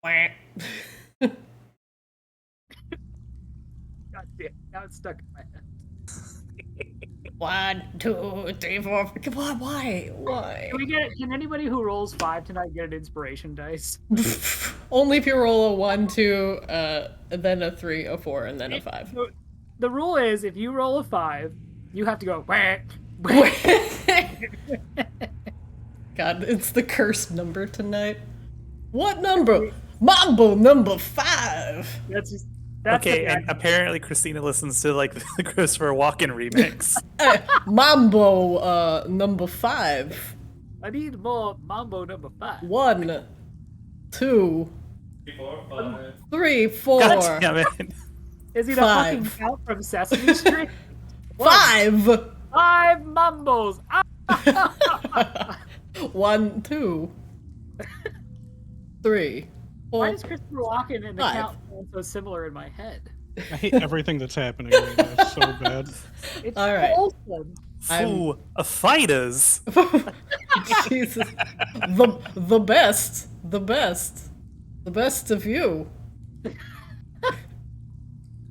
Wah. God damn, now it's stuck in my head. 1, 2, 3, 4. Why? Can anybody who rolls 5 tonight get an inspiration dice? Only if you roll a 1, 2, then a 3, a 4, and then a 5. The rule is if you roll a 5, you have to go. God, it's the cursed number tonight. What number? Mambo number 5. That's okay, and apparently Christina listens to like the Christopher Walken remix. Mambo number 5. I need more Mambo number 5. 1, 2, 3, 4. God damn it. Is he the 5. fucking count from Sesame Street? 5. 5 Mambos. 1, 2, 3, 4. Why does Christopher Walken and the 5. count sound so similar in my head? I hate everything that's happening right now. It's so bad. It's All right. wholesome. Foo fighters. Jesus. The best of you.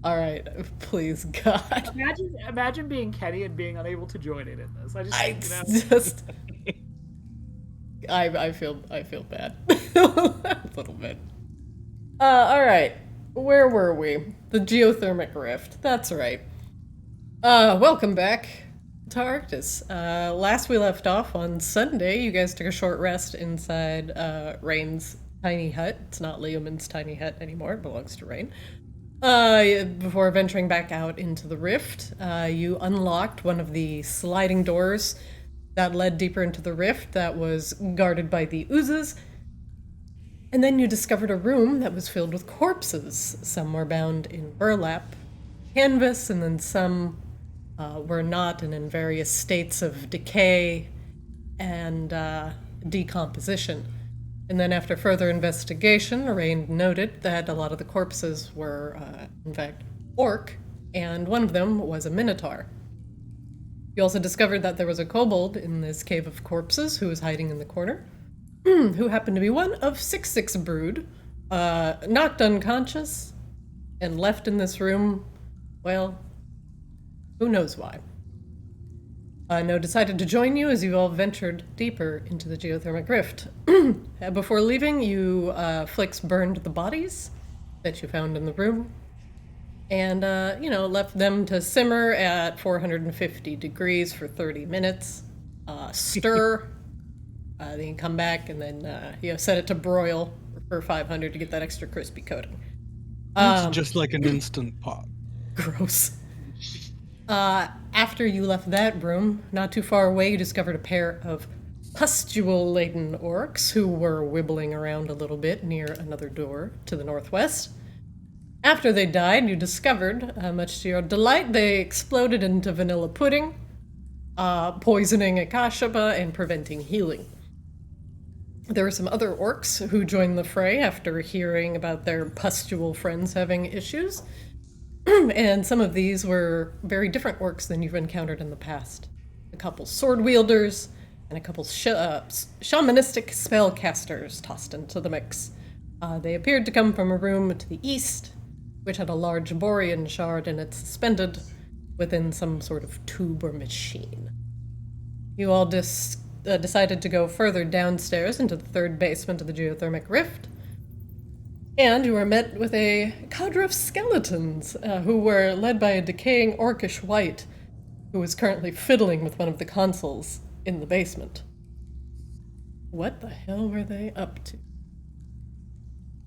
All right, please, God. Imagine being Kenny and being unable to join in this. I feel bad a little bit. All right, where were we? The geothermic rift. That's right. Welcome back to Arctis. Last we left off on Sunday, you guys took a short rest inside Rain's tiny hut. It's not Leoman's tiny hut anymore. It belongs to Rain. Before venturing back out into the rift, you unlocked one of the sliding doors that led deeper into the rift that was guarded by the oozes. And then you discovered a room that was filled with corpses. Some were bound in burlap canvas, and then some were not, and in various states of decay and decomposition. And then after further investigation, Rain noted that a lot of the corpses were, in fact, orc, and one of them was a minotaur. You also discovered that there was a kobold in this cave of corpses who was hiding in the corner, who happened to be one of 6-6 brood, knocked unconscious, and left in this room, well, who knows why. No decided to join you as you all ventured deeper into the geothermic rift. Before leaving, you Flix burned the bodies that you found in the room, and left them to simmer at 450 degrees for 30 minutes. Stir, then you come back, and then set it to broil for 500 to get that extra crispy coating. It's just like an instant pot. Gross. After you left that room, not too far away, you discovered a pair of pustule-laden orcs who were wibbling around a little bit near another door to the northwest. After they died, you discovered, much to your delight, they exploded into vanilla pudding, poisoning Akashaba and preventing healing. There were some other orcs who joined the fray after hearing about their pustule friends having issues. And some of these were very different orcs than you've encountered in the past. A couple sword wielders and a couple shamanistic spellcasters tossed into the mix. They appeared to come from a room to the east, which had a large borean shard in it suspended within some sort of tube or machine. You all decided to go further downstairs into the third basement of the geothermic rift, and you were met with a cadre of skeletons who were led by a decaying orcish wight who was currently fiddling with one of the consoles in the basement. What the hell were they up to?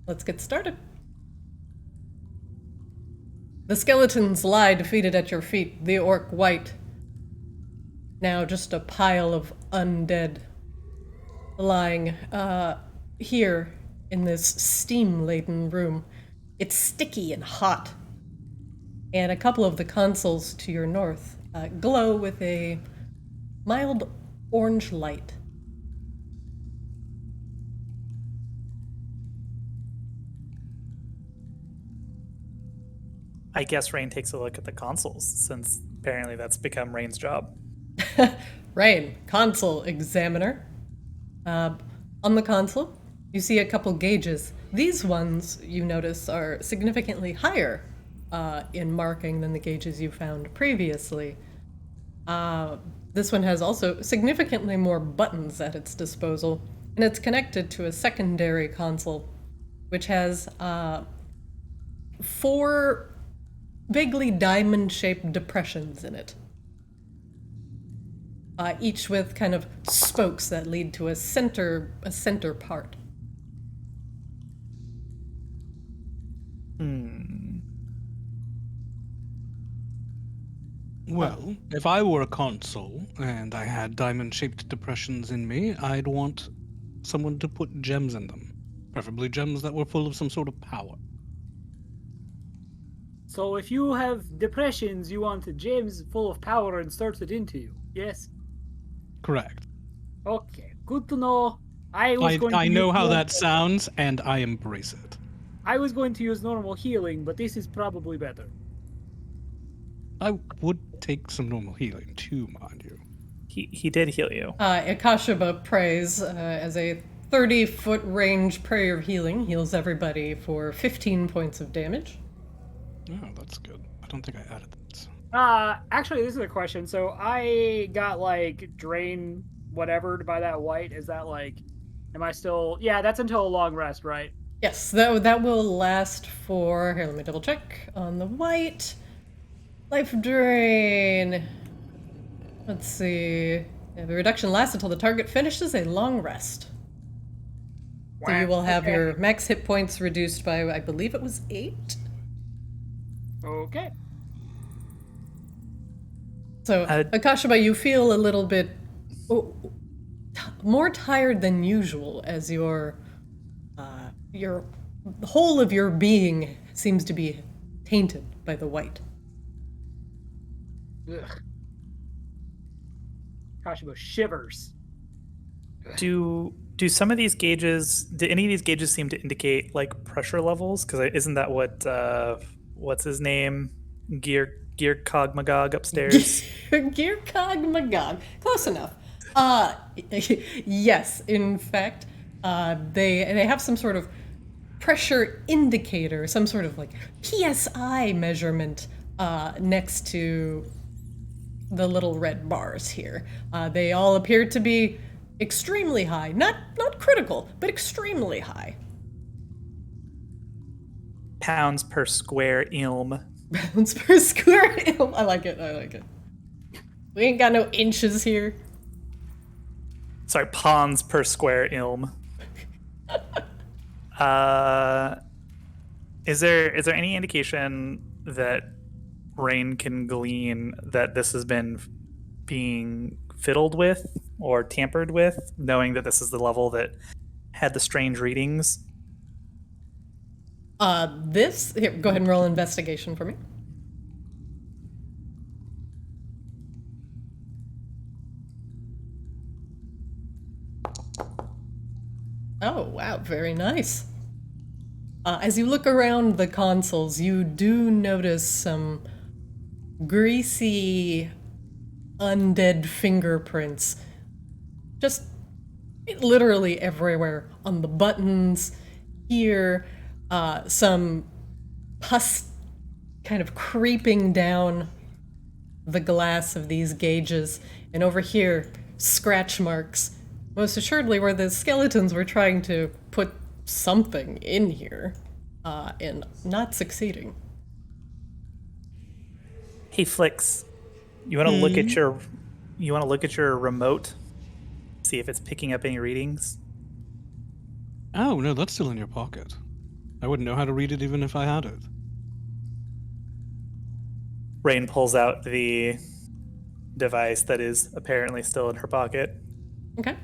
Let's get started. The skeletons lie defeated at your feet, the orc wight. Now just a pile of undead lying here in this steam-laden room. It's sticky and hot. And a couple of the consoles to your north glow with a mild orange light. I guess Rain takes a look at the consoles, since apparently that's become Rain's job. Rain, console examiner. On the console, you see a couple gauges these ones, you notice, are significantly higher in marking than the gauges you found previously. This one has also significantly more buttons at its disposal, and it's connected to a secondary console, which has 4 vaguely diamond-shaped depressions in it. Each with kind of spokes that lead to a center part. Well, if I were a console and I had diamond-shaped depressions in me, I'd want someone to put gems in them. Preferably gems that were full of some sort of power. So if you have depressions, you want the gems full of power inserted into you. Yes. Correct. Okay. Good to know. I know how that sounds, and I embrace it. I was going to use normal healing, but this is probably better. I would take some normal healing too, mind you. He did heal you. Akashiba prays as a 30-foot range prayer of healing, heals everybody for 15 points of damage. Oh, that's good. I don't think I added that. Actually, this is a question. So I got like drain whatever by that white. Is that like, am I still? Yeah, that's until a long rest, right? Yes, that will last for. Here, let me double check on the white. Life drain. Let's see. Yeah, the reduction lasts until the target finishes a long rest. So you will have your max hit points reduced by, I believe it was 8. Okay. So, Akashiba, you feel a little bit more tired than usual as your the whole of your being seems to be tainted by the white. Ugh. Kashibo shivers. Do some of these gauges? Do any of these gauges seem to indicate like pressure levels? Because isn't that what what's his name? Gear Cog Magog upstairs. Gear Cog Magog. Close enough. Yes, in fact, they have some sort of pressure indicator, some sort of like PSI measurement next to the little red bars here. They all appear to be extremely high. Not critical, but extremely high. Pounds per square ilm. Pounds per square ilm. I like it. We ain't got no inches here. Sorry, ponds per square ilm. Is there any indication that Rain can glean that this has been being fiddled with or tampered with, knowing that this is the level that had the strange readings? Here, go ahead and roll investigation for me. Oh, wow, very nice. As you look around the consoles, you do notice some greasy, undead fingerprints. Just literally everywhere. On the buttons, here, some pus kind of creeping down the glass of these gauges. And over here, scratch marks. Most assuredly where the skeletons were trying to put something in here, and not succeeding. Hey Flix, you want to look at your remote, see if it's picking up any readings? Oh, no, that's still in your pocket. I wouldn't know how to read it even if I had it. Rain pulls out the device that is apparently still in her pocket. Okay.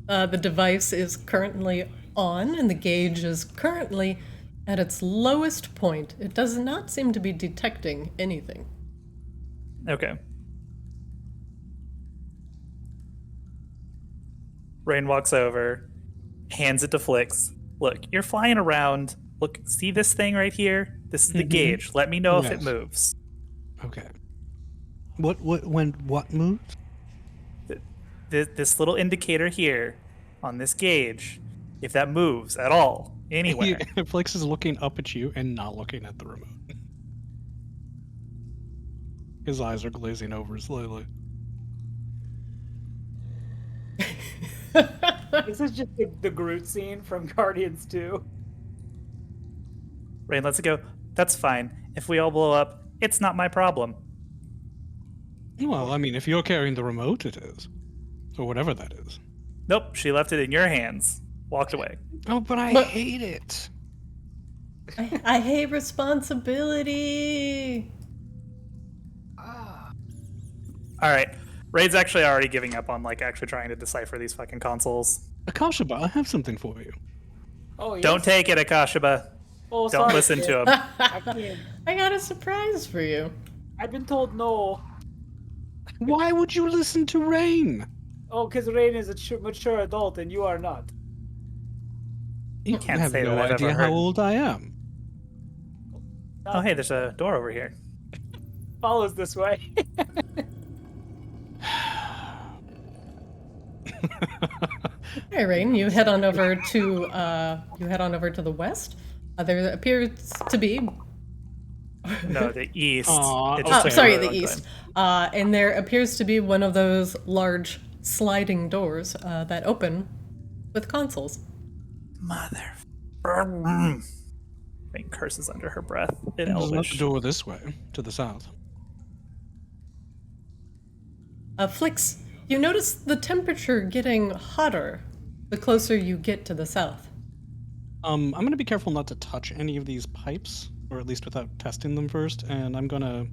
The device is currently on, and the gauge is currently at its lowest point. It does not seem to be detecting anything. Okay. Rain walks over, hands it to Flix. Look, you're flying around. Look, see this thing right here? This is the gauge. Let me know if it moves. Okay. What moved? This little indicator here on this gauge, if that moves at all, anywhere. Flix is looking up at you and not looking at the remote. His eyes are glazing over slowly. This is just the Groot scene from Guardians 2. Rain lets it go. That's fine. If we all blow up, it's not my problem. Well, I mean, if you're carrying the remote, it is. Or whatever that is. Nope, she left it in your hands. Walked away. Oh, but I But- hate it. I hate responsibility. All right. Raid's actually already giving up on like actually trying to decipher these fucking consoles. Akashaba, I have something for you. Oh, yes. Don't take it, Akashaba. Oh, Don't sorry, listen kid. to him. I can't. I got a surprise for you. I've been told no. Why would you listen to Rain? Oh, because Rain is a mature adult and you are not. You can't have say no that I've idea ever how heard. old I am. Oh, hey, there's a door over here. Follows this way. Hey, Rain, you head on over to the west. There appears to be. No, the east. Aw, It oh, just Oh, took a sorry, really the long east. time. And there appears to be one of those large sliding doors that open with consoles. Mother. Rain curses under her breath in There's another Elvish. door this way, to the south. Flix, you notice the temperature getting hotter the closer you get to the south. I'm gonna be careful not to touch any of these pipes, or at least without testing them first, and I'm gonna...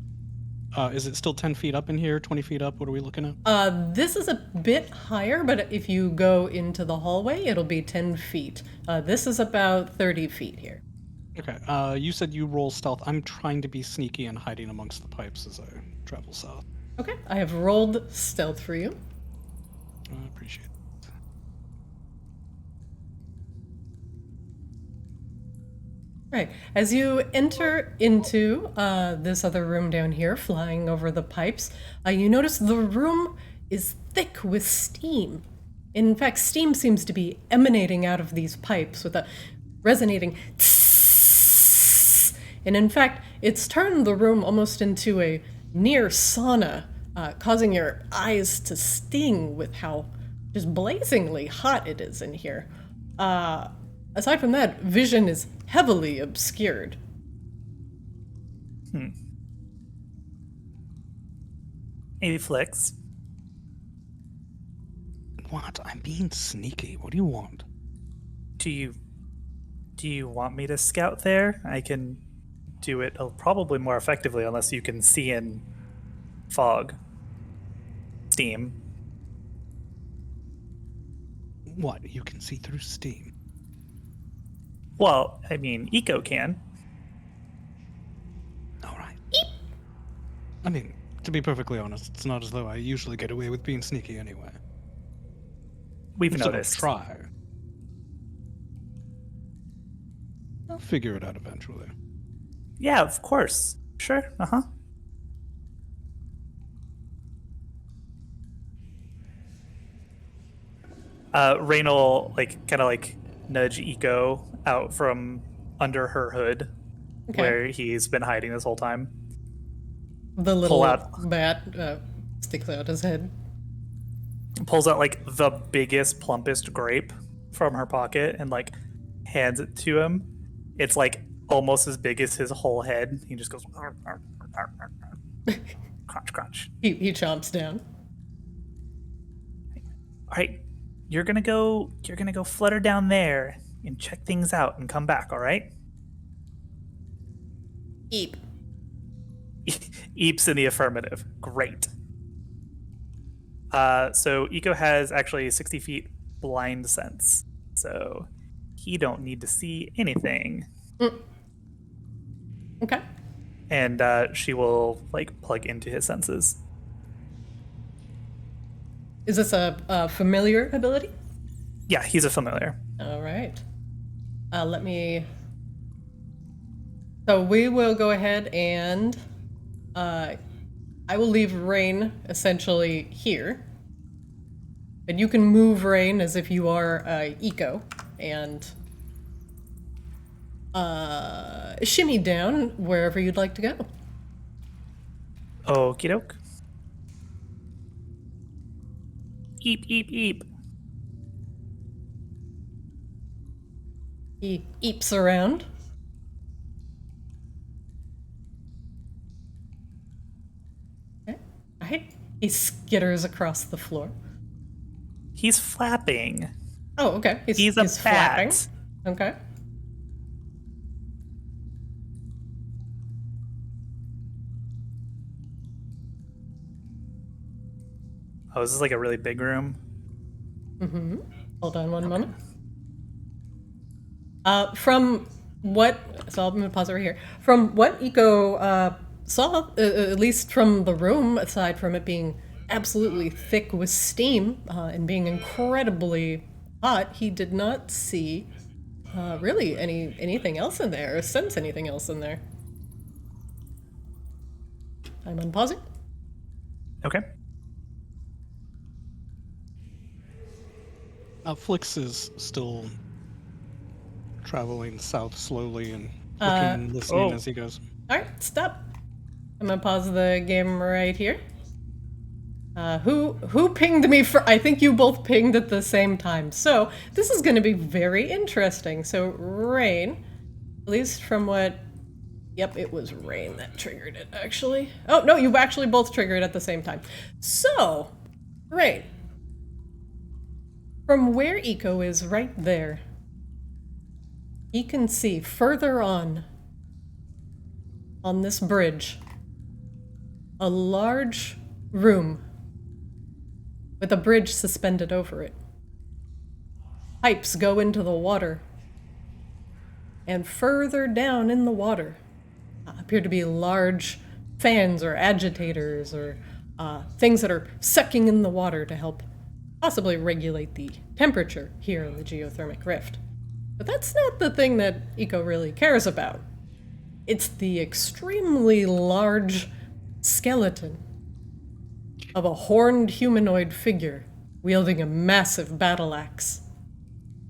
is it still 10 feet up in here, 20 feet up? What are we looking at? This is a bit higher, but if you go into the hallway, it'll be 10 feet. This is about 30 feet here. Okay, you said you roll stealth. I'm trying to be sneaky and hiding amongst the pipes as I travel south. Okay, I have rolled stealth for you. I appreciate it. Right. As you enter into this other room down here, flying over the pipes, you notice the room is thick with steam. In fact, steam seems to be emanating out of these pipes with a resonating tss. And in fact, it's turned the room almost into a near sauna, causing your eyes to sting with how just blazingly hot it is in here. Aside from that, vision is heavily obscured. Maybe Flix. What? I'm being sneaky. What do you want? Do you want me to scout there? I can do it probably more effectively unless you can see in fog. Steam. What? You can see through steam. Well, I mean, Eco can. All right. I mean, to be perfectly honest, it's not as though I usually get away with being sneaky anyway. We've So don't noticed. try. I'll figure it out eventually. Yeah, of course. Sure. Uh-huh. Rain will kind of nudge Eco out from under her hood, Okay. where he's been hiding this whole time. The little out. bat sticks out his head. Pulls out the biggest, plumpest grape from her pocket and hands it to him. It's almost as big as his whole head. He just goes "Arr, arr, arr, arr, arr." Crunch, crunch. He chomps down. All right, you're gonna go flutter down there and check things out and come back. All right. Eep. Eeps in the affirmative. Great. So Eco has actually 60 feet blind sense, so he don't need to see anything. Okay. And she will plug into his senses. Is this a familiar ability? Yeah, he's a familiar. All right. Let me. So we will go ahead and I will leave Rain essentially here. And you can move Rain as if you are Eco. and shimmy down wherever you'd like to go. Okie doke. Eep, eep, eep. He eeps around. Okay. All right. He skitters across the floor. He's flapping. Oh, okay. He's a flapping. bat. Okay. Oh, this is like a really big room. Mm-hmm. Hold on one moment. From what... So I'm going to pause over here. From what Eco saw, at least from the room, aside from it being absolutely thick with steam and being incredibly hot, he did not see really anything else in there, or sense anything else in there. I'm unpausing. Okay. Flix is still traveling south slowly and looking and listening as he goes. All right, stop. I'm gonna pause the game right here. Who pinged me for? I think you both pinged at the same time. So this is gonna be very interesting. So Rain, at least from what, yep, it was Rain that triggered it actually. Oh no, you actually both triggered at the same time. So, Rain, from where Eco is right there, he can see further on this bridge, a large room with a bridge suspended over it. Pipes go into the water, and further down in the water appear to be large fans or agitators or things that are sucking in the water to help possibly regulate the temperature here in the geothermic rift. But that's not the thing that Eco really cares about. It's the extremely large skeleton of a horned humanoid figure wielding a massive battle axe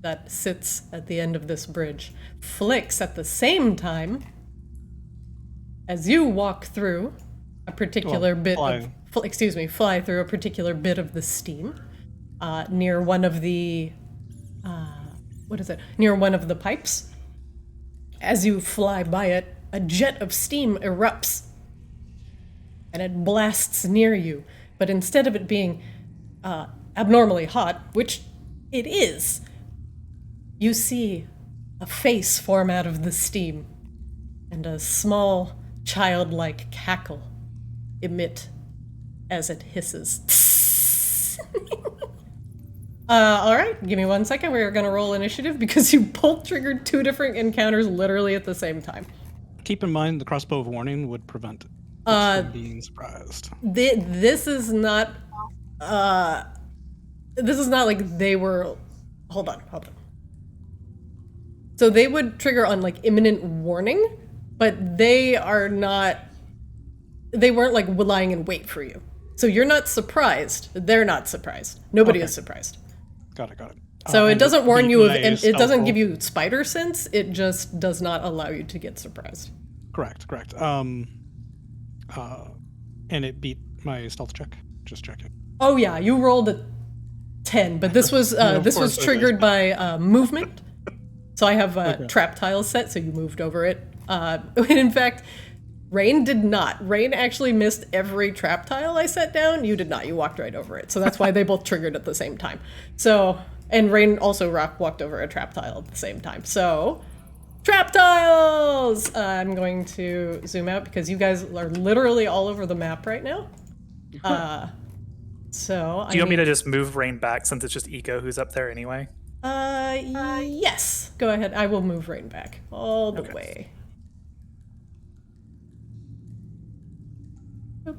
that sits at the end of this bridge. Flix, at the same time, as you walk through a particular fly through a particular bit of the steam near one of the near one of the pipes. As you fly by it, a jet of steam erupts and it blasts near you. But instead of it being abnormally hot, which it is, you see a face form out of the steam and a small childlike cackle emit as it hisses. All right, give me 1 second. We're gonna roll initiative because you both triggered 2 different encounters literally at the same time. Keep in mind the crossbow of warning would prevent it from being surprised. This is not like they were. Hold on. So they would trigger on like imminent warning, but they are not. They weren't like lying in wait for you. So you're not surprised. They're not surprised. Nobody is surprised. Got it. So it doesn't warn you of. It doesn't stealthful. give you spider sense. It just does not allow you to get surprised. Correct. And it beat my stealth check. Just checking. Oh yeah, you rolled a 10, but this was this was triggered by movement. So I have trap tiles set, so you moved over it. In fact, Rain did not. Rain actually missed every trap tile I set down. You did not. You walked right over it. So that's why they both triggered at the same time. So, and Rain also walked over a trap tile at the same time. So, trap tiles! I'm going to zoom out because you guys are literally all over the map right now. So Do you want me to just move Rain back since it's just Eco who's up there anyway? Yes. Go ahead. I will move Rain back all the way. Boop.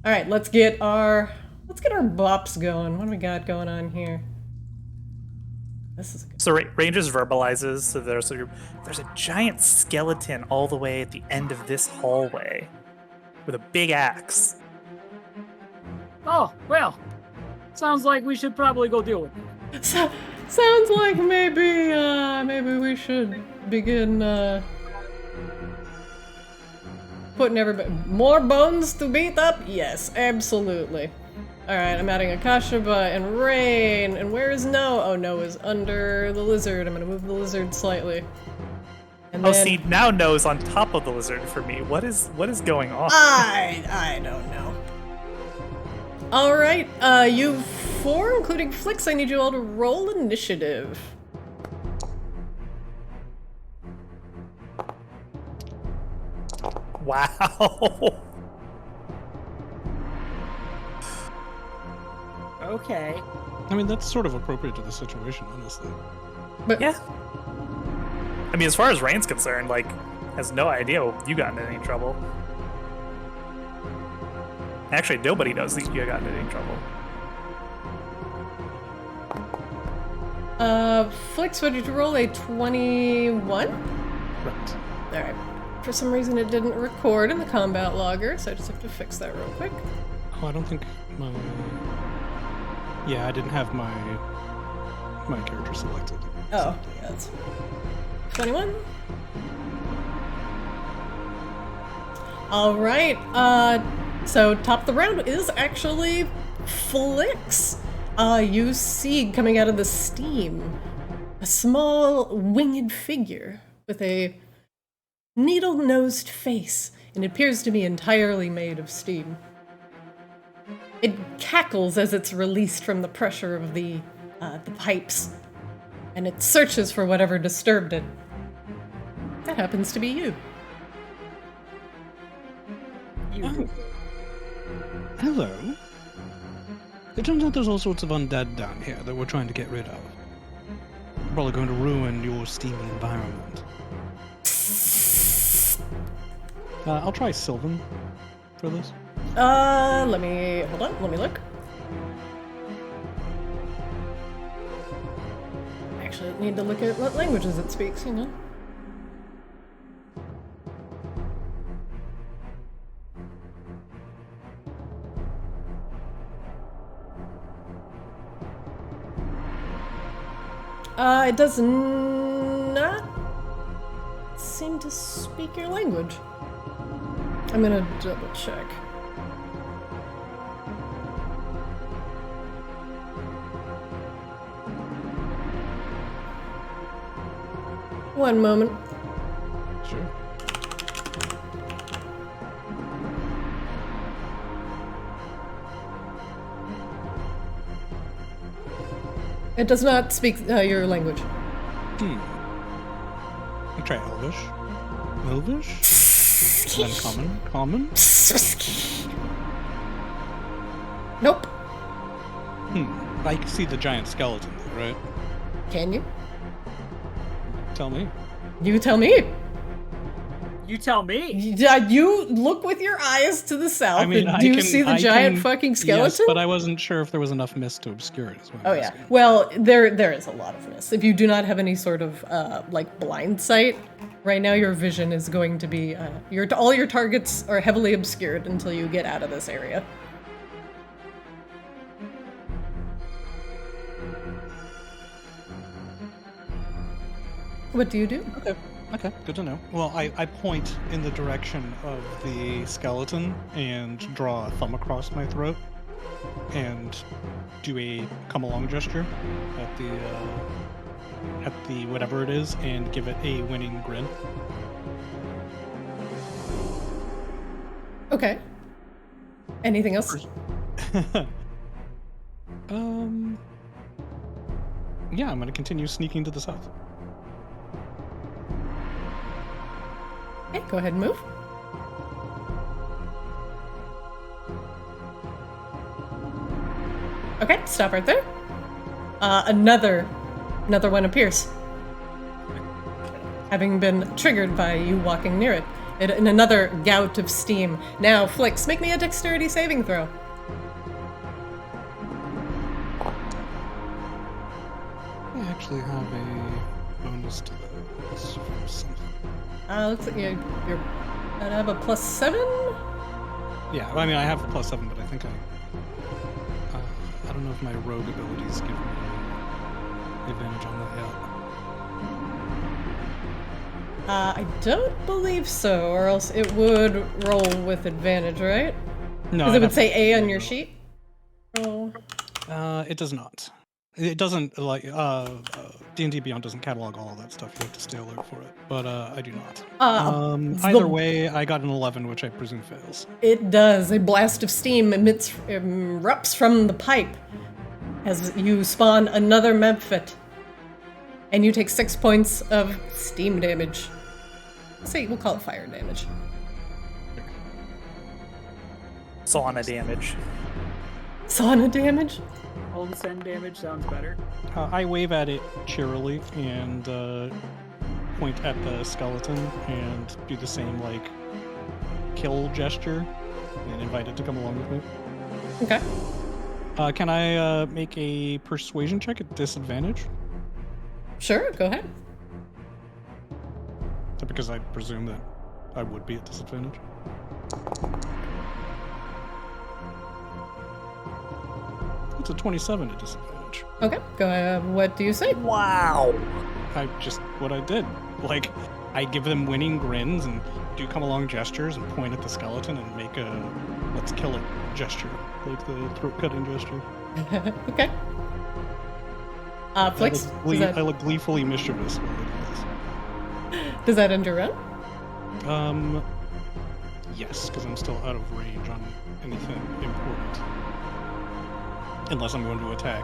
All right, let's get our bops going. What do we got going on here? This is good. So Rain just verbalizes. So there's a giant skeleton all the way at the end of this hallway with a big axe. Oh, well, Sounds like we should probably go deal with it. Sounds like maybe we should begin putting everybody more bones to beat up. Yes, absolutely. All right, I'm adding Akashaba and Rain. And where is No? Oh, No is under the lizard. I'm gonna move the lizard slightly. And Oh, then see, now No's on top of the lizard for me. What is going on? I don't know. All right, you four, including Flix, I need you all to roll initiative. Wow. Okay. I mean, that's sort of appropriate to the situation, honestly. But Yeah. I mean, as far as Rain's concerned, like, has no idea you got into any trouble. Actually, nobody knows that you got into any trouble. Flix, what did you roll? A 21? Right. Alright. For some reason it didn't record in the combat logger, so I just have to fix that real quick. Oh, I don't think my... Yeah, I didn't have my character selected. Oh, yeah, that's 21. Alright, so top of the round is actually Flix. You see coming out of the steam a small winged figure with a needle-nosed face, and it appears to be entirely made of steam. It cackles as it's released from the pressure of the pipes, and it searches for whatever disturbed it. That happens to be you. Oh. Hello. It turns out there's all sorts of undead down here that we're trying to get rid of. Probably going to ruin your steamy environment. I'll try Sylvan for this. Let me look. Actually, I need to look at what languages it speaks, you know. It does not seem to speak your language. I'm gonna double check. One moment. Sure. It does not speak your language. I'll try Elvish. Elvish? And then Common? Nope. I can see the giant skeleton there, right? Can you? Tell me. You tell me. You tell me. You look with your eyes to the south. I mean, and do you see the giant fucking skeleton? Yes, but I wasn't sure if there was enough mist to obscure it. Is what Oh I'm yeah. asking. Well, there is a lot of mist. If you do not have any sort of like blind sight, right now your vision is going to be all your targets are heavily obscured until you get out of this area. What do you do? Okay, good to know. Well, I point in the direction of the skeleton and draw a thumb across my throat and do a come along gesture at the whatever it is and give it a winning grin. Okay. Anything else? Yeah, I'm gonna continue sneaking to the south. Okay, go ahead and move. Okay, stop right there. Another one appears. Having been triggered by you walking near it. In another gout of steam. Now, Flix, make me a dexterity saving throw. I actually have a bonus to this from something. Looks like you're gonna have a +7? Yeah, I mean, I have a +7, but I think I don't know if my rogue abilities give me advantage on that yet. I don't believe so, or else it would roll with advantage, right? No, Because I'd it would have say to- A on no, your no. sheet. Oh. It does not. It doesn't D&D Beyond doesn't catalog all of that stuff. You have to stay alert for it. But I do not. It's Either the- way, I got an 11, which I presume fails. It does. A blast of steam erupts from the pipe as you spawn another Memphit. And you take 6 points of steam damage. We'll call it fire damage. Sauna damage. Sauna damage? Onsen damage sounds better. I wave at it cheerily and point at the skeleton and do the same, like, kill gesture and invite it to come along with me. Okay. Can I make a persuasion check at disadvantage? Sure, go ahead. Because I presume that I would be at disadvantage. It's a 27 at disadvantage. Okay, go ahead. What do you say? Wow. What I did. Like, I give them winning grins and do come along gestures and point at the skeleton and make a let's kill it gesture. Like the throat cutting gesture. Okay. Flix, I look gleefully mischievous while I do does that end your round? this. Yes, because I'm still out of range on anything important. Unless I'm going to attack.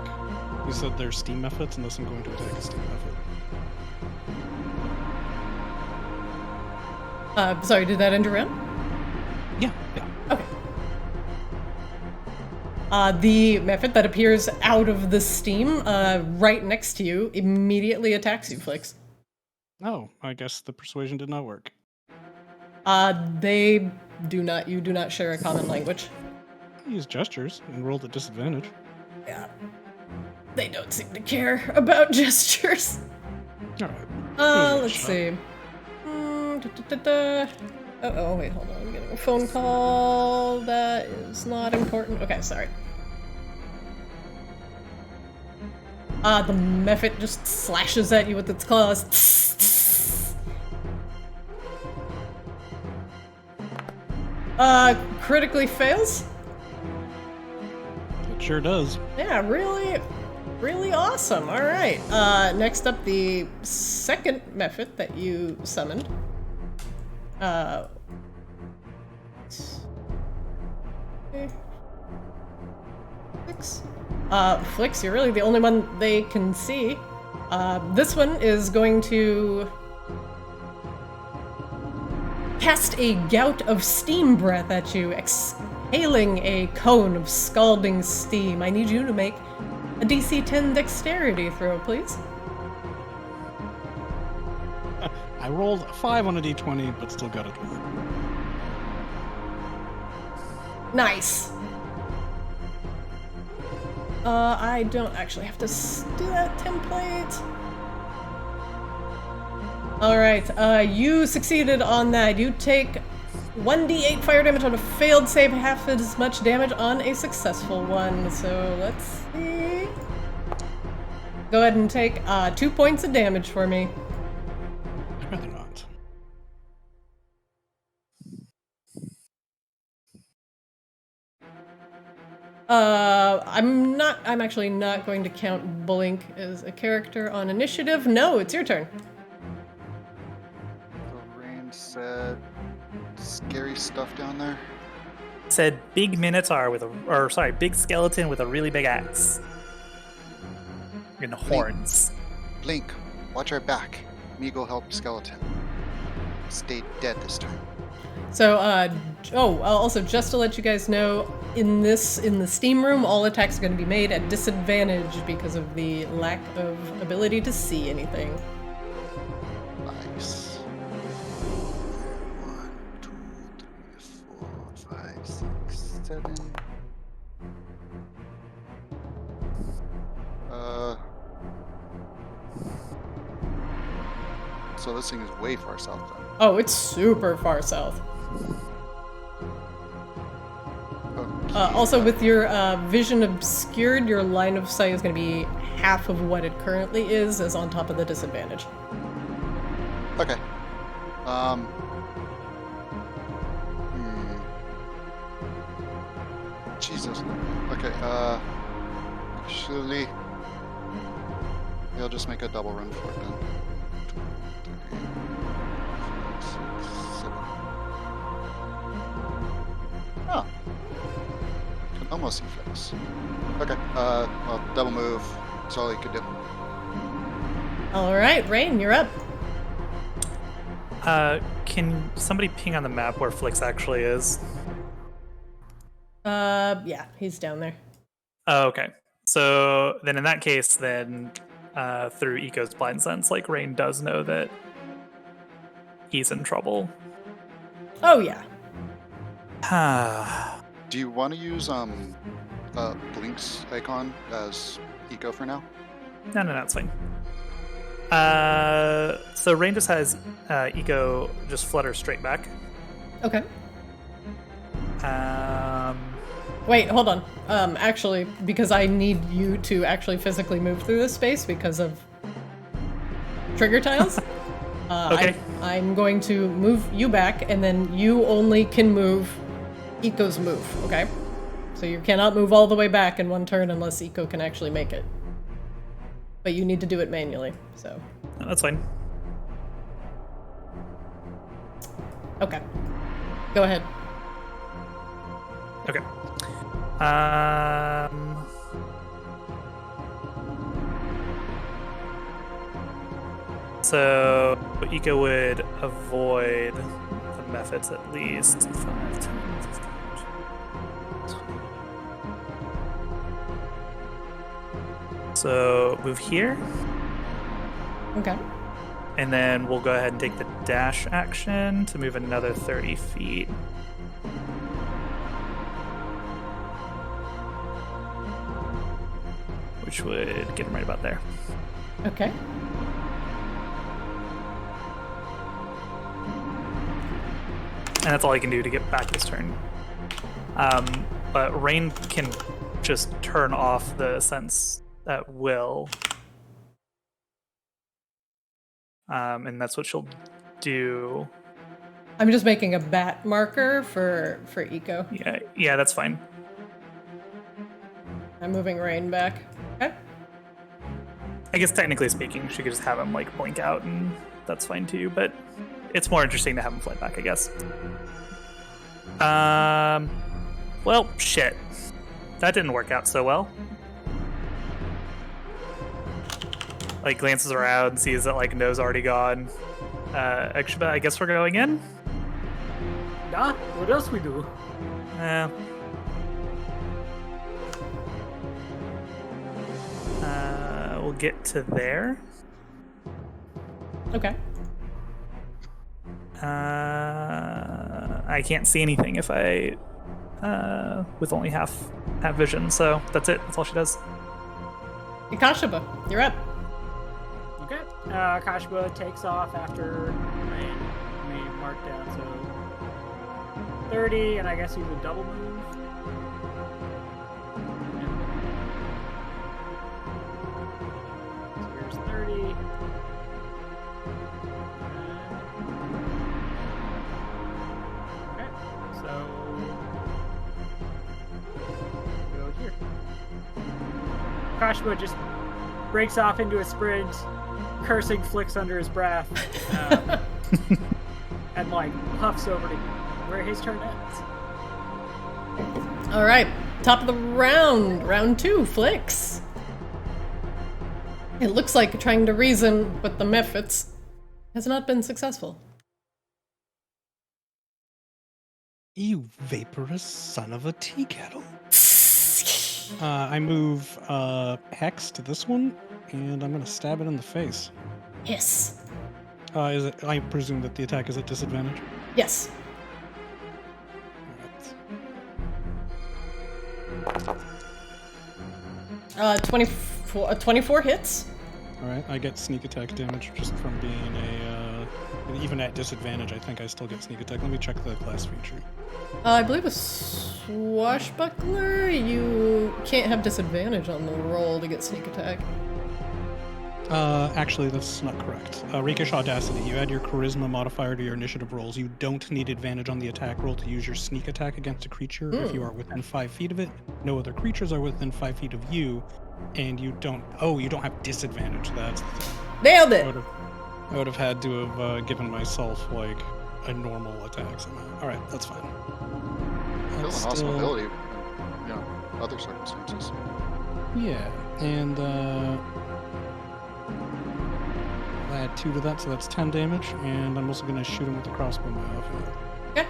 You said there's steam methods, unless I'm going to attack a steam method. Sorry, did that end your round? Yeah. Okay. The method that appears out of the steam, right next to you, immediately attacks you, Flix. Oh, I guess the persuasion did not work. You do not share a common language. I used gestures and rolled at disadvantage. Yeah. They don't seem to care about gestures. Alright. Let's see. Oh, wait, hold on. I'm getting a phone call. That is not important. Okay, sorry. The Mephit just slashes at you with its claws. Critically fails? It sure does. Yeah, really, really awesome. All right. Next up, the second Mephit that you summoned. Flix, you're really the only one they can see. This one is going to cast a gout of steam breath at you, exhaling a cone of scalding steam. I need you to make a DC 10 dexterity throw, please. I rolled a 5 on a d20, but still got a 12. Nice. I don't actually have to do that template. Alright, you succeeded on that. You take 1d8 fire damage on a failed save, half as much damage on a successful one. So let's see. Go ahead and take 2 points of damage for me. I'd rather not. I'm actually not going to count Blink as a character on initiative. No, it's your turn. The rain said scary stuff down there. Said big minotaur big skeleton with a really big axe. And horns. Blink, watch our back. Me go help skeleton. Stay dead this time. So, also, just to let you guys know, in the steam room, all attacks are going to be made at disadvantage because of the lack of ability to see anything. Nice. 1, 2, 3, 4, 5, 6, 7. So this thing is way far south then. Oh, it's super far south. Oh, Also, with your vision obscured, your line of sight is going to be half of what it currently is, as on top of the disadvantage. Okay. Jesus. Okay, actually, they'll just make a double run for it then. 2, 3, 4, 6, 7. Oh. Can almost see flicks. Okay, well, double move. That's all he could do. Alright, Rain, you're up. Can somebody ping on the map where Flix actually is? Yeah, he's down there. Oh, okay. So then in that case, then through Eco's blind sense, like Rain does know that he's in trouble. Oh, yeah. Do you want to use Blink's icon as Eco for now? No, it's fine. So Rain just has Eco just flutter straight back. Okay. Wait, hold on. Actually, because I need you to actually physically move through this space because of trigger tiles. Okay. I'm going to move you back, and then you only can move Eco's move, okay? So you cannot move all the way back in one turn unless Eco can actually make it. But you need to do it manually, so. No, that's fine. Okay. Go ahead. Okay. So Eco would avoid the methods at least 5, 10, 15. So move here, Okay. and then we'll go ahead and take the dash action to move another 30 feet. Which would get him right about there. Okay. And that's all he can do to get back this turn. But Rain can just turn off the sense at will. And that's what she'll do. I'm just making a bat marker for Eco. Yeah, that's fine. I'm moving Rain back. Okay. I guess technically speaking, she could just have him like blink out, and that's fine too. But it's more interesting to have him fly back, I guess. Well, shit. That didn't work out so well. Like glances around, sees that like No's already gone. Actually, I guess we're going in. Nah, what else we do? We'll get to there. Okay. I can't see anything if I with only half vision, so that's it. That's all she does. Ikashaba, you're up. Okay. Kashba takes off after Rain. We mark down, so 30, and I guess use a double move. So here's 30. Okay, so go here. Kashba just breaks off into a sprint, cursing Flicks under his breath, and like huffs over to where his turn ends. All right, top of the round 2, Flicks. It looks like trying to reason with the methods has not been successful. You vaporous son of a tea kettle. I move Hex to this one, and I'm gonna stab it in the face. Yes. Is it? I presume that the attack is at disadvantage. Yes. Alright. 24 hits. All right. I get sneak attack damage just from being a And even at disadvantage, I think I still get sneak attack. Let me check the class feature. I believe a swashbuckler, you can't have disadvantage on the roll to get sneak attack. Actually, that's not correct. Rakish Audacity, you add your charisma modifier to your initiative rolls. You don't need advantage on the attack roll to use your sneak attack against a creature if you are within 5 feet of it. No other creatures are within 5 feet of you, and you don't have disadvantage. That's the thing. Nailed it! I would have had to have given myself, like, a normal attack somehow. Alright, that's fine. Still an That's awesome still- ability, in, other circumstances. Yeah, and I'll add 2 to that, so that's 10 damage, and I'm also going to shoot him with the crossbow my offhand. Okay.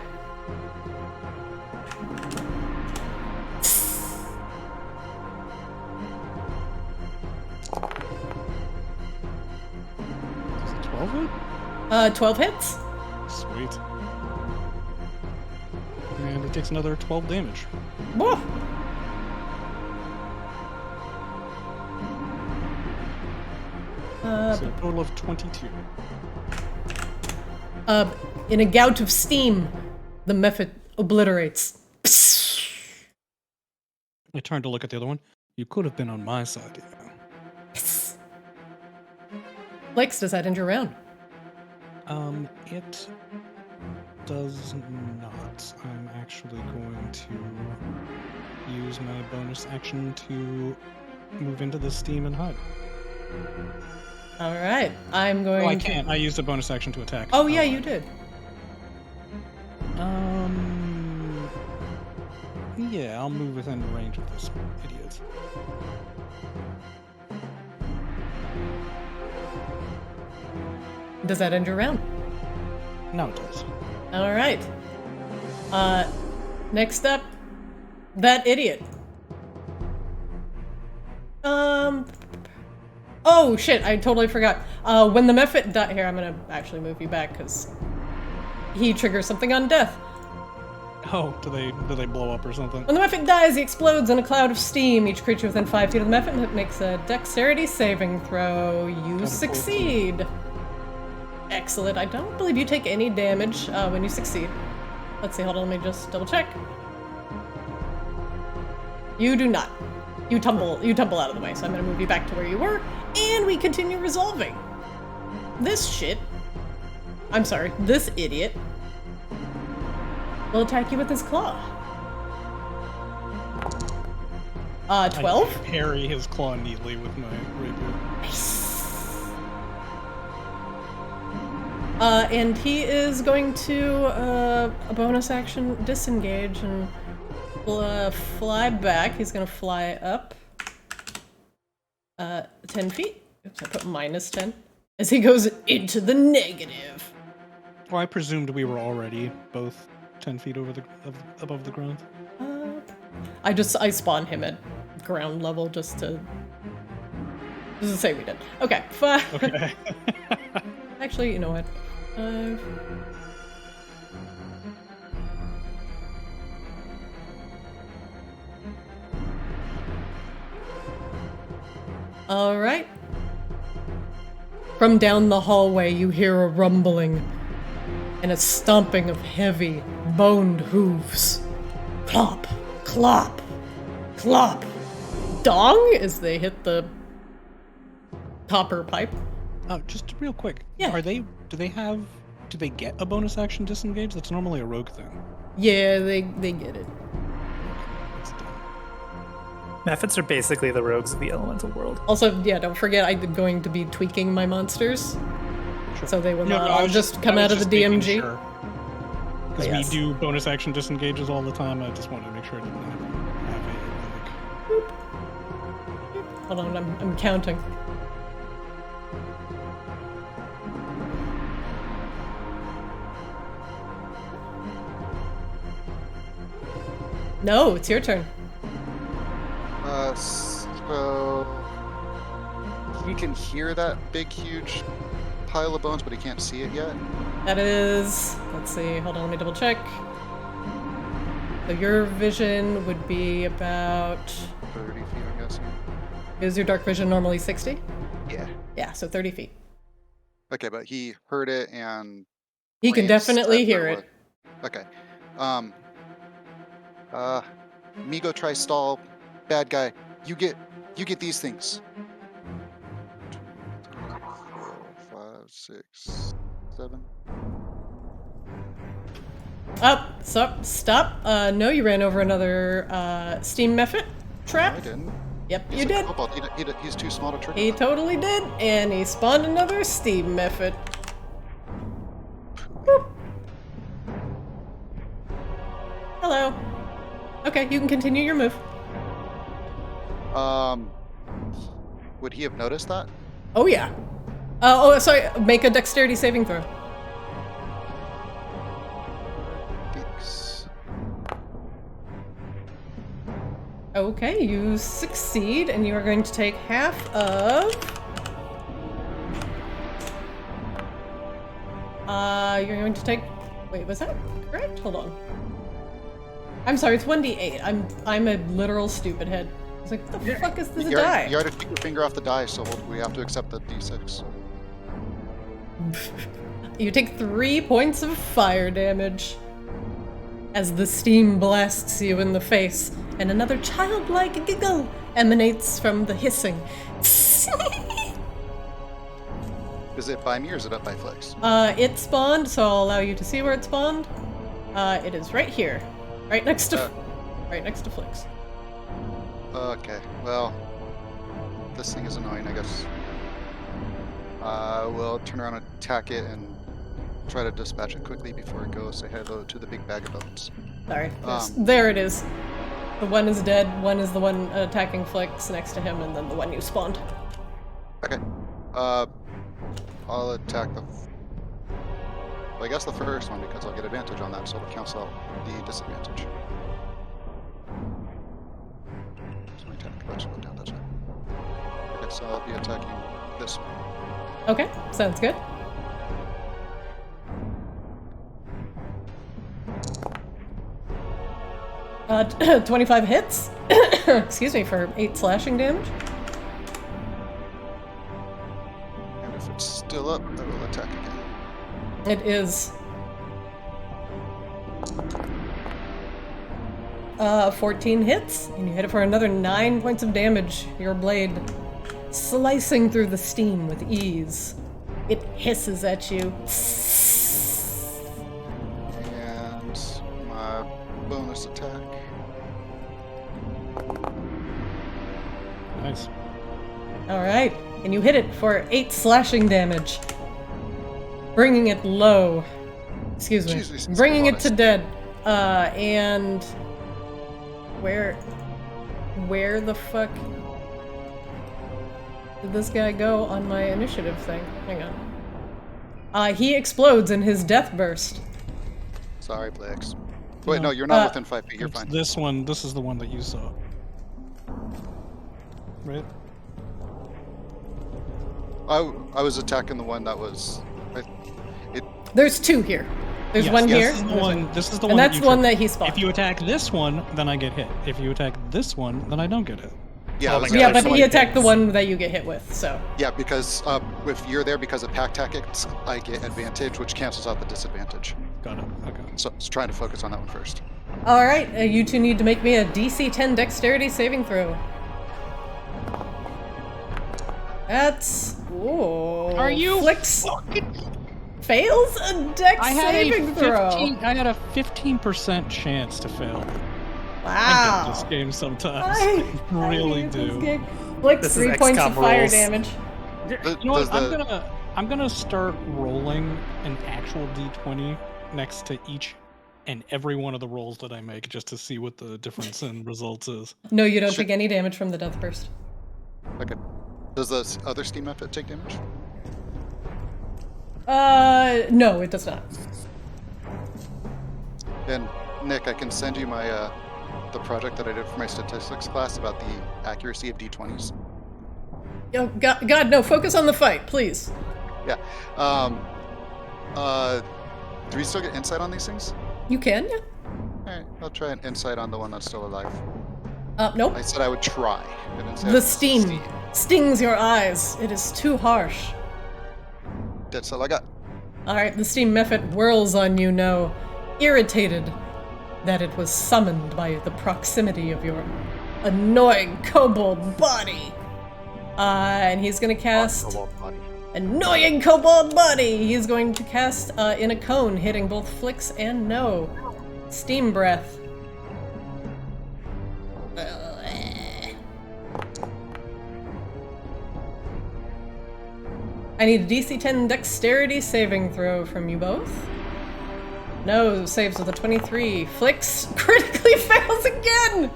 Is it 12 hit? 12 hits. Sweet. And it takes another 12 damage. Whoa! So a total of 22. In a gout of steam, the method obliterates. I turned to look at the other one. You could have been on my side, you know. Lex, does that end your round? It does not. I'm actually going to use my bonus action to move into the steam and hide. All right, I'm going. Oh, I to... can't. I used a bonus action to attack. Oh yeah, you did. Yeah, I'll move within the range of this idiot. Does that end your round? Now it does. All right. Next up, that idiot. Oh shit! I totally forgot. When the method here, I'm gonna actually move you back because he triggers something on death. Oh, do they blow up or something? When the method dies, he explodes in a cloud of steam. Each creature within 5 feet of the method makes a dexterity saving throw. You succeed. Excellent. I don't believe you take any damage when you succeed. Let's see. Hold on. Let me just double check. You do not. You tumble out of the way. So I'm going to move you back to where you were, and we continue resolving. This shit. I'm sorry. This idiot will attack you with his claw. 12? I parry his claw neatly with my rapier. Nice. And he is going to a bonus action disengage and fly back. He's gonna fly up 10 feet. Oops, I put minus 10 as he goes into the negative. Well, I presumed we were already both 10 feet above the ground. I spawned him at ground level just to say we did. Okay, 5. Okay. Actually, you know what? 5. All right. From down the hallway, you hear a rumbling and a stomping of heavy, boned hooves. Clop, clop, clop. Dong as they hit the copper pipe. Just real quick. Yeah. Do they get a bonus action disengage? That's normally a rogue thing. Yeah, they get it. That's dumb. Methods are basically the rogues of the elemental world. Also, yeah, don't forget I'm going to be tweaking my monsters, Sure. so they will No, not I all was just come I out was of the just making DMG. sure. Because Yes. we do bonus action disengages all the time. I just wanted to make sure I didn't have a like. Hold on, I'm counting. No, it's your turn. So he can hear that big, huge pile of bones, but he can't see it yet. That is, let's see, hold on, let me double check. So your vision would be about, 30 feet, I'm guessing. is your dark vision normally 60? Yeah. Yeah, so 30 feet. Okay, but he heard it and He can glanced definitely at hear where it. was. Okay. Migo try stall. Bad guy. You get these things. 2, 3, 4, 5, 6, 7. Up, stop. No, you ran over another steam mephit No, trap. I didn't. Yep, He's you a did. kobold. He's too small to trigger. He them. totally did, and he spawned another steam mephit. Boop. Hello. Okay, you can continue your move. Would he have noticed that? Oh yeah. Oh, sorry. Make a dexterity saving throw. Thanks. Okay, you succeed, and you are going to take half of. You're going to take. Wait, was that correct? Hold on. I'm sorry, it's 1d8. I'm a literal stupid head. I was like, what the fuck is this You die? already took your finger off the die, so we have to accept the d6. You take 3 points of fire damage as the steam blasts you in the face, and another childlike giggle emanates from the hissing. Is it by me or is it up by Flex? It spawned, so I'll allow you to see where it spawned. It is right here, right next to Flix. Okay, well, this thing is annoying, I guess. We'll turn around and attack it and try to dispatch it quickly before it goes. Say hello to the big bag of bones. Sorry, there it is. The one is dead. One is the one attacking Flix next to him, and then the one you spawned. Okay. I'll attack the. Well, I guess the first one because I'll get advantage on that, so it'll cancel out the disadvantage. So my attack let's go down that side. Okay, so I'll be attacking this one. Okay, sounds good. Uh, 25 hits. Excuse me, for 8 slashing damage. And if it's still up, I will attack again. It is. 14 hits, and you hit it for another 9 points of damage. Your blade slicing through the steam with ease. It hisses at you. And my bonus attack. Nice. Alright, and you hit it for 8 slashing damage. Bringing it low. Excuse me. Jesus, Bringing it to Christ. dead. And... Where the fuck did this guy go on my initiative thing? Hang on. He explodes in his death burst. Sorry, Blix. Wait, no, you're not within 5 feet. You're It's fine. this one. This is the one that you saw. Right? I was attacking the one that was. There's 2 here. There's Yes, one here. This is the one. This is the And one. that's that the you one triggered. that he spawned. If you attack this one, then I get hit. If you attack this one, then I don't get hit. Yeah, Oh I was my Yeah, God, but so he many attacked the hits. one that you get hit with, so. Yeah, because if you're there because of pack tactics, I get advantage, which cancels out the disadvantage. Got it. Okay. So I was trying to focus on that one first. Alright, you two need to make me a DC 10 dexterity saving throw. That's... Ooh. Are you Flix fails a dex I had saving throw. I had a 15% chance to fail. I Wow. get this game sometimes. I I really hate this do. game. Flix, This is 3 points of XCOM fire rules. damage. You know what? Does I'm gonna start rolling an actual d20 next to each and every one of the rolls that I make, just to see what the difference in results is. No, you don't Shit. take any damage from the death burst. Okay. Does the other steam method take damage? No, it does not. And Nick, I can send you my the project that I did for my statistics class about the accuracy of d20s. Oh, God, no, focus on the fight, please. Yeah. Do we still get insight on these things? You can, yeah. Alright, I'll try an insight on the one that's still alive. Nope. I said I would try. I didn't say I The would steam stings your eyes. It is too harsh. That's all I got. Alright, the steam mephit whirls on you now, irritated that it was summoned by the proximity of your annoying kobold body. And he's gonna cast... Kobold body. Annoying kobold body! He's going to cast in a cone, hitting both Flicks and No. Steam breath. I need a DC 10 dexterity saving throw from you both. No saves with a 23. Flicks critically fails again!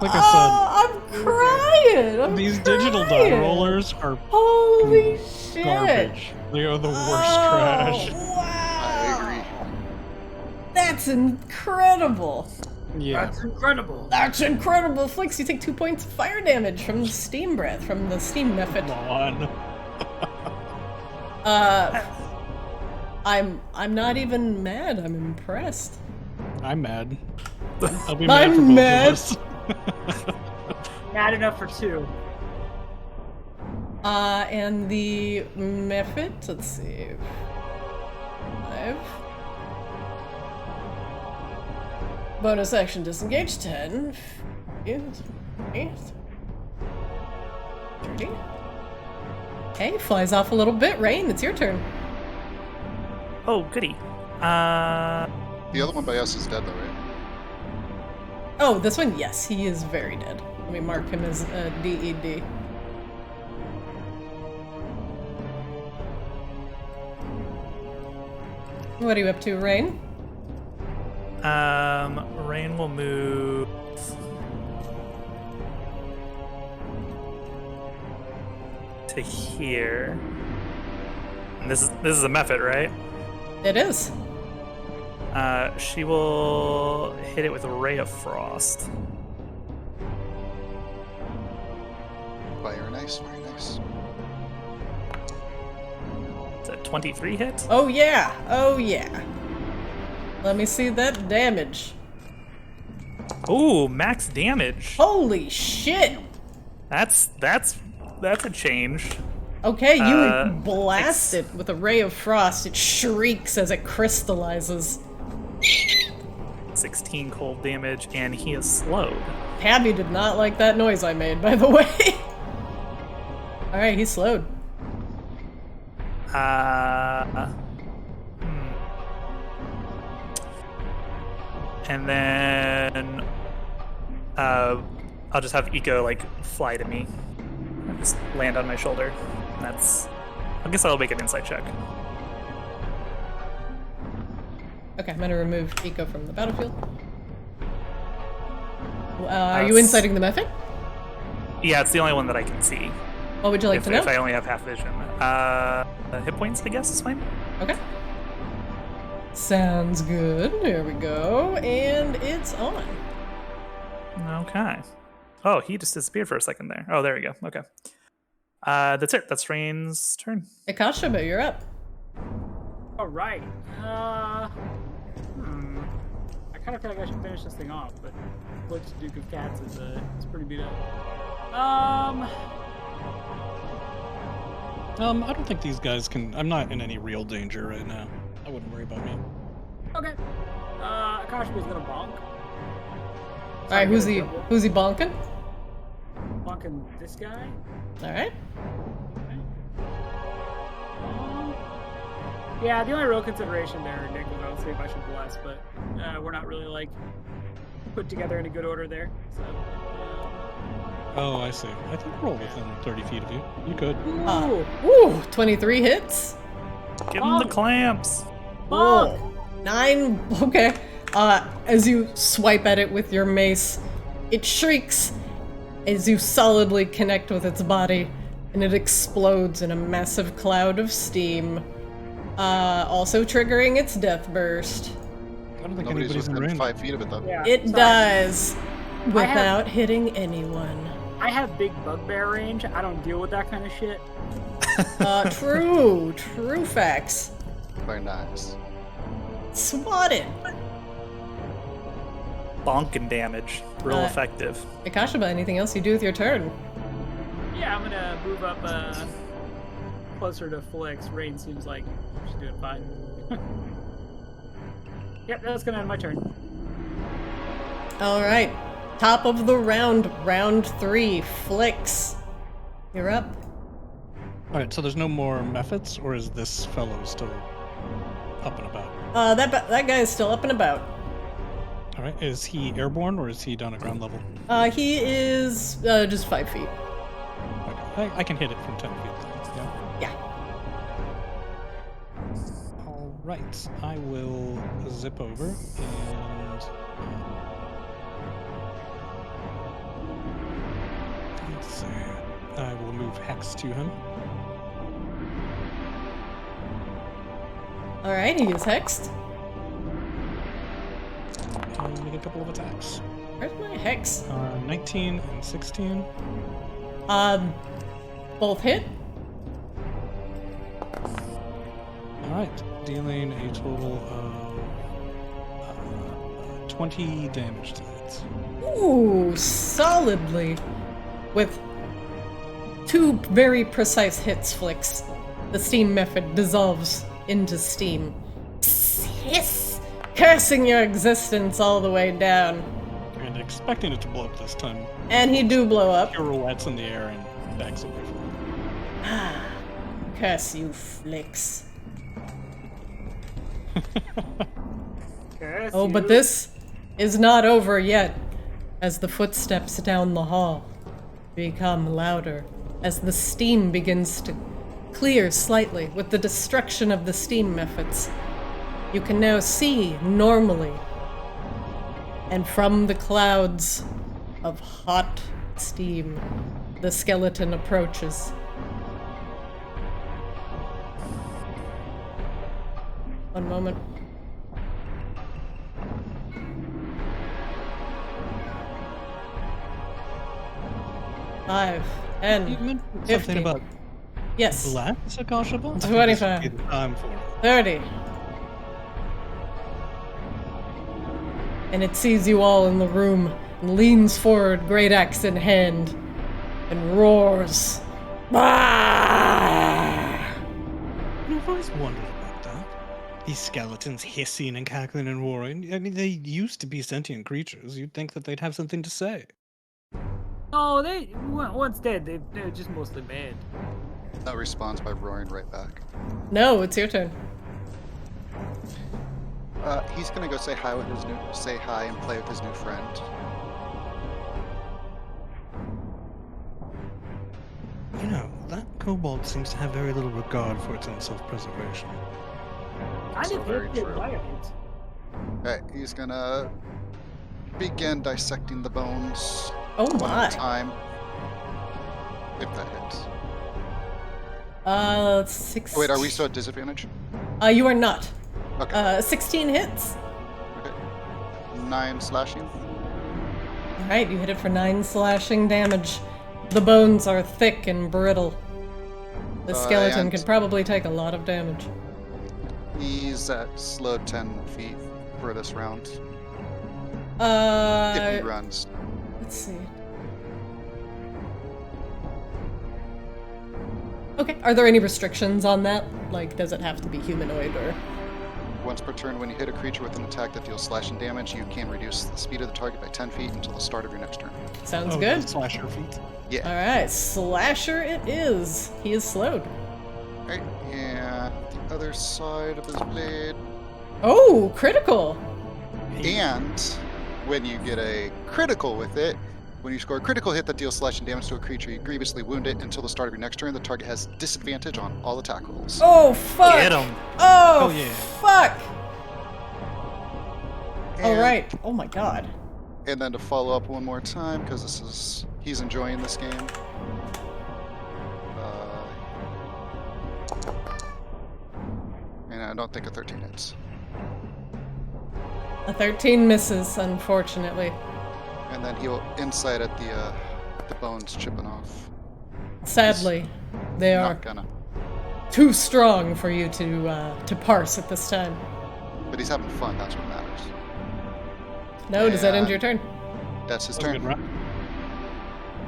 Like I I'm crying! I'm said, these digital die crying. rollers are Holy shit! garbage. They are the worst trash. Wow! I agree. That's incredible! Yeah. That's incredible. That's incredible! Flicks, you take 2 points of fire damage from the steam breath, from the steam mephit. Come on. I'm not even mad, I'm impressed. I'm mad. I'll be I'm mad for both mad. of us. Not enough for 2. And the mephit, let's see. 5. Bonus action disengage 10. 30. Okay, flies off a little bit. Rain, it's your turn. Oh, goody. The other one by us is dead though, right? Oh, this one, yes, he is very dead. Let me mark him as DED. What are you up to, Rain? Rain will move to here. And this is a method, right? It is. She will hit it with a ray of frost. Very nice, very nice. Is that 23 hit? Oh yeah, oh yeah. Let me see that damage. Ooh, max damage. Holy shit! That's a change. Okay, you Uh, blast it with a ray of frost. It shrieks as it crystallizes. 16 cold damage, and he is slowed. Tabby did not like that noise I made, by the way. Alright, he's slowed. And then I'll just have Eco like fly to me and just land on my shoulder. And that's, I guess I'll make an insight check. Okay, I'm gonna remove Eco from the battlefield. Are you inciting the method? Yeah, it's the only one that I can see. What would you like if, to know? if I only have half vision. Hit points, I guess, is fine. Okay. Sounds good. Here we go. And it's on. Okay. Oh, he just disappeared for a second there. Oh, there we go. Okay. That's it. That's Rain's turn. Ikashaba, you're up. All right. I kind of feel like I should finish this thing off, but Blitz Duke of Cats is pretty beat up. I don't think these guys can. I'm not in any real danger right now. I wouldn't worry about me. Okay. Akashiba's gonna bonk. Alright, who's he bonking? Bonking this guy. Alright. Yeah, the only real consideration there, Nick, was I would say if I should bless, but we're not really like put together in a good order there. So. Oh, I see. I think we're all within 30 feet of you. You could. Ooh, 23 hits. Give him the clamps. Oh, 9. Okay. As you swipe at it with your mace, it shrieks as you solidly connect with its body, and it explodes in a massive cloud of steam, also triggering its death burst. I don't think Nobody's anybody's in within range. 5 feet of it though. Yeah, It sorry. does, without hitting anyone. I have big bugbear range. I don't deal with that kind of shit. True facts. Very nice. Swatted. Bonking damage. Real effective. Ikashaba, anything else you do with your turn? Yeah, I'm gonna move up closer to Flix. Rain seems like she's doing fine. Yep, that's gonna end my turn. All right. Top of the round, round 3. Flix. You're up. All right, so there's no more methods, or is this fellow still up and about? That guy is still up and about. All right, is he airborne or is he down at ground level? He is just 5 feet. Okay, I can hit it from 10 feet. Then. Yeah. Yeah. All right, I will zip over and. Let's see. I will move Hex to him. All right, he is hexed. And make a couple of attacks. Where's my hex? 19 and 16. Both hit. Alright, dealing a total of 20 damage to it. Ooh, solidly. With 2 very precise hits, Flix. The steam method dissolves into steam. Hiss! Cursing your existence all the way down. And expecting it to blow up this time. And he do blow up. Pirouettes in the air and backs away from it. Curse you, Flix. Curse Oh, but you. this is not over yet, as the footsteps down the hall become louder, as the steam begins to clear slightly with the destruction of the steam methods. You can now see normally, and from the clouds of hot steam, the skeleton approaches. One moment. Five, You 10, mentioned 50. something about Yes, black Sakashaba? 25. Time for it. 30. And it sees you all in the room and leans forward, great axe in hand, and roars. Ah! I've always wondered about that. These skeletons hissing and cackling and roaring. I mean, they used to be sentient creatures. You'd think that they'd have something to say. Oh, they once dead. They're just mostly mad. That responds by roaring right back. No, it's your turn. He's gonna go say hi and play with his new friend. You know, that kobold seems to have very little regard for its own self-preservation. I Also didn't very hit the true. environment. Alright, he's gonna begin dissecting the bones Oh one my. at a time. If that hits. 6. Oh, wait, are we still at disadvantage? You are not. Okay. 16 hits. Okay. 9 slashing. Alright, you hit it for 9 slashing damage. The bones are thick and brittle. The skeleton and- could probably take a lot of damage. He's at slow 10 feet for this round. If he runs. Let's see. Okay, are there any restrictions on that? Like, does it have to be humanoid or... Once per turn, when you hit a creature with an attack that deals slashing damage, you can reduce the speed of the target by 10 feet until the start of your next turn. Sounds Oh, good. the slasher feet. Yeah. Alright, slasher it is. He is slowed. Alright, and the other side of his blade. Oh, critical! And when you get a critical with it, when you score a critical hit that deals slashing damage to a creature, you grievously wound it until the start of your next turn. The target has disadvantage on all attack rolls. Oh, fuck! Get him. Oh, Oh, yeah. fuck! And, Alright, oh my god. And then to follow up one more time, because he's enjoying this game. And I don't think a 13 hits. A 13 misses, unfortunately. And then he'll insight at the bones chipping off. Sadly, they are Not gonna. too strong for you to parse at this time. But he's having fun, that's what matters. No, does that end Yeah. your turn? That's his That was a turn. good run.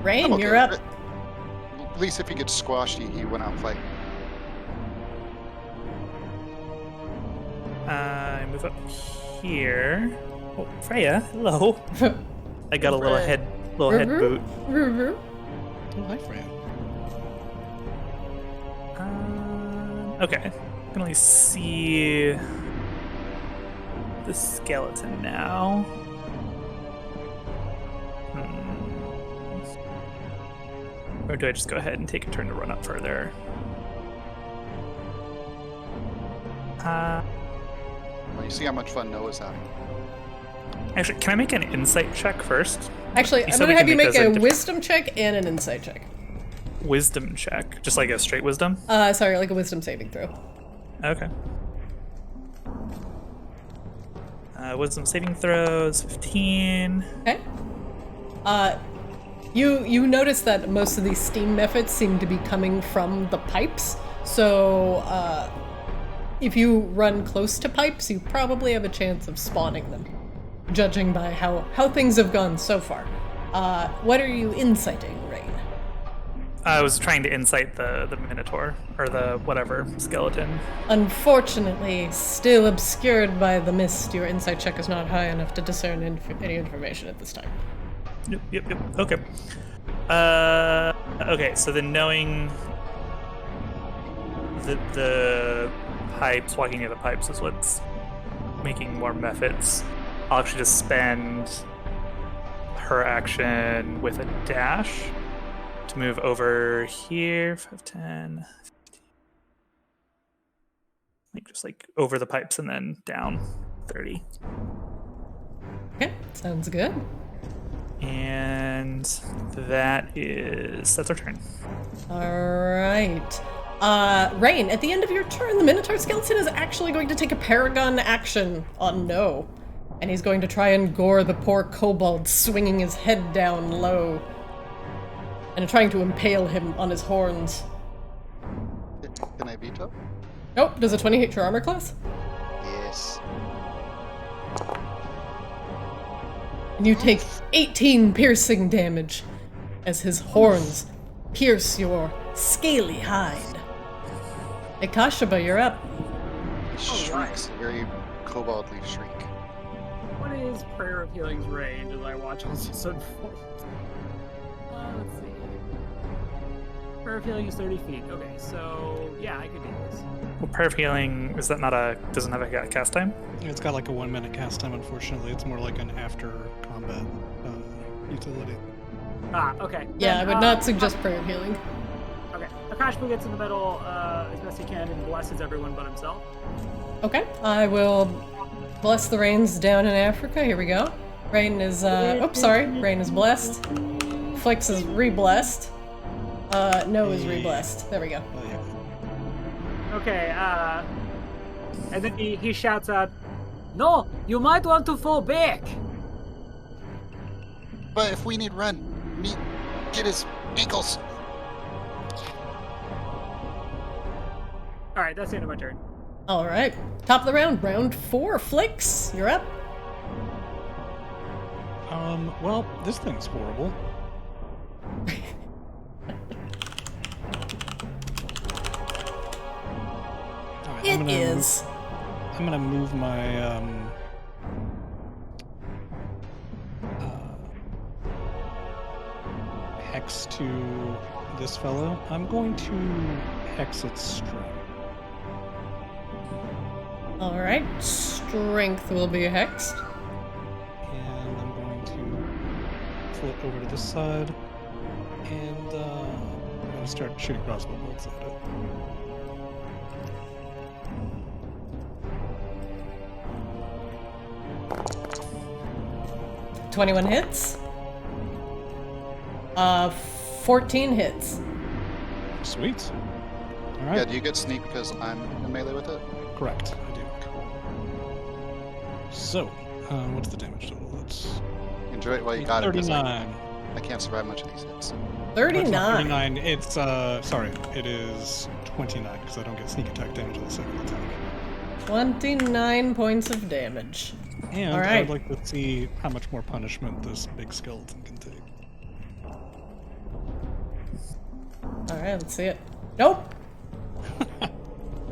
Rain, I'm okay you're with up. it. At least if he gets squashed, he went out and fight. I move up here. Oh, Freya, hello. I got a little head boot. Oh, hi, Fran. Okay, I can only see the skeleton now. Or do I just go ahead and take a turn to run up further? Well, you see how much fun Noah's having. Actually, can I make an insight check first? Actually, I'm said gonna we have can you make those a at wisdom check and an insight check. Wisdom check, just like a straight wisdom. Sorry, like a wisdom saving throw. Okay. Wisdom saving throws 15. Okay. You notice that most of these steam methods seem to be coming from the pipes. So, if you run close to pipes, you probably have a chance of spawning them, judging by how things have gone so far. What are you inciting, Rain? I was trying to insight the Minotaur, or the whatever, skeleton. Unfortunately, still obscured by the mist, your insight check is not high enough to discern any information at this time. Yep. Okay. Okay, so then knowing the pipes, walking near the pipes is what's making more methods. I'll actually just spend her action with a dash to move over here, 5, 10, 15. Like over the pipes and then down 30. Okay, sounds good. And that's our turn. Alright. Rain, at the end of your turn, the Minotaur skeleton is actually going to take a Paragon action on No. And he's going to try and gore the poor kobold, swinging his head down low. And trying to impale him on his horns. Can I veto? Nope, does a 20 hit your armor class? Yes. And you take 18 piercing damage as his horns pierce your scaly hide. Akashaba, you're up. He shrieks a very koboldly shriek. What is Prayer of Healing's range as I watch this unfold? Let's see. Prayer of Healing is 30 feet. Okay, so yeah, I could do this. Well, Prayer of Healing, is that doesn't have a cast time? It's got like a 1 minute cast time, unfortunately. It's more like an after combat utility. Okay. Yeah, Then, I would not suggest Prayer of Healing. Okay. Akashba gets in the middle as best he can and blesses everyone but himself. Okay, I will bless the rains down in Africa. Here we go. Rain is, oops, sorry. Rain is blessed. Flix is re-blessed. No is re-blessed. There we go. Oh, yeah. Okay, and then he shouts out, "No, you might want to fall back." But if we need run, get his ankles. Alright, that's the end of my turn. Alright, top of the round. Round 4. Flix, you're up. Well, this thing's horrible. Alright, It is. I'm gonna move my hex to this fellow. I'm going to hex its strength. Alright, strength will be hexed. And I'm going to flip over to this side. And I'm going to start shooting crossbow bolts at it. – 21 hits. 14 hits. Sweet. All right. Yeah, do you get sneak because I'm in melee with it? Correct, I do. So, what's the damage total? That's Enjoy it while you got it. 39. I can't survive much of these hits. 39. It's not 39. It's sorry, it is 29 because I don't get sneak attack damage on the second attack. 29 points of damage. And All right. I'd like to see how much more punishment this big skeleton can take. Alright, let's see it. Nope.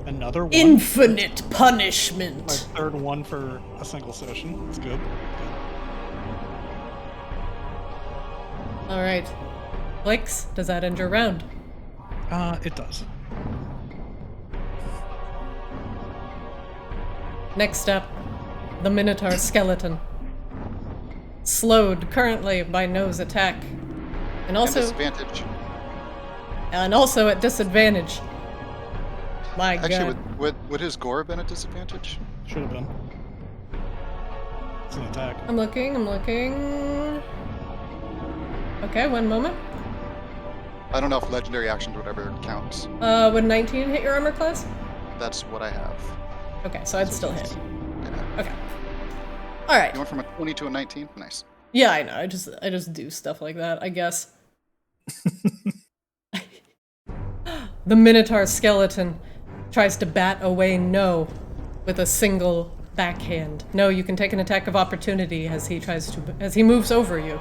Another one. Infinite My punishment. third one for a single session. That's good. Alright. Blix, does that end your round? It does. Next up, the Minotaur skeleton. Slowed currently by No's attack. And also at disadvantage. My Actually, god. would his gore have been at disadvantage? Should have been. It's an attack. I'm looking. Okay, one moment. I don't know if legendary actions would ever count. Would 19 hit your armor class? That's what I have. Okay, so I'd still hit. Yeah. Okay. Alright. You went from a 20 to a 19? Nice. Yeah, I know. I just do stuff like that, I guess. The Minotaur skeleton tries to bat away No with a single backhand. No, you can take an attack of opportunity as he moves over you.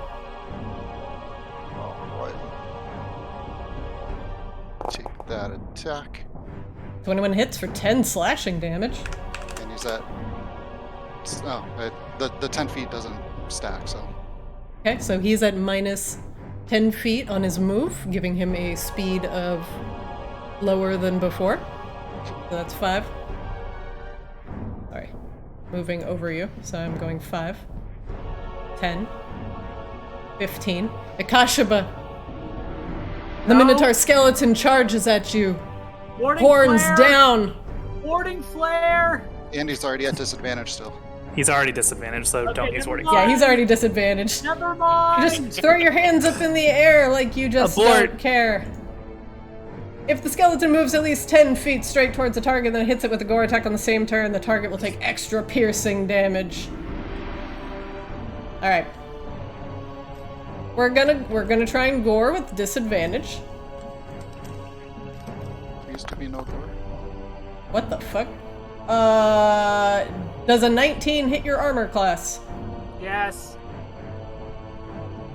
Alright. Take that attack. 21 hits for 10 slashing damage. And use that. Oh, the 10 feet doesn't stack, so. Okay, so he's at minus 10 feet on his move, giving him a speed of lower than before. So that's 5. Sorry. Moving over you, so I'm going 5. 10. 15. Akashaba! The No. Minotaur skeleton charges at you. Warding Horns flare! down! Warding flare! And he's already at disadvantage still. He's already disadvantaged, so Okay, don't use never warding. mind. Yeah, he's already disadvantaged. Never mind! Just throw your hands up in the air like you just Abort. don't care. If the skeleton moves at least 10 feet straight towards the target, then hits it with a gore attack on the same turn, the target will take extra piercing damage. Alright. We're gonna try and gore with disadvantage. Used to be no gore. What the fuck? Does a 19 hit your armor class? Yes.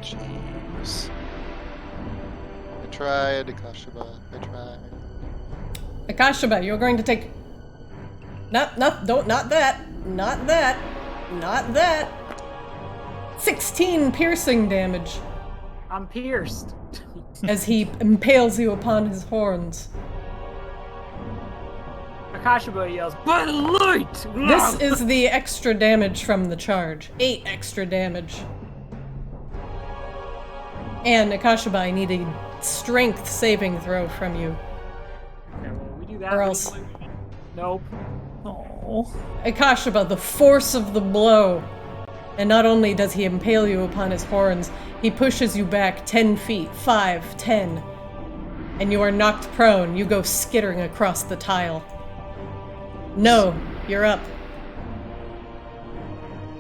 Jeez. I tried, Akashaba. I tried. Akashaba, you're going to take... Not that. 16 piercing damage I'm pierced. as he impales you upon his horns. Akashaba yells, "By the light!" This is the extra damage from the charge. 8 extra damage. And Akashaba, I need a strength saving throw from you. Okay, well, we do that. Or else- Nope. Oh. Akashaba, the force of the blow. And not only does he impale you upon his horns, he pushes you back 10 feet, 5, 10. And you are knocked prone. You go skittering across the tile. No, you're up.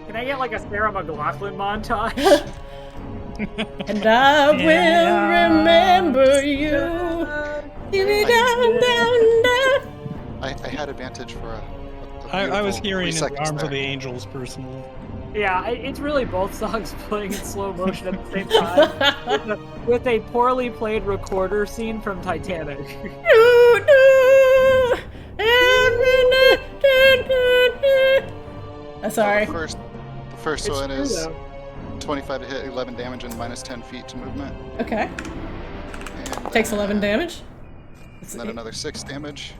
Can I get like a Sarah McLachlan montage? And I will remember you. Give me down, down, down. I had advantage for a I was beautiful hearing 3 In the seconds Arms there. of the Angels personally. Yeah, it's really both songs playing in slow motion at the same time, with a poorly played recorder scene from Titanic. Sorry. The first It's one true, is though. 25 to hit, 11 damage, and minus 10 feet to movement. Okay. And Takes 11 damage. And then another 6 damage.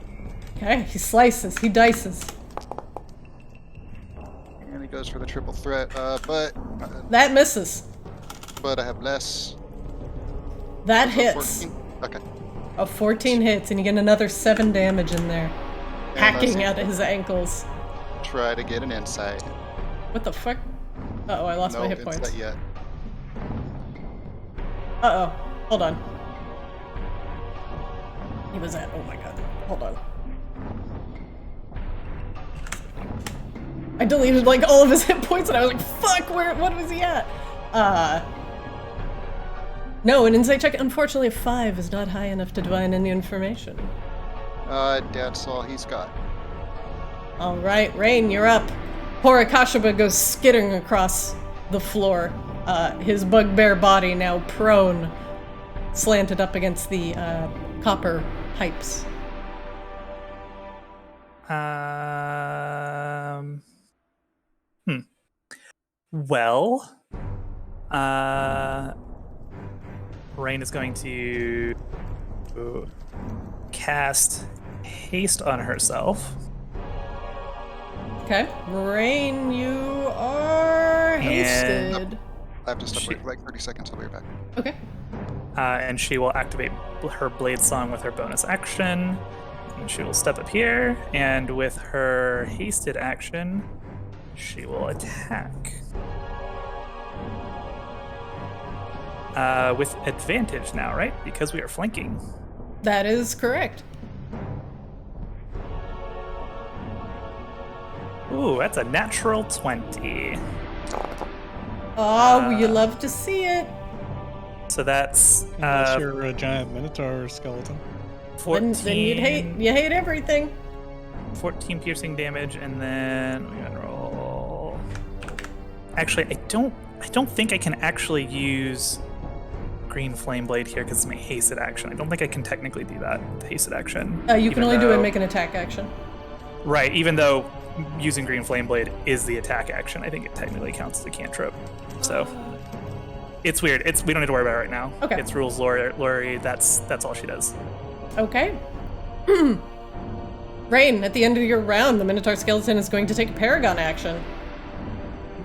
Okay, he slices, he dices. And he goes for the triple threat, That misses. but I have less. That So hits. 14? Okay. 14 hits, and you get another 7 damage in there. And Hacking let's at his ankles. try to get an insight. What the fuck? Uh-oh, I lost No my hit points. insight yet. Uh-oh. Hold on. He was at... Oh my god. Hold on. I deleted, like, all of his hit points, and I was like, fuck, what was he at? No, an insight check, unfortunately, 5 is not high enough to divine any information. That's all he's got. Alright, Rain, you're up. Poor Akashaba goes skidding across the floor. His bugbear body now prone, slanted up against the copper pipes. Well, Rain is going to cast haste on herself. Okay. Rain, you are And- hasted. I have to stop Shit. for like 30 seconds. I'll be right back. Okay. And she will activate her Blade Song with her bonus action. And she will step up here, and with her hasted action, she will attack. With advantage now, right? Because we are flanking. That is correct. Ooh, that's a natural 20. Oh, you love to see it. So that's Unless you're a giant minotaur skeleton. 14. Then you hate everything. 14 piercing damage, and then we're gonna roll. Actually, I don't think I can actually use Green Flame Blade here because it's my hasted action. I don't think I can technically do that with the hasted action. You can even only do it though- and make an attack action. Right, even though using Green Flame Blade is the attack action, I think it technically counts as a cantrip. So it's weird. We don't need to worry about it right now. Okay. It's rules Lori. That's all she does. Okay. Rain, at the end of your round, the Minotaur skeleton is going to take a Paragon action.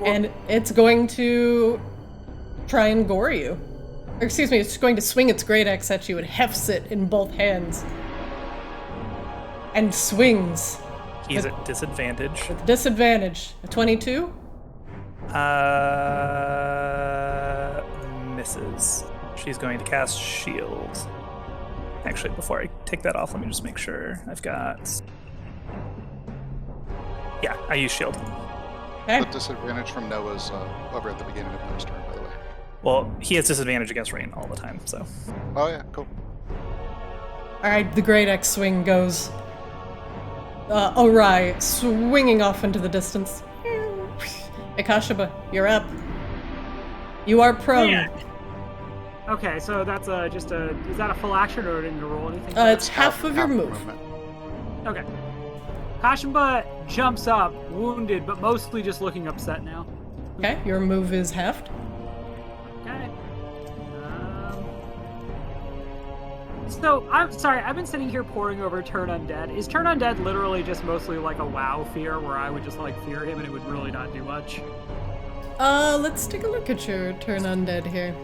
And it's going to try and gore you. Or excuse me, it's going to swing its great axe at you. It hefts it in both hands. And swings. He's at disadvantage. With disadvantage. A 22? Misses. She's going to cast Shield. Actually, before I take that off, let me just make sure I've got... Yeah, I use Shield. Okay. The disadvantage from Noah's over at the beginning of Noah's turn, by the way. Well, he has disadvantage against Rain all the time, so... Oh yeah, cool. Alright, the great axe swing goes awry, swinging off into the distance. Akashaba, you're up. You are prone. Yeah. Okay, so that's is that a full action or didn't you roll anything? It's half of your the move. movement. Okay. Kashimba jumps up, wounded, but mostly just looking upset now. Okay, your move is halved. Okay. So, I'm sorry, I've been sitting here poring over Turn Undead. Is Turn Undead literally just mostly like a WoW fear where I would just like fear him and it would really not do much? Let's take a look at your turn undead here.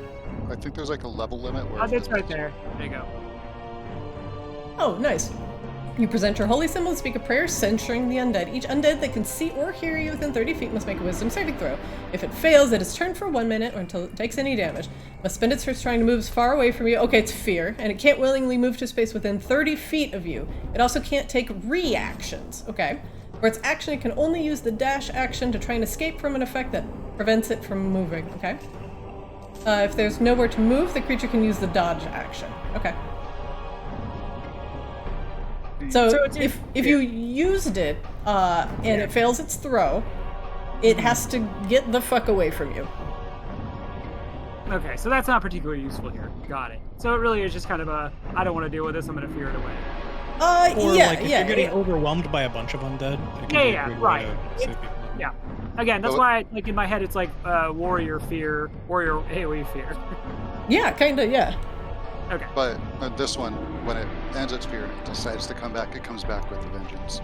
I think there's like a level limit where. Oh, it's right there. There you go. Oh, nice. You present your holy symbol and speak a prayer censuring the undead. Each undead that can see or hear you within 30 feet must make a wisdom saving throw. If it fails, it is turned for 1 minute or until it takes any damage. Must spend its turn trying to move as far away from you. Okay, it's fear, and it can't willingly move to space within 30 feet of you. It also can't take reactions. Okay. For its action, it can only use the dash action to try and escape from an effect that prevents it from moving. Okay. If there's nowhere to move, the creature can use the dodge action. Okay. So if you used it and it fails its throw, it has to get the fuck away from you. Okay, so that's not particularly useful here. Got it. So it really is just kind of a, I don't want to deal with this, I'm going to fear it away. Or Yeah, like if yeah, you're getting yeah. overwhelmed by a bunch of undead. it can Yeah, be a yeah, great way right. to save people. Yeah. Again, that's Well- why, like, in my head, it's like warrior AoE fear. Yeah, kinda, yeah. Okay. But this one, when it ends its fear and it decides to come back, it comes back with a vengeance.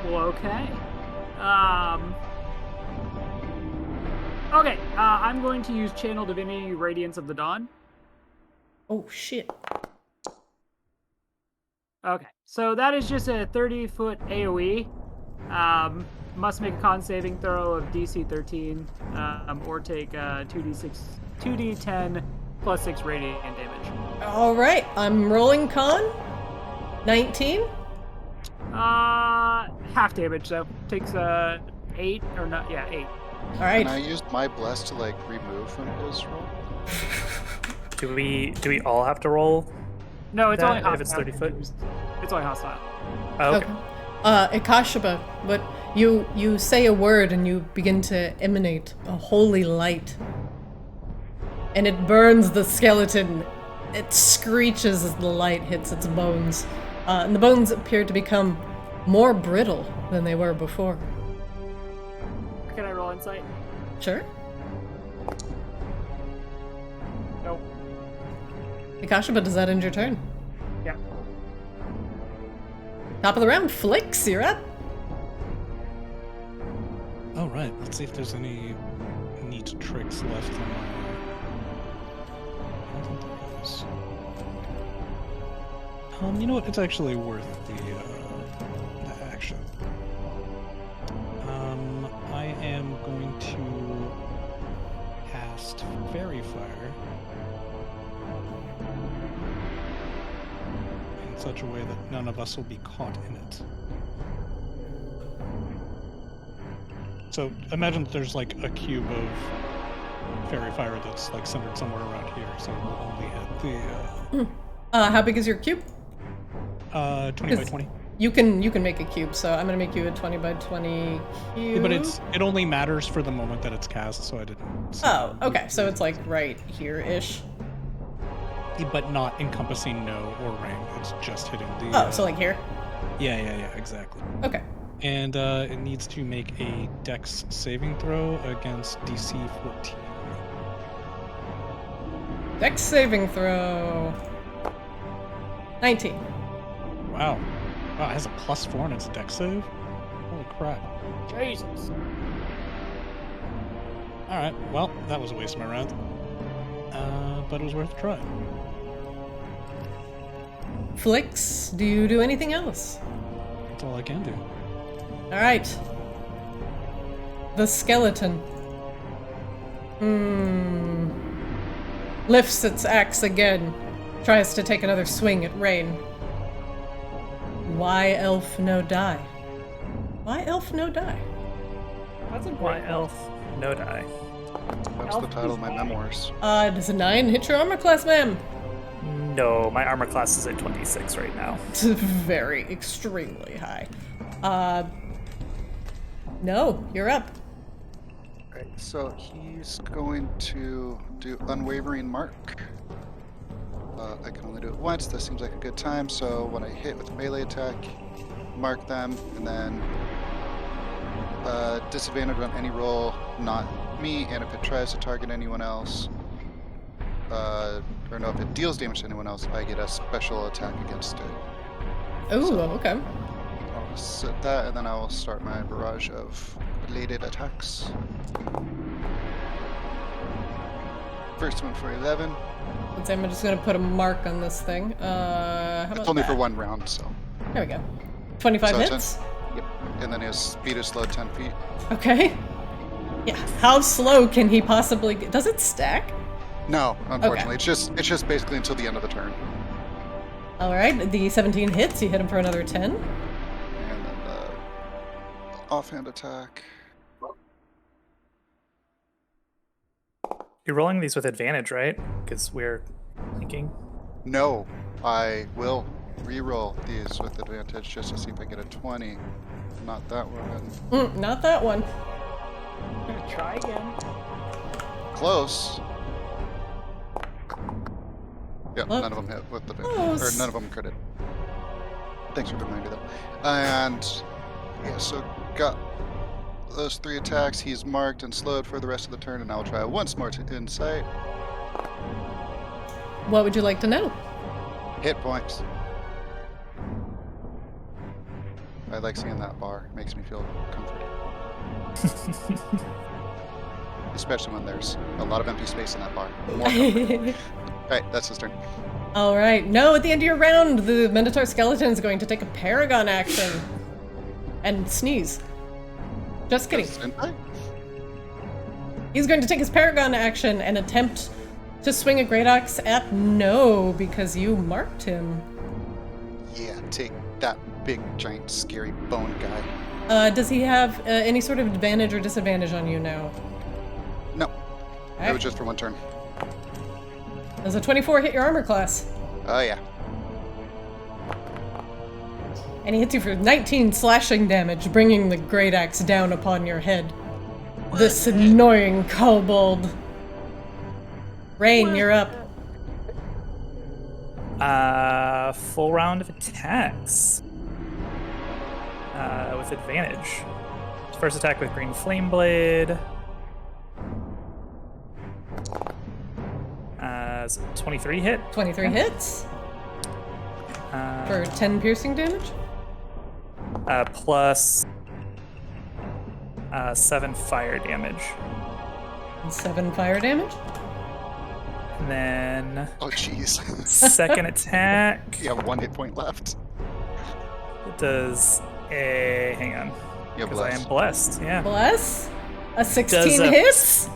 Well, okay. Okay, I'm going to use Channel Divinity Radiance of the Dawn. Oh shit. Okay, so that is just a 30-foot AoE. Must make a con saving throw of DC 13, or take 2d10 plus 6 radiant damage. Alright, I'm rolling con. 19? Half damage, so takes 8 or not? Yeah, 8. Alright. And I used my bless to like remove from his roll. Do we all have to roll? No, it's That, only hostile. if it's 30 foot? It's only hostile. Oh, okay. Akashaba, but you say a word and you begin to emanate a holy light. And it burns the skeleton It screeches as the light hits its bones, and the bones appear to become more brittle than they were before. Can I roll insight? Sure. Nope. Ikashaba, does that end your turn? Yeah. Top of the round, Flicks, you're up. All right, let's see if there's any neat tricks left in my. I don't think there is. You know what? It's actually worth the action. I am going to cast Fairy Fire in such a way that none of us will be caught in it. So imagine that there's like a cube of Fairy Fire that's like centered somewhere around here, so it will only hit the How big is your cube? 20 by 20. You can make a cube, so I'm gonna make you a 20 by 20 cube. Yeah, but it only matters for the moment that it's cast, so I didn't. Oh, okay, so it's like right here-ish. But not encompassing no or ring. It's just hitting the. Oh, so like here? Yeah, exactly. Okay. And it needs to make a Dex saving throw against DC 14. Dex saving throw. 19. Wow. Wow, it has a +4 and it's a Dex save? Holy crap. Jesus. Alright, well, that was a waste of my round. But it was worth a try. Flicks, do you do anything else? That's all I can do. Alright. The skeleton. Lifts its axe again. Tries to take another swing at Rain. Why elf no die? Why elf no die? That's a Why great elf, no die. That's the title of my memoirs. Does a 9 hit your armor class, ma'am? No, my armor class is at 26 right now. It's very, extremely high. No, you're up. Right, so he's going to do Unwavering Mark. I can only do it once. That seems like a good time. So when I hit with a melee attack, mark them, and then disadvantage on any roll, not me, and if it tries to target anyone else, or no, if it deals damage to anyone else, I get a special attack against it. Ooh, okay. I'll set that, and then I will start my barrage of related attacks. First one for 11. Let's see, I'm just gonna put a mark on this thing. How about It's only that? for one round, so. There we go. 25 So it's hits? Yep. And then his speed is slowed 10 feet. Okay. Yeah, how slow can he possibly get? Does it stack? No, unfortunately. Okay. It's just basically until the end of the turn. Alright, the 17 hits, you hit him for another 10. And then the offhand attack. You're rolling these with advantage, right? Because we're thinking. No, I will re-roll these with advantage just to see if I get a 20. Not that one. Not that one. I'm gonna try again. Close. Yep, Look. none of them hit with the Close. or none of them critted. Thanks for reminding me that. And yeah, so got those 3 attacks. He's marked and slowed for the rest of the turn, and I'll try once more to insight. What would you like to know? Hit points. I like seeing that bar. It makes me feel comforted. Especially when there's a lot of empty space in that bar. More comforting. Alright, that's his turn. Alright, no, at the end of your round, the Minotaur skeleton is going to take a Paragon action and sneeze. Just kidding. He's going to take his Paragon action and attempt to swing a Great Axe at No, because you marked him. Yeah, take that big, giant, scary bone guy. Does he have any sort of advantage or disadvantage on you now? No, Okay. it was just for one turn. Does a 24 hit your armor class? Oh yeah. And he hits you for 19 slashing damage, bringing the Great Axe down upon your head. This annoying kobold. Rain, you're up. Full round of attacks. With advantage. First attack with Green Flame Blade. 23 hit. 23 hits for 10 piercing damage. Plus 7 fire damage. And 7 fire damage. And then Oh, jeez. second attack. You have 1 hit point left. It does a. Hang on. You're Because I am blessed. blessed, yeah. Bless. A 16 Does a- hits.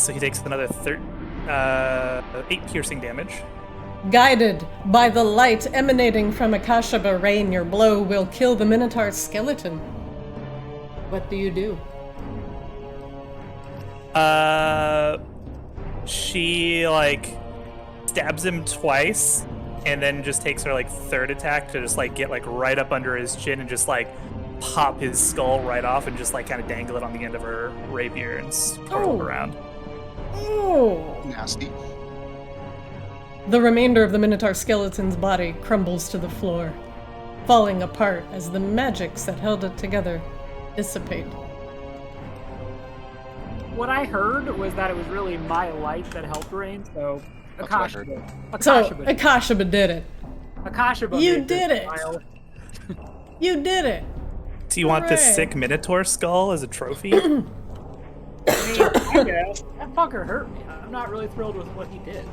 So he takes another 8 piercing damage. Guided by the light emanating from Akashaba Rain, your blow will kill the Minotaur's skeleton. What do you do? She like stabs him twice, and then just takes her like third attack to just like get like right up under his chin and just like pop his skull right off and just like kind of dangle it on the end of her rapier and twirl it Oh. around. Oh! Nasty. The remainder of the Minotaur skeleton's body crumbles to the floor, falling apart as the magics that held it together dissipate. What I heard was that it was really my light that helped Rain, so That's what I heard. So, Akashaba. Akashaba did it. Akashaba You made this did it. smile. You did it. Do you want this Hooray. sick Minotaur skull as a trophy? I mean, I guess. That fucker hurt me. I'm not really thrilled with what he did.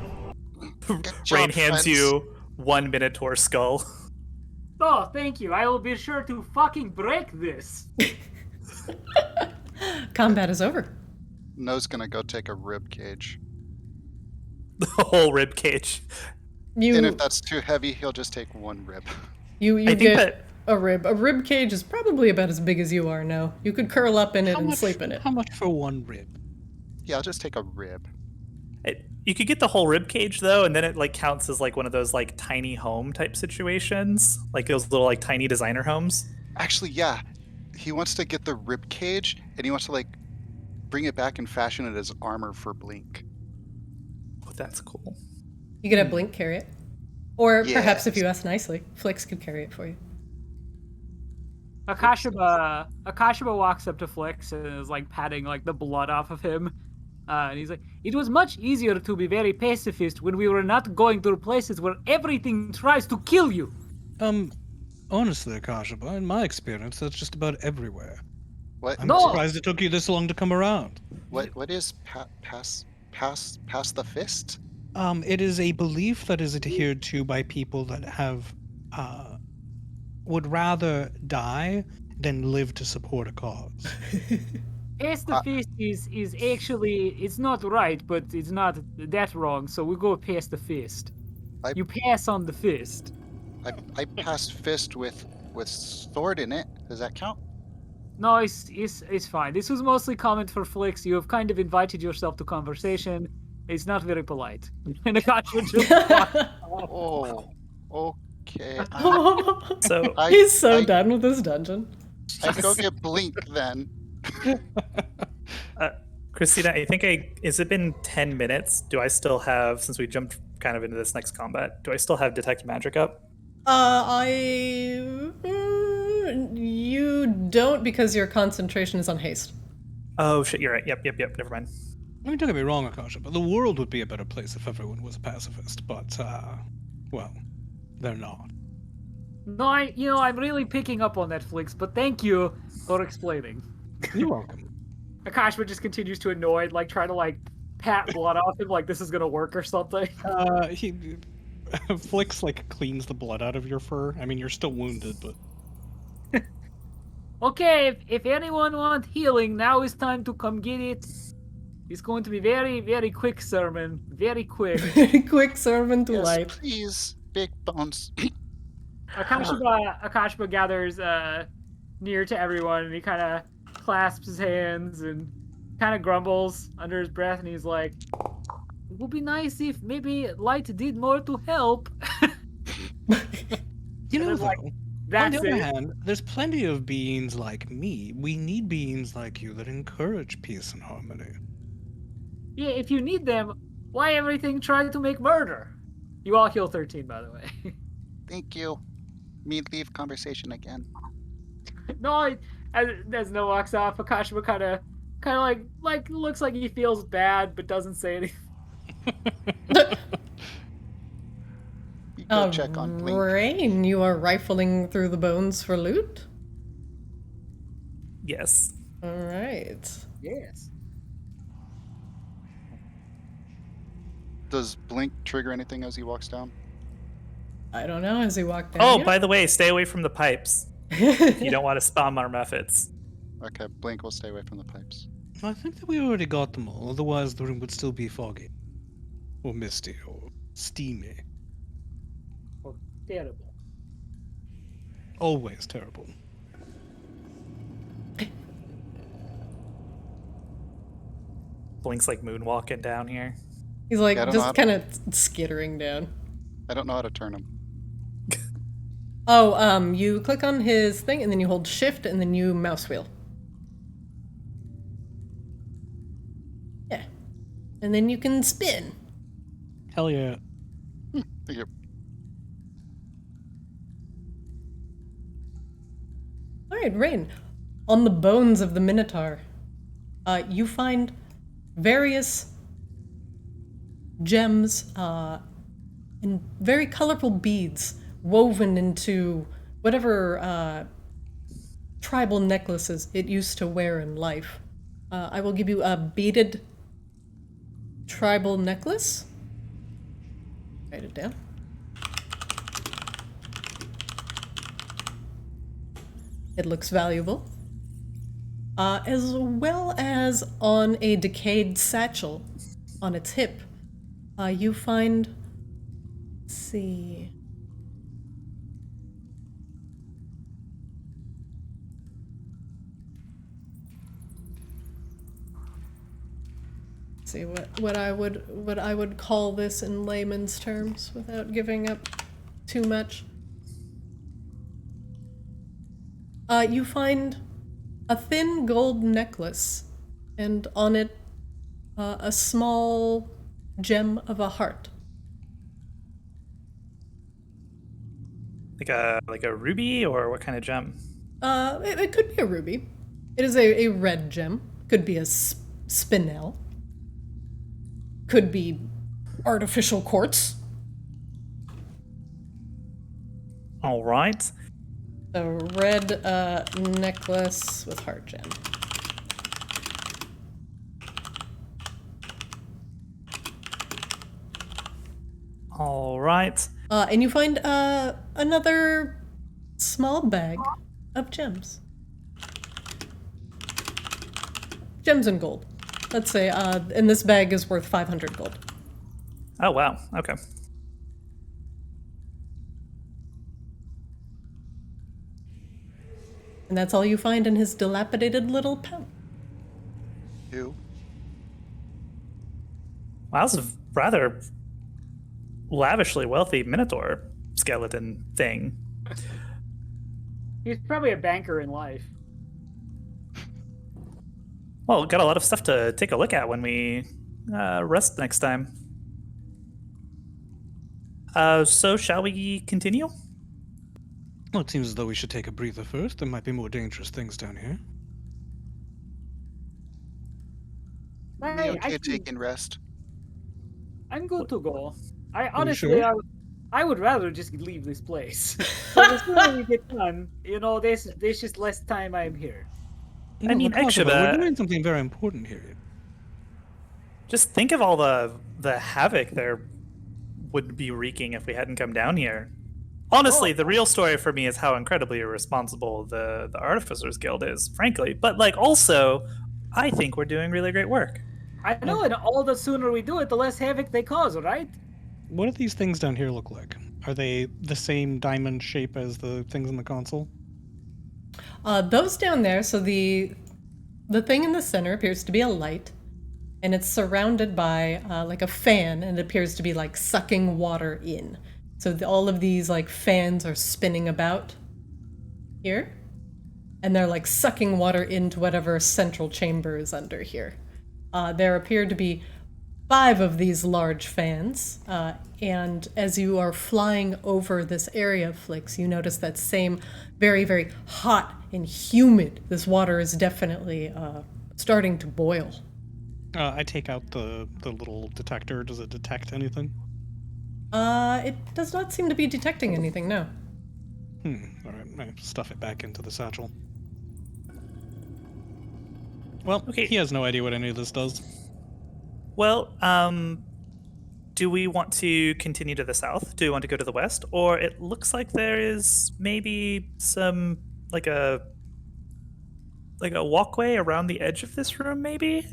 Good Rain job, hands friends. you 1 Minotaur skull. Oh, thank you. I will be sure to fucking break this. Combat is over. No's gonna go take a rib cage. The whole rib cage. And You if that's too heavy, he'll just take 1 rib. you I think get that a rib. A rib cage is probably about as big as you are now. You could curl up in it and sleep in it. How much for 1 rib? Yeah, I'll just take a rib. you could get the whole rib cage though, and then it like counts as like one of those like tiny home type situations, like those little like tiny designer homes. Actually, yeah. He wants to get the rib cage, and he wants to like bring it back and fashion it as armor for Blink. Oh, that's cool. You could have Blink carry it. Or perhaps if Yes. you ask nicely, Flix could carry it for you. Akashaba walks up to Flix and is like patting like the blood off of him. And he's like, it was much easier to be very pacifist when we were not going to places where everything tries to kill you. Honestly, Akashaba, in my experience, that's just about everywhere. What? I'm No! surprised it took you this long to come around. What is pass the fist? It is a belief that is adhered to by people that have, would rather die than live to support a cause. Pass the fist is actually, it's not right, but it's not that wrong, so we go pass the fist. I- You pass on the fist. I passed fist with sword in it. Does that count? No, it's fine. This was mostly comment for Flix. You have kind of invited yourself to conversation. It's not very polite. And Akashaba just walked Oh, okay. So He's so I- done with this dungeon. I go get Blink then. Christina, I think has it been 10 minutes? Do I still have, since we jumped kind of into this next combat, do I still have detect magic up? You don't because your concentration is on haste. Oh shit, you're right. Yep, never mind. I mean, don't get me wrong, Akashaba, the world would be a better place if everyone was a pacifist, but, well, they're not. No, I'm really picking up on that, Flix, but thank you for explaining. You're welcome. Akashaba just continues to annoyed, like, try to, like, pat blood off him like this is gonna work or something. Flix, like, cleans the blood out of your fur. I mean, you're still wounded, but... Okay, if anyone wants healing, now is time to come get it. It's going to be very, very quick sermon. Very quick. Quick servant to Yes, light. please, big bones. Akashaba gathers near to everyone, and he kind of clasps his hands and kind of grumbles under his breath, and he's like, it would be nice if maybe Light did more to help. You know, And though, like, on That's the other it. hand, there's plenty of beings like me. We need beings like you that encourage peace and harmony. Yeah, if you need them, why everything try to make murder? You all heal 13, by the way. Thank you. Me leave conversation again. No, as Noah walks off, Akashima kind of like looks like he feels bad, but doesn't say anything. You go check on Blink. Rain, you are rifling through the bones for loot? Yes. Alright. Yes. Does Blink trigger anything as he walks down? I don't know, as he walked down Oh, here? by the way, stay away from the pipes. You don't want to spam our methods. Okay, Blink will stay away from the pipes. I think that we already got them all, otherwise the room would still be foggy. Or misty, or steamy. Oh, terrible. Always terrible. Blink's like moonwalking down here. He's like Yeah, I don't know just how- kind of skittering down. I don't know how to turn him. Oh, you click on his thing and then you hold shift and then you mouse wheel. Yeah. And then you can spin. Hell yeah. Yep. Alright, Rain. On the bones of the Minotaur, you find various gems and very colorful beads woven into whatever tribal necklaces it used to wear in life. I will give you a beaded tribal necklace. Write it down. It looks valuable. As well as on a decayed satchel on its hip, you find, let's see, what I would call this in layman's terms without giving up too much. You find a thin gold necklace, and on it, a small gem of a heart. Like a ruby, or what kind of gem? It could be a ruby. It is a red gem. Could be a spinel. Could be artificial quartz. All right. A red necklace with heart gem. All right. And you find another small bag of gems. Gems and gold. Let's say, and this bag is worth 500 gold. Oh, wow. Okay. And that's all you find in his dilapidated little pouch. Ew. Wow, this is a rather lavishly wealthy Minotaur skeleton thing. He's probably a banker in life. Well, got a lot of stuff to take a look at when we rest next time. So shall we continue? Well, it seems as though we should take a breather first. There might be more dangerous things down here. Me okay taking rest? I'm good to go. I you honestly, sure? I would rather just leave this place. But the sooner we get done, there's just less time I'm here. I mean, Akashima, Akshaba- we're doing something very important here. Just think of all the havoc there would be wreaking if we hadn't come down here. Honestly, the real story for me is how incredibly irresponsible the Artificers Guild is, frankly. But also, I think we're doing really great work. I know, and all the sooner we do it, the less havoc they cause, right? What do these things down here look like? Are they the same diamond shape as the things in the console? Those down there, so the thing in the center appears to be a light, and it's surrounded by like a fan, and it appears to be like sucking water in. So all of these like fans are spinning about here, and they're like sucking water into whatever central chamber is under here. There appear to be 5 of these large fans, and as you are flying over this area, Flix, you notice that same very, very hot and humid. This water is definitely starting to boil. I take out the little detector. Does it detect anything? It does not seem to be detecting anything, no. All right, I stuff it back into the satchel. Well, Okay. he has no idea what any of this does. Well, do we want to continue to the south? Do we want to go to the west? Or it looks like there is maybe some like a walkway around the edge of this room, maybe?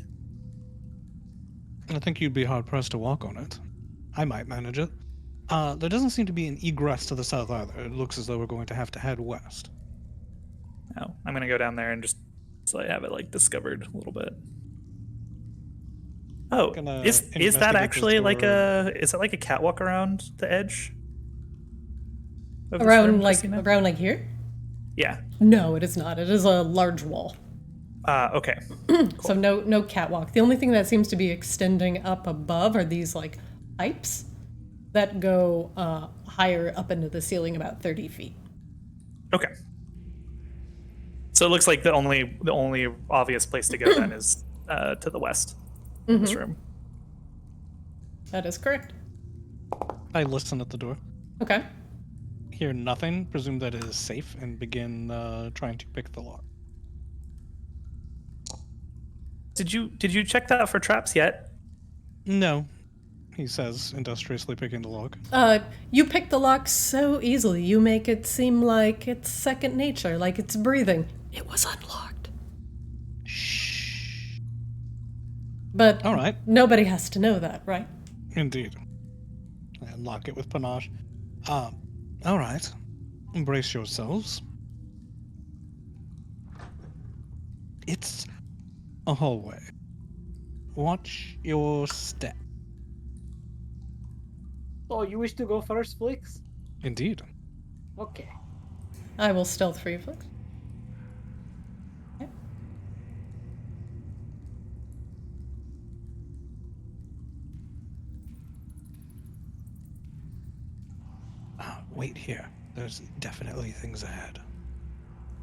I think you'd be hard pressed to walk on it. I might manage it. There doesn't seem to be an egress to the south either. It looks as though we're going to have to head west. No, I'm gonna go down there and just so I have it like discovered a little bit. Oh, Gonna is that investigate actually this like door. is it like a catwalk around the edge? of this Around room, like Christina? around like here? Yeah. No, it is not. It is a large wall. Okay. So no catwalk. The only thing that seems to be extending up above are these like pipes that go higher up into the ceiling, about 30 feet. Okay. So it looks like the only obvious place to go then is to the west. In this room. That is correct. I listen at the door. Okay. Hear nothing, presume that it is safe, and begin trying to pick the lock. Did you check that for traps yet? No, he says, industriously picking the lock. You pick the lock so easily. You make it seem like it's second nature, like it's breathing. It was unlocked. Shh. But All right. nobody has to know that, right? Indeed. I unlock it with panache. All right. Embrace yourselves. It's a hallway. Watch your step. Oh, you wish to go first, Flix? Indeed. Okay. I will stealth for you, Flix. Wait here. There's definitely things ahead.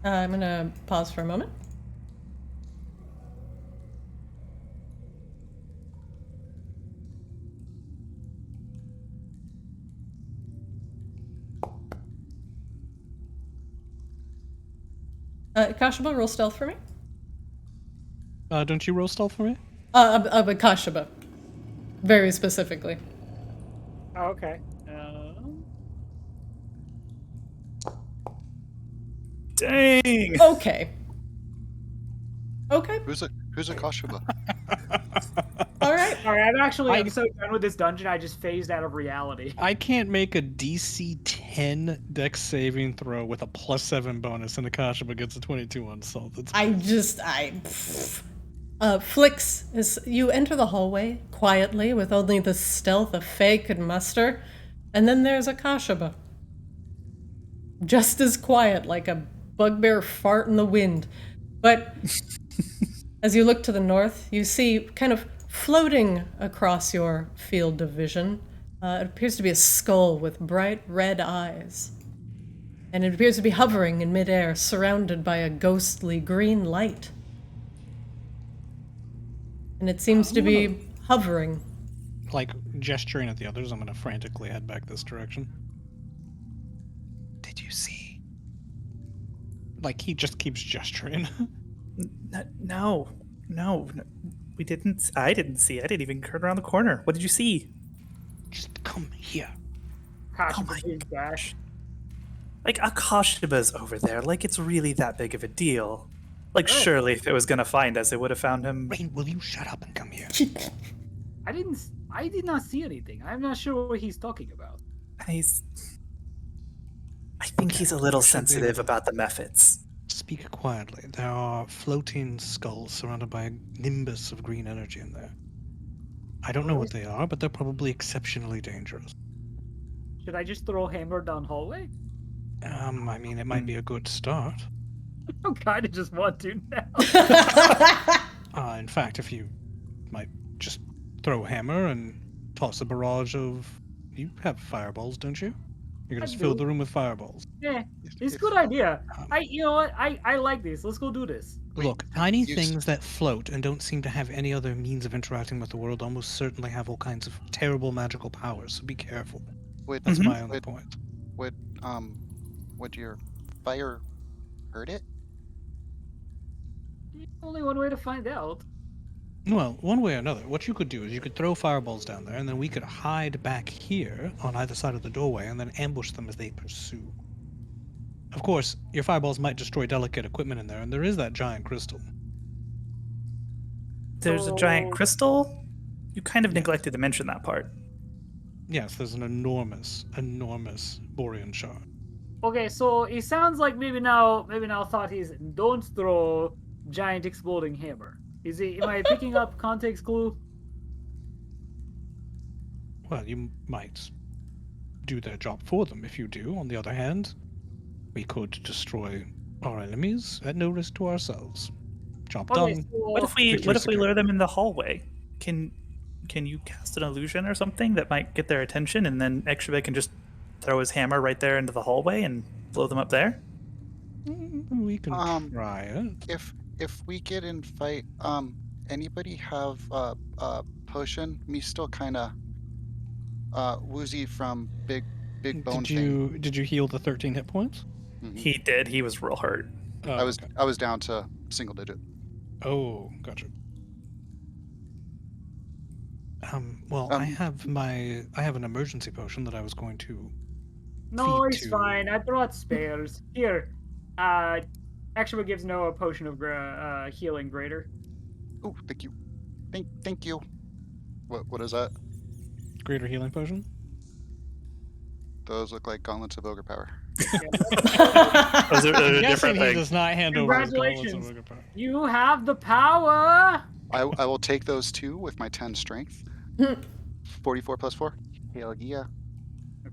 I'm gonna pause for a moment. Kashaba, roll stealth for me. Don't you roll stealth for me? Of a Kashaba. Very specifically. Oh, okay. Dang. Okay. Okay. Who's a Kashuba? All right. Alright, I'm so done with this dungeon, I just phased out of reality. I can't make a DC 10 dex saving throw with a +7 bonus, and Akashiba gets a 22 on stealth. Flix, you enter the hallway quietly with only the stealth a Fae could muster, and then there's a Kashaba. Just as quiet, like a bugbear fart in the wind. But as you look to the north, you see kind of floating across your field of vision, it appears to be a skull with bright red eyes. And it appears to be hovering in midair, surrounded by a ghostly green light. And it seems to be hovering. Like, gesturing at the others, I'm gonna frantically head back this direction. Did you see? Like, he just keeps gesturing. No, we didn't. I didn't see. I didn't even turn around the corner. What did you see? Just come here. Oh my gosh! Like Akashiba's over there. Like it's really that big of a deal. Like surely if it was gonna find us, it would have found him. Rain, will you shut up and come here? I did not see anything. I'm not sure what he's talking about. I think he's a little should be sensitive able- about the methods. Speak quietly. There are floating skulls surrounded by a nimbus of green energy in there. I don't know what they are, but they're probably exceptionally dangerous. Should I just throw hammer down hallway? I mean, it might be a good start. I'm kind of just want to now. In fact, if you might just throw a hammer and toss a barrage of... You have fireballs, don't you? You can I just fill do. the room with fireballs. Yeah, it's a If good idea. Um, You know what? I like this. Let's go do this. we- Look, tiny you s- things that float and don't seem to have any other means of interacting with the world almost certainly have all kinds of terrible magical powers, so be careful. Would That's Mhm. my only would point. would would your fire hurt it? Only one way to find out. Well, one way or another, what you could do is you could throw fireballs down there, and then we could hide back here on either side of the doorway and then ambush them as they pursue. Of course, your fireballs might destroy delicate equipment in there, and there is that giant crystal. There's a giant So- crystal. You kind of neglected to mention that part. Yes, there's an enormous, enormous borean shard. Okay, so it sounds like maybe now thought is don't throw giant exploding hammer. Is it? Am I picking up context clue? Well, you might do their job for them if you do. On the other hand, we could destroy our enemies at no risk to ourselves. Job Okay, done. so What if we Victory secured. lure them in the hallway? Can you cast an illusion or something that might get their attention, and then Extravik can just throw his hammer right there into the hallway and blow them up there? We can try it. If we get in fight, anybody have a potion? Me still kind of woozy from big bone thing. Did you heal the 13 hit points? Mhm. He did. He was real hurt. Oh, I was okay. I was down to single digit. Oh, gotcha. Well, I have an emergency potion that I was going to. no, feed it's to- fine. I brought spares. Here, actually gives Noah a potion of healing greater. Oh, thank you, thank you. What is that? Greater healing potion. Those look like gauntlets of ogre power. Those are I'm a guessing different he thing. does not hand over his gauntlets of Congratulations. ogre power. You have the power. I will take those two with my 10 strength. 44 plus 4. Hell yeah.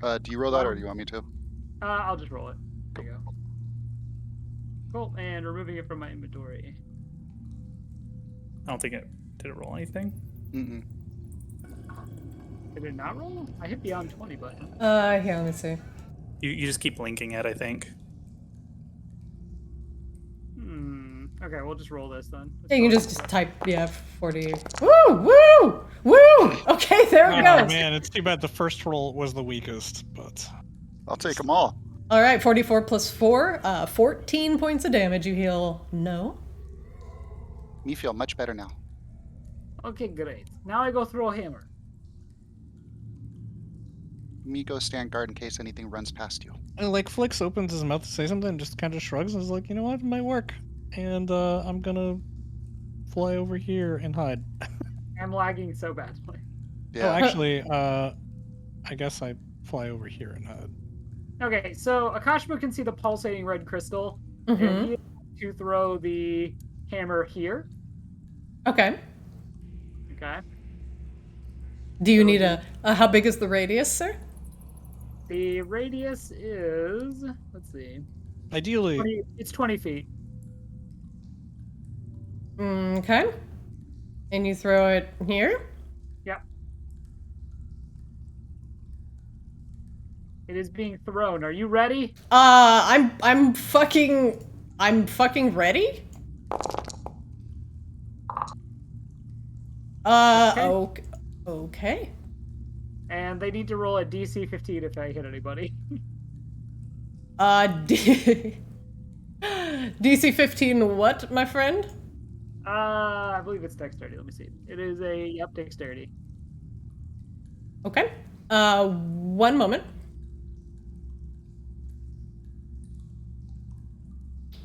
Do you roll that or do you want me to? I'll just roll it. There you go. Cool, and removing it from my inventory. I don't think it did it roll anything. Mm-mm. Did it not roll? I hit beyond 20 button. Here, let me see. You just keep blinking it, I think. Okay, we'll just roll this then. Yeah, you can just type, 40. Woo! Woo! Woo! Okay, there it Oh goes. man, it's too bad the first roll was the weakest, but I'll take them all. All right, 44 plus 4, 14 points of damage. You heal no. Me feel much better now. Okay, great. Now I go throw a hammer. Me go stand guard in case anything runs past you. and like Flix opens his mouth to say something and just kind of shrugs and is like, you know what, it might work. And I'm gonna fly over here and hide. I'm lagging so badly. Yeah. Oh, actually, I guess I fly over here and hide. Okay, so Akashima can see the pulsating red crystal, Mm-hmm. and he is to throw the hammer here. Okay. Okay. Do you So need how big is the radius, sir? The radius is, let's see, Ideally, it's 20 feet. Okay. And you throw it here? Yep. It is being thrown. Are you ready? I'm fucking ready? Okay. And they need to roll a DC 15 if I hit anybody. DC 15 what, my friend? I believe it's dexterity. Let me see. It is dexterity. Okay. One moment.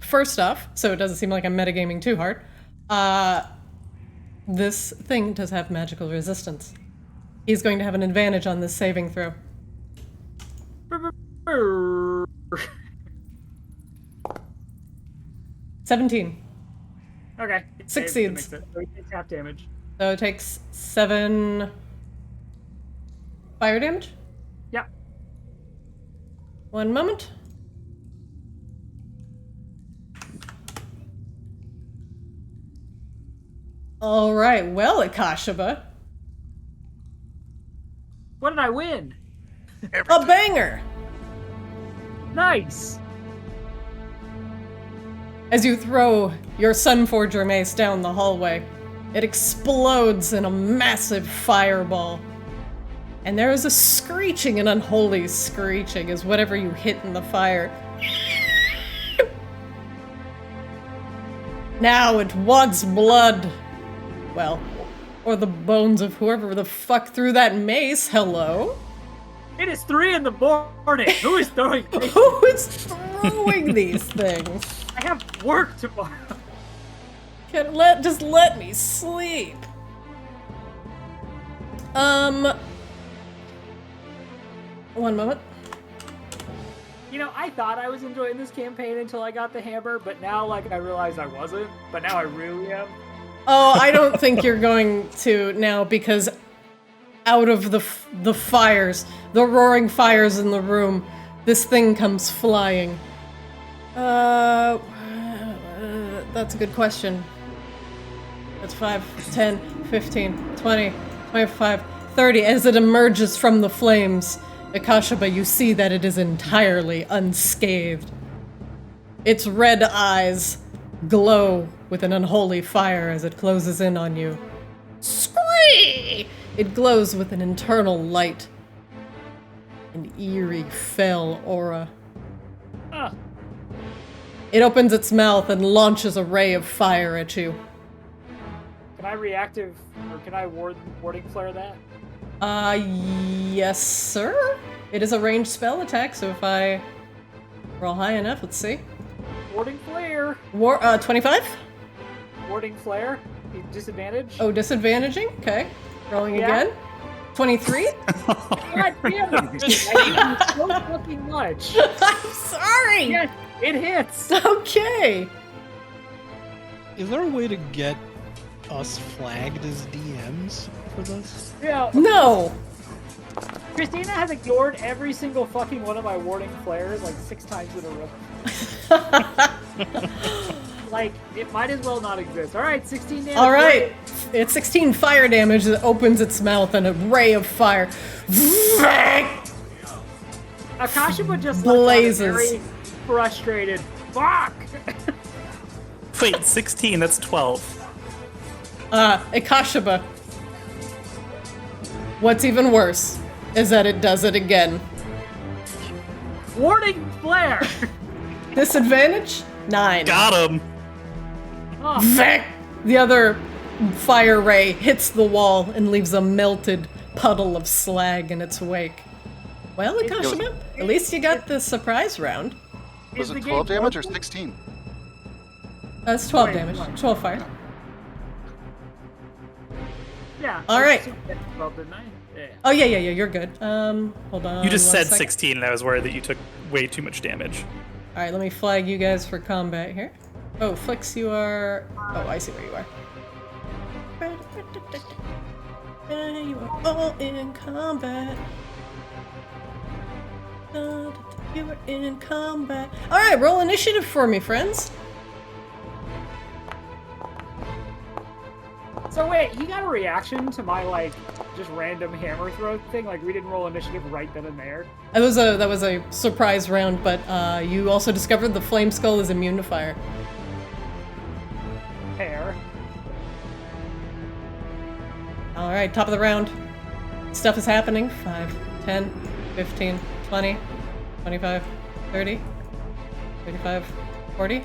First off, so it doesn't seem like I'm metagaming too hard, this thing does have magical resistance. He's going to have an advantage on this saving throw. 17. Okay. Succeeds. Makes it. So he takes half damage. So it takes 7 fire damage. Yep. One moment. All right. Well, Akashima, What did I win? A banger! Nice. As you throw your Sunforger mace down the hallway, it explodes in a massive fireball. And there is a screeching, an unholy screeching, as whatever you hit in the fire. Now it wants blood. Well, or the bones of whoever the fuck threw that mace. Hello? It is 3 in the morning. Who is throwing? Who is throwing these things? I have work tomorrow. Just let me sleep. One moment. You know, I thought I was enjoying this campaign until I got the hammer, but now, like, I realized I wasn't. But now I really am. Oh, I don't think you're going to now, because out of the fires, the roaring fires in the room, this thing comes flying. That's a good question. That's 5, 10, 15, 20, 25, 30. As it emerges from the flames, Akashaba, you see that it is entirely unscathed. Its red eyes glow with an unholy fire as it closes in on you. Scree! It glows with an internal light. An eerie, fell aura. Ah. It opens its mouth and launches a ray of fire at you. Can I reactive, or can I warding flare that? Yes, sir? It is a ranged spell attack, so if I roll high enough, let's see. Warding flare. 25? Warding flare. Disadvantage. Oh, disadvantaging? Okay. Rolling Yeah. again. 23? God damn it! I hate you so fucking much. I'm sorry! Yes, it hits. Okay. Is there a way to get us flagged as DMs for this? Yeah. No! Christina has ignored every single fucking one of my warding flares like 6 times in a row. Like, it might as well not exist. Alright, 16 damage. Alright. It's 16 fire damage that opens its mouth and a ray of fire. Akashaba just Blazes. very frustrated. Fuck! Wait, 16, that's 12. Akashaba. What's even worse is that it does it again. Warding flare! Disadvantage? 9. Got him! Oh, Vek! The other fire ray hits the wall and leaves a melted puddle of slag in its wake. Well, Akashima, at least you got the surprise round. Was is it the 12 game damage or broken? 16? That's 12 Wait, damage. what? 12 fire. Yeah. All right. Well, didn't I? Yeah. Oh, yeah, you're good. Hold on. You just one said second. 16, and I was worried that you took way too much damage. Alright, let me flag you guys for combat here. Oh, Flix, you are... Oh, I see where you are. You are all in combat. You are in combat. Alright, roll initiative for me, friends. So wait, he got a reaction to my like just random hammer throw thing. Like we didn't roll initiative right then and there. That was a surprise round, but you also discovered the Flame Skull is immune to fire. Hair. Alright, top of the round. Stuff is happening. 5, 10, 15, 20, 25, 30, 35, 40.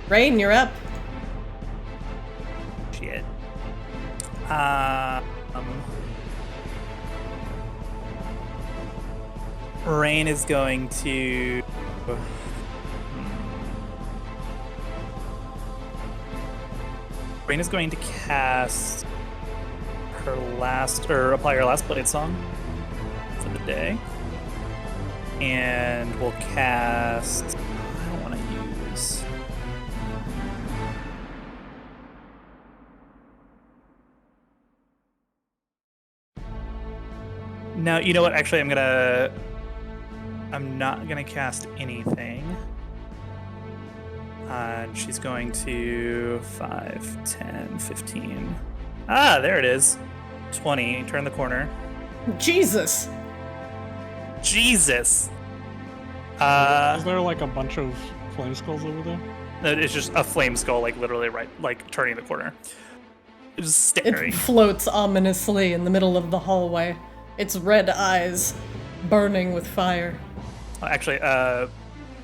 Rain, you're up. Shit. Rain is going to... Rain is going to cast her last, or apply her last blade song for the day. And we'll cast... I don't want to use... No, you know what? Actually, I'm not gonna cast anything. And she's going to 5, 10, 15. Ah, there it is. 20. Turn the corner. Jesus. Jesus. Is there like a bunch of flame skulls over there? It's just a flame skull, like literally right, like turning the corner. Just staring. It floats ominously in the middle of the hallway. Its red eyes burning with fire. Actually,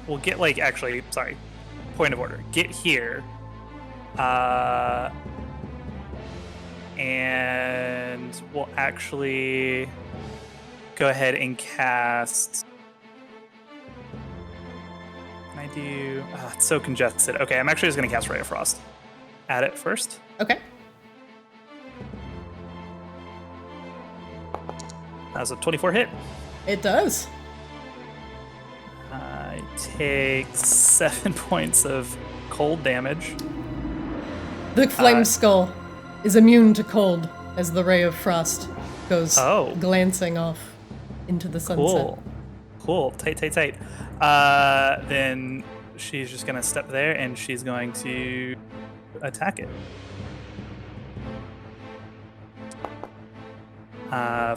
we'll get sorry. Point of order. Get here. And we'll actually go ahead and cast. Can I do? It's so congested. Okay, I'm actually just going to cast Ray of Frost. Add it first. Okay. That's a 24 hit. It does. I take 7 points of cold damage. The flame skull is immune to cold as the ray of frost goes glancing off into the sunset. Cool. Tight. Then she's just gonna step there and she's going to attack it.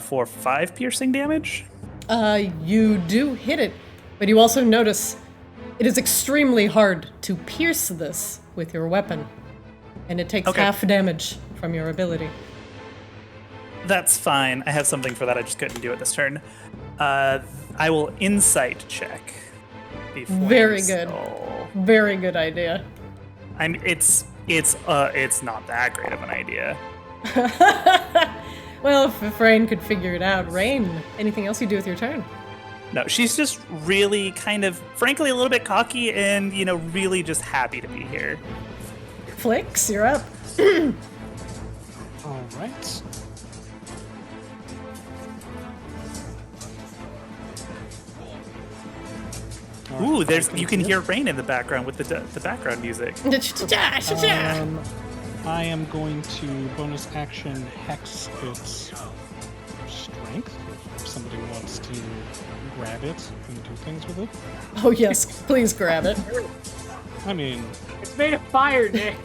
For 5 piercing damage. You do hit it, but you also notice it is extremely hard to pierce this with your weapon, and it takes half damage from your ability. That's fine. I have something for that. I just couldn't do it this turn. I will insight check. The Very good. skull. Very good idea. It's not that great of an idea. Well, if Rain could figure it out. Rain, anything else you do with your turn? No, she's just really kind of, frankly, a little bit cocky and, really just happy to be here. Flix, you're up. All right. Ooh, you can hear rain in the background with the background music. I am going to bonus action hex its strength if somebody wants to grab it and do things with it. Oh yes, please grab it. I mean, It's made of fire, Nick.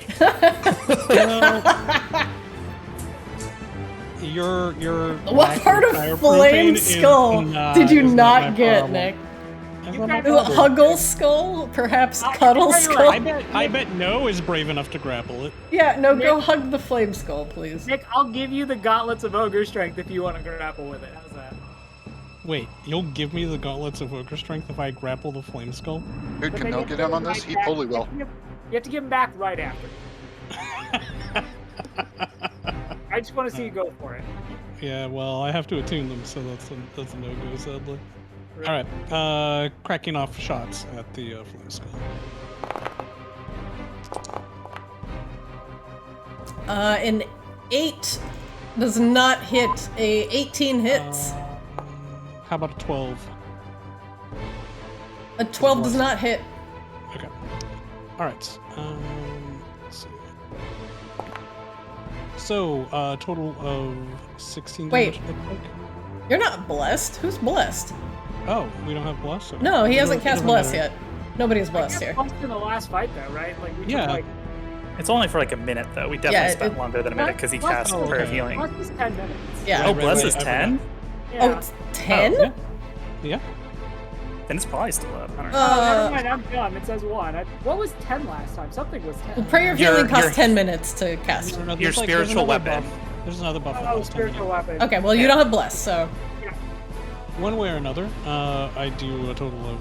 your What part of Flame Skull did you not get, Nick? Is it Huggle Skull? Perhaps Cuddle Skull? I bet No is brave enough to grapple it. Yeah, no, go hug the Flame Skull, please. Nick, I'll give you the gauntlets of ogre strength if you want to grapple with it. How's that? Wait, you'll give me the gauntlets of ogre strength if I grapple the flame skull? Dude, But can then No you get have in to on give this? him He back- totally will. You have to give him back right after. I just want to see you go for it. Yeah, well, I have to attune them, so that's a no-go, sadly. Alright, cracking off shots at the flame skull. An 8 does not hit. A 18 hits. How about a 12? A 12 does not hit. Okay. Alright, let's see. So, total of 16 Wait. damage, I think. You're not blessed. Who's blessed? Oh, we don't have bless? Okay. No, he hasn't Never cast bless mind. yet. Nobody is blessed here. Blessed in the last fight, though, right? Like we Yeah. took like It's only for like a minute, though. We definitely spent longer than a minute because he Bless- cast oh, Prayer of okay. Healing. blessed is 10 minutes. Yeah. Oh, Right, Bless right, is I 10? Yeah. Oh, it's 10? Yeah. Yeah. Then it's probably still up. I don't know. Oh, never mind. I'm dumb. It says 1. What was 10 last time? Something was 10. Well, Prayer of Your- Healing costs your- 10 minutes to cast. No, Your there's spiritual another weapon. buff. There's another buff. that Oh, costs 10 spiritual minutes. weapon. Okay, well, you don't have bless, so. One way or another, I do a total of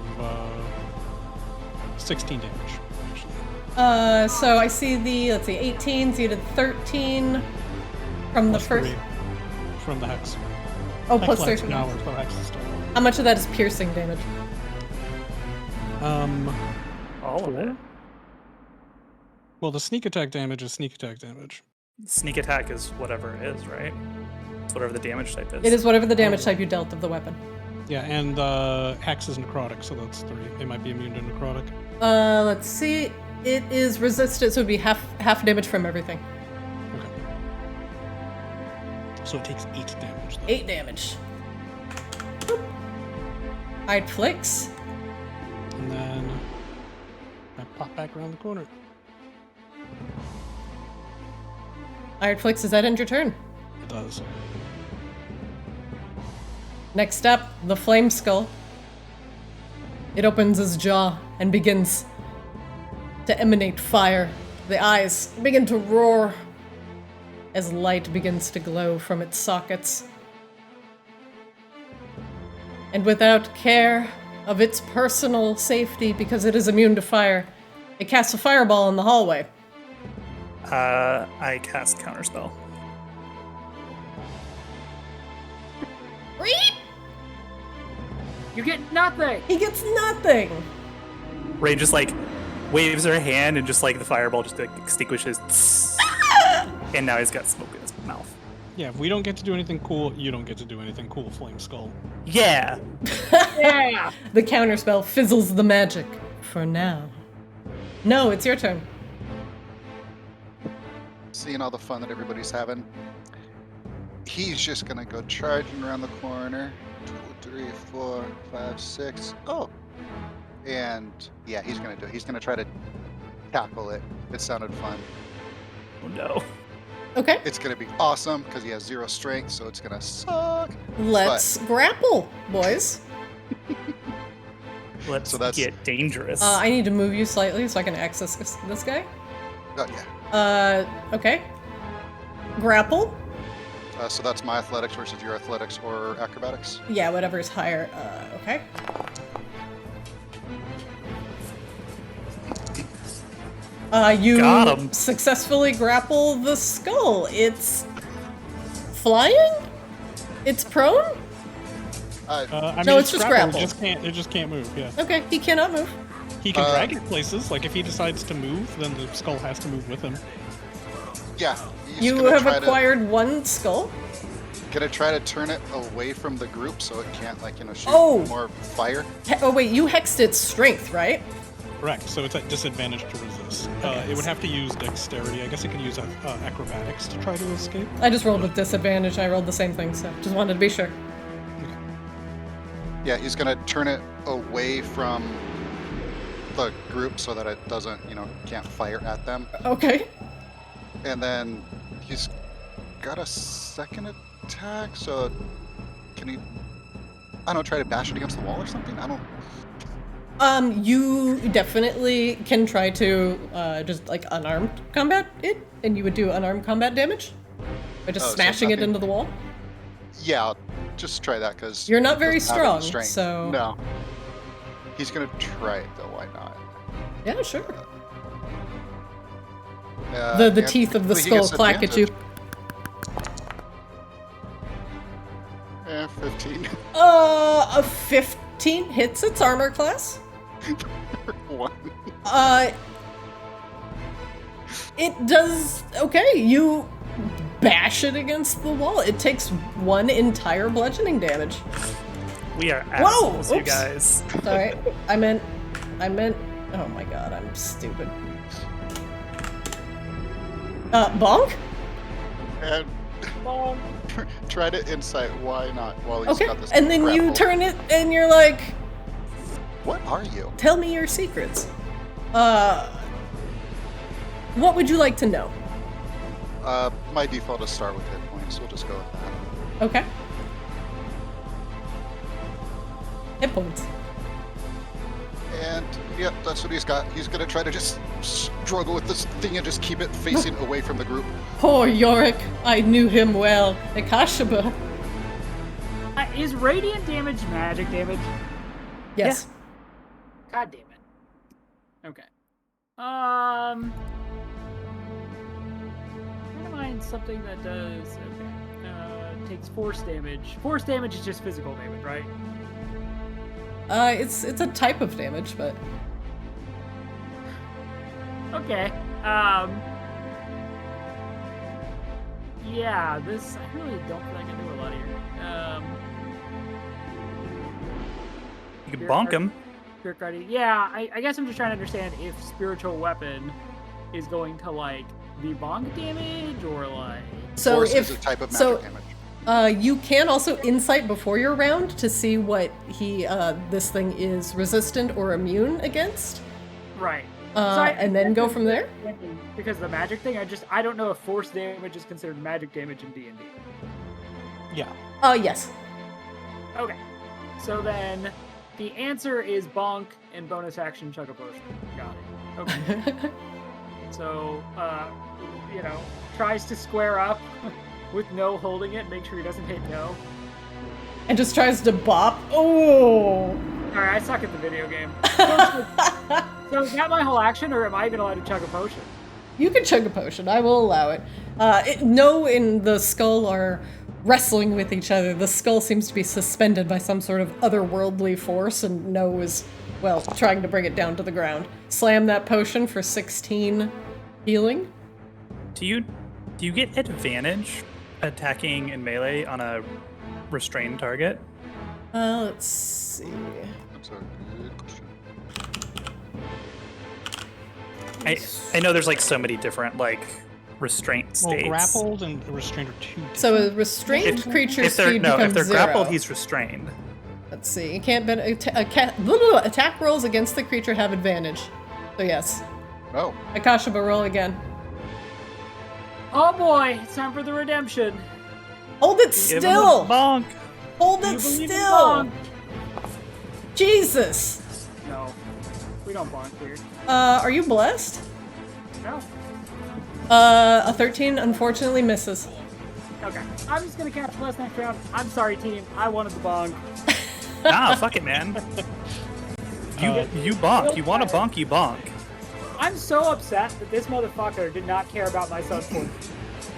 16 damage, actually. So I see let's see, 18, so you did 13 from the Plus first. 3 from the hex. Oh, Hex plus lasts 13. an hour, so hex is still on. How much of that is piercing damage? All of it. Well, the sneak attack damage is sneak attack damage. Sneak attack is whatever it is, right? It's whatever the damage type is. It is whatever the damage type you dealt of the weapon. Yeah, and hex is necrotic, so that's 3. They might be immune to necrotic. Let's see. It is resistant, so it would be half damage from everything. Okay. So it takes 8 damage. Though. 8 damage. Boop. Alright, Flix. And then I pop back around the corner. Alright, Flix, does that end your turn? It does. Next up, the flame skull. It opens its jaw and begins to emanate fire. The eyes begin to roar as light begins to glow from its sockets. And without care of its personal safety, because it is immune to fire, it casts a fireball in the hallway. I cast Counterspell. Reep! You get nothing. He gets nothing! Rain just like waves her hand and just like the fireball just like extinguishes. And now he's got smoke in his mouth. Yeah, if we don't get to do anything cool, you don't get to do anything cool, Flame Skull. Yeah. Yeah. The counterspell fizzles the magic. For now. No, it's your turn. Seeing all the fun that everybody's having, he's just gonna go charging around the corner. 2, 3, 4, 5, 6. Oh, and yeah, he's gonna do it. He's gonna try to tackle it. It sounded fun. Oh no. Okay, It's gonna be awesome because he has 0 strength, so it's gonna suck. let's grapple, boys. Let's So that's- get dangerous. I need to move you slightly so I can access this guy. Oh yeah. Okay. Grapple? So that's my athletics versus your athletics or acrobatics. Yeah, whatever's higher. Okay. You Got him. successfully grapple the skull. It's flying? It's prone? Uh, I mean, No, it's just grappled, grapple. It just can't move, yeah. Okay, he cannot move. He can drag it places, like if he decides to move, then the skull has to move with him. yeah. he's You gonna have try acquired one skull? Gonna try to turn it away from the group so it can't, like, shoot Oh. more fire. Oh wait, you hexed its strength, right? Correct, so it's at disadvantage to resist. It would have to use dexterity. I guess it could use acrobatics to try to escape. I just rolled with disadvantage. I rolled the same thing, so just wanted to be sure. Yeah, he's gonna turn it away from the group so that it doesn't, can't fire at them. Okay. And then he's got a second attack, so can he, I don't know, try to bash it against the wall or something? I don't. You definitely can try to just like unarmed combat it, and you would do unarmed combat damage by just Oh, so smashing it nothing- into the wall. Yeah, I'll just try that because You're not very strong, so No. He's gonna try it though, why not? yeah, sure. The The teeth of the skull clack at you. 15. A 15 hits its armor class. 1. It does okay. You bash it against the wall. It takes 1 entire bludgeoning damage. We are Whoa! assholes, you Oops. guys. Sorry, I meant. Oh my god, I'm stupid. Bonk? And try to insight why not while he's Okay, got this. and then you grapple. turn it and you're like, What are you? tell me your secrets. What would you like to know? My default is start with hit points. We'll just go with that. Okay. Hit points. And yep, that's what he's got. He's gonna try to just struggle with this thing and just keep it facing away from the group. Poor Yorick. I knew him well. Akashaba. Is radiant damage magic damage? Yes. God damn it. Okay. Never mind something that does. Okay. Takes force damage. Force damage is just physical damage, right? It's a type of damage, but Okay. Yeah, this I really don't think I can do a lot here. You can bonk him. Spirit Guardian. Yeah, I guess I'm just trying to understand if spiritual weapon is going to like be bonk damage or like. so Force if is a type of magic damage. you can also insight before your round to see what this thing is resistant or immune against, Right. and then go from there. Because of the magic thing, I don't know if force damage is considered magic damage in D&D. Yeah. Yes. Okay. So then the answer is bonk and bonus action chug a potion. Got it. Okay. So, tries to square up with no holding it, make sure he doesn't hit no. And just tries to bop. Oh! Alright, I suck at the video game. So is that my whole action, or am I even allowed to chug a potion? You can chug a potion. I will allow it. No and the skull are wrestling with each other. The skull seems to be suspended by some sort of otherworldly force, and No is, well, trying to bring it down to the ground. Slam that potion for 16 healing. Do you get advantage attacking in melee on a restrained target? Let's see. That's a good question. I know there's like so many different like restraint states. Well, grappled and restrained are two different. So a restrained creature's speed becomes if they're 0. grappled, he's restrained. Let's see. You can't been attack rolls against the creature have advantage. So yes. Oh, Akashaba, roll again. Oh boy, it's time for the redemption. Hold it Give him a still. bonk. Hold You it believe in still. bonk? Jesus. No, we don't bonk here. Are you blessed? No. A 13 unfortunately misses. Okay, I'm just gonna catch bless next round. I'm sorry, team. I wanted the bonk. Nah, fuck it, man. You bonk. You want to bonk, you bonk. I'm so upset that this motherfucker did not care about my son's fortune.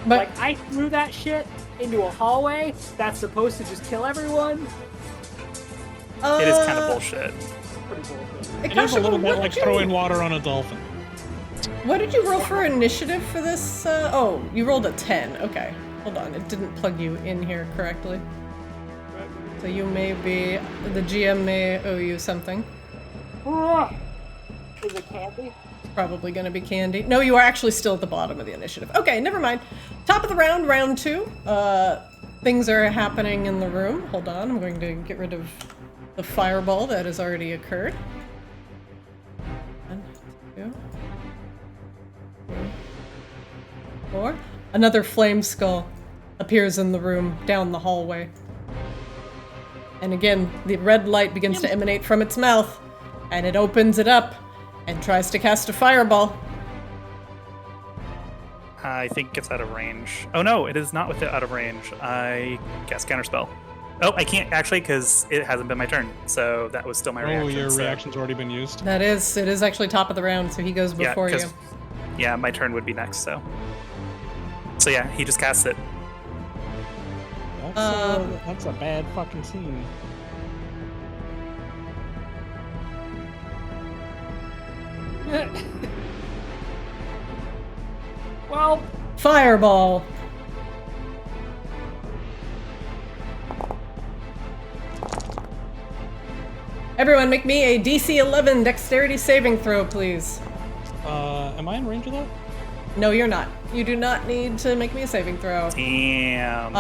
But Like, I threw that shit into a hallway that's supposed to just kill everyone. It is kind of bullshit. Pretty bullshit. It is a little Akashaba, bit like throwing water on a dolphin. what did you roll for initiative for this? Oh, you rolled a 10. Okay. Hold on. It didn't plug you in here correctly. So you may be... The GM may owe you something. Is it candy? Probably gonna be Candy. No, you are actually still at the bottom of the initiative. Okay, never mind. Top of the round, round 2. Things are happening in the room. Hold on, I'm going to get rid of the fireball that has already occurred. 1, 2, 3, 4. Another flame skull appears in the room down the hallway. And again, the red light begins to emanate from its mouth, and it opens it up and tries to cast a fireball. I think it's out of range. Oh no, it is not with it out of range. I guess counterspell. Oh, I can't actually because it hasn't been my turn. So that was still my reaction. Oh, your so- reaction's already been used. It is actually top of the round, so he goes Yeah, before you. 'cause- Yeah, my turn would be next. So yeah, he just casts it. That's a bad fucking scene. Well, Fireball. Everyone, make me a DC 11 dexterity saving throw, please. Am I in range of that? No, you're not. You do not need to make me a saving throw. Damn.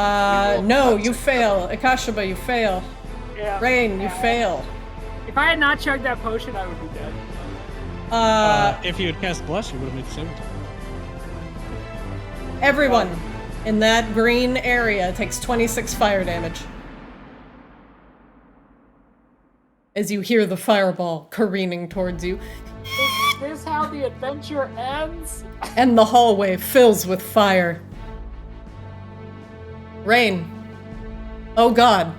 No, you fail. Akashaba, you fail. yeah. Rain, you fail. If I had not chugged that potion, I would be dead. If you had cast Bless, you would have made the saving throw. Everyone in that green area takes 26 fire damage. As you hear the fireball careening towards you, Is this how the adventure ends? and the hallway fills with fire. Rain. Oh god.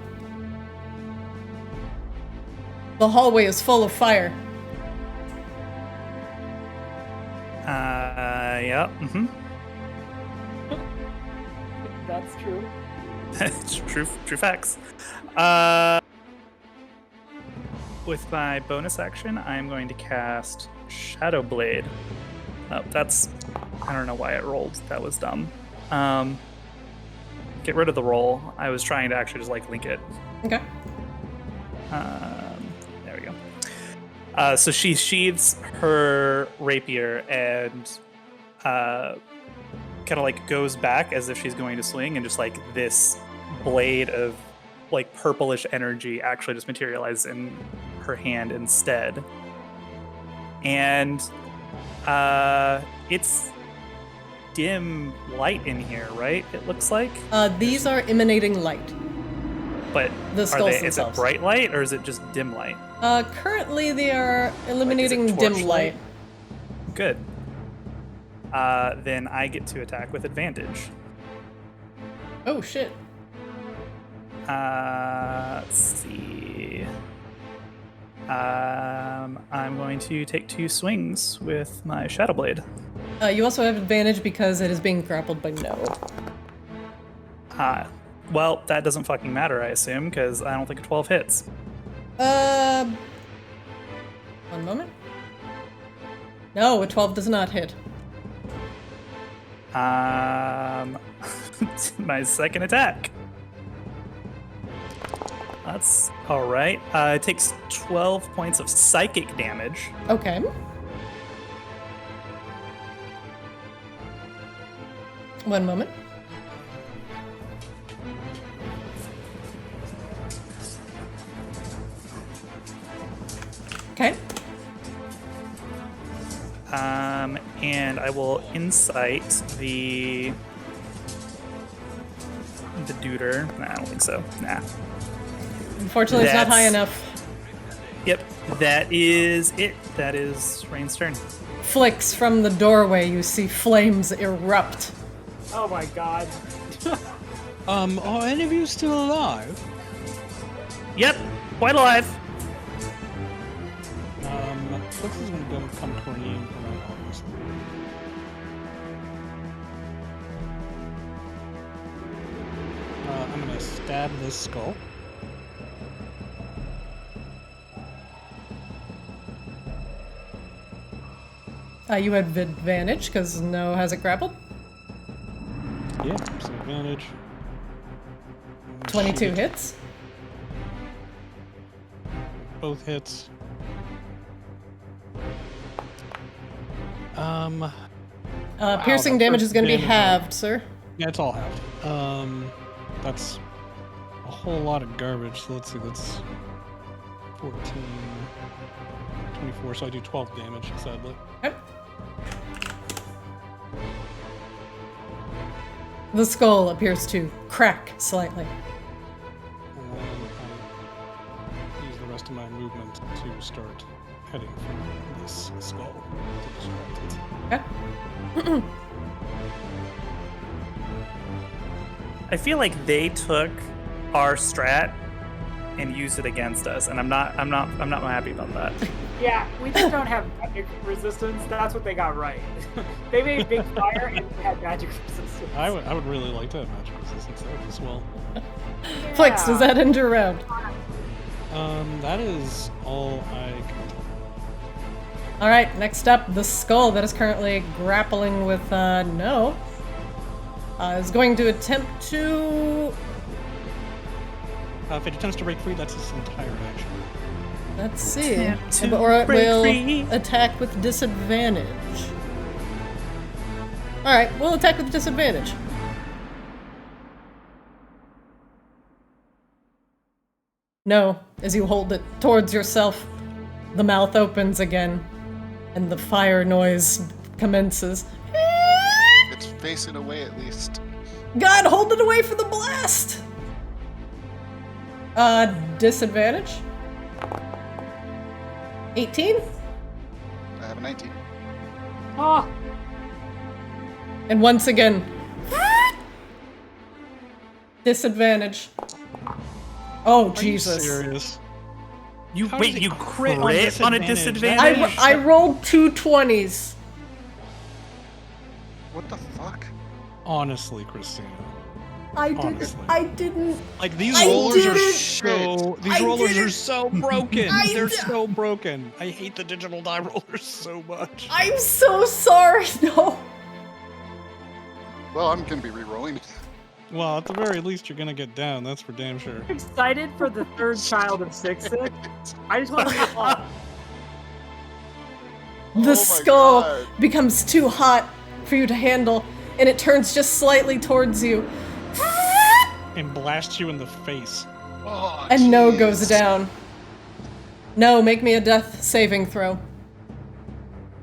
The hallway is full of fire. Yeah. Mm-hmm. That's true. It's true facts. With my bonus action, I'm going to cast Shadow Blade. Oh, I don't know why it rolled. That was dumb. Get rid of the roll. I was trying to actually just like link it. Okay. There we go. So she sheathes her rapier and kind of like goes back as if she's going to swing, and just like this blade of like purplish energy actually just materializes in her hand instead. And it's dim light in here, right? It looks like. These are emanating light. But The are skulls they? Is it themselves. bright light or is it just dim light? Currently they are illuminating dim torchlight? light. Good. Then I get to attack with advantage. Oh shit. Let's see. I'm going to take 2 swings with my Shadow Blade. You also have advantage because it is being grappled by no. Well, that doesn't fucking matter, I assume, because I don't think a 12 hits. 1 moment. No, a 12 does not hit. My second attack. That's all right. It takes 12 points of psychic damage. Okay. One moment. Okay. And I will incite the duder. Nah, I don't think so. Nah. Unfortunately, it's not high That's- enough. Yep, that is it. That is Rain's turn. Flicks from the doorway, you see flames erupt. Oh my god. Are any of you still alive? Yep, quite alive. Flix is gonna come toward you around August. I'm gonna stab this skull. You have advantage because no has it grappled. Yeah, some advantage. 22 Shoot. hits. Both hits. Piercing that damage first is going to be damage halved, sir. Yeah, it's all halved. That's a whole lot of garbage. So let's see, that's 14, 24, so I do 12 damage, sadly. Okay. The skull appears to crack slightly. And then I use the rest of my movement to start heading for this skull to distract it. Okay. I feel like they took our strat and used it against us, and I'm not happy about that. Yeah, we just don't have magic resistance. That's what they got right. They made big fire and had magic resistance. I would really like to have magic resistance there as well. Flix, does that end your round? That is all I can do. Alright, next up, the skull that is currently grappling with no. Is going to attempt to... If it attempts to break free, that's its entire action. Let's see. Attempt to Or it break will free. attack with disadvantage. Alright, we'll attack with disadvantage. No, as you hold it towards yourself, the mouth opens again, and the fire noise commences. It's facing away at least. God, hold it away for the blast! Disadvantage? 18? I have a 19. Oh, And once again, disadvantage. Oh, Are Jesus. you serious? You How wait, does it you crit on crit on a disadvantage? disadvantage? I rolled 2 20s. What the fuck? Honestly, Christina. Honestly. Like these I rollers did are it! so these I rollers did are it! so broken. I They're d- so broken. I hate the digital die rollers so much. I'm so sorry, no. Well, I'm gonna be re-rolling. Well, at the very least, you're gonna get down. That's for damn sure. excited for the third child of Sixix. I just want to get off. Oh The my skull God. becomes too hot for you to handle, and it turns just slightly towards you. And blast you in the face. Oh, And no jeez. goes down. No, make me a death saving throw.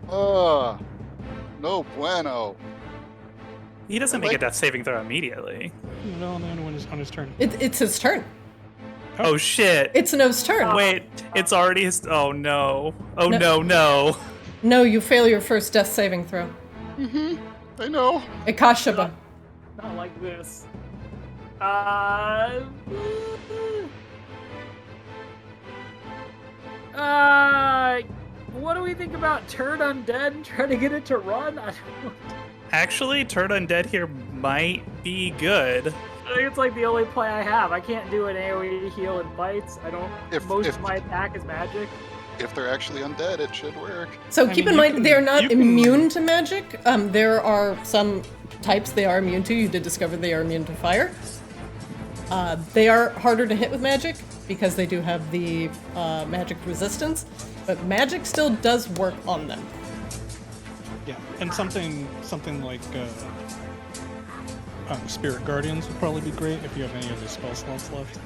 Oh, no bueno. He doesn't make a death saving throw immediately. No, on his turn. It's his turn. Oh shit! It's No's turn. Wait, it's already. Oh no! Oh No. no! No, you fail your first death saving throw. I know. Akashaba. Not like this. What do we think about Turn Undead and trying to get it to run? I don't know. Actually, Turn Undead here might be good. I think it's like the only play I have. I can't do an AoE heal and bites. I don't. Most of my attack is magic. If they're actually undead, it should work. So I keep mean, in you mind, can- they're not you can- immune to magic. There are some types they are immune to. You did discover they are immune to fire. They are harder to hit with magic because they do have the magic resistance, but magic still does work on them. Yeah, and something like Spirit Guardians would probably be great if you have any of the spell slots left.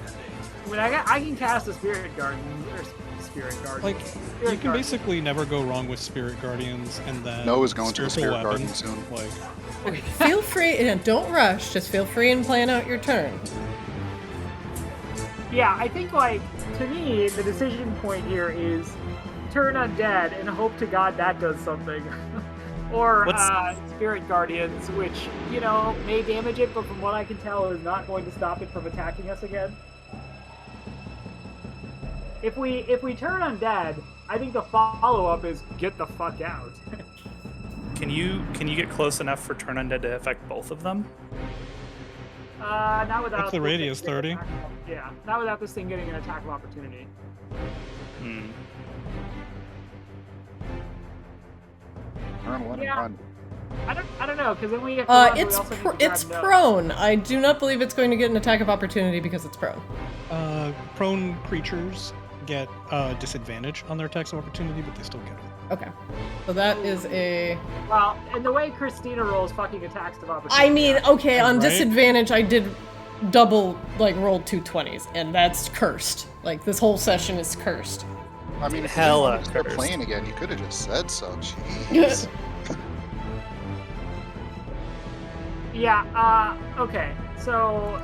I mean, I can cast a Spirit Guardian or Spirit Guardian. Like, you can basically never go wrong with Spirit Guardians, and then Noah's going to the spiritual Spirit Guardian weapons, soon. Like, Feel free, and don't rush, just feel free and plan out your turn. Yeah, I think, like, to me, the decision point here is turn undead and hope to God that does something. Or Spirit Guardians, which, you know, may damage it, but from what I can tell is not going to stop it from attacking us again. If we turn undead, I think the follow-up is get the fuck out. Can you get close enough for Turn Undead to affect both of them? Not without What's the this radius, thing getting 30? Yeah, not without this thing getting an attack of opportunity. Hmm. Run, one, Yeah. and run. I don't know, because then we have to run, but we It's also need to it's grab Noah. prone. I do not believe it's going to get an attack of opportunity because it's prone. prone creatures get disadvantage on their attacks of opportunity, but they still get it. Okay, so that is a. Well, and the way Christina rolls fucking attacks of opportunity. I mean, okay, on Right? disadvantage, I did double rolled 2 20s, and that's cursed. Like this whole session is cursed. I mean, if you Hella didn't want to start cursed. playing again, you could have just said so. Jeez. Yeah, okay. So,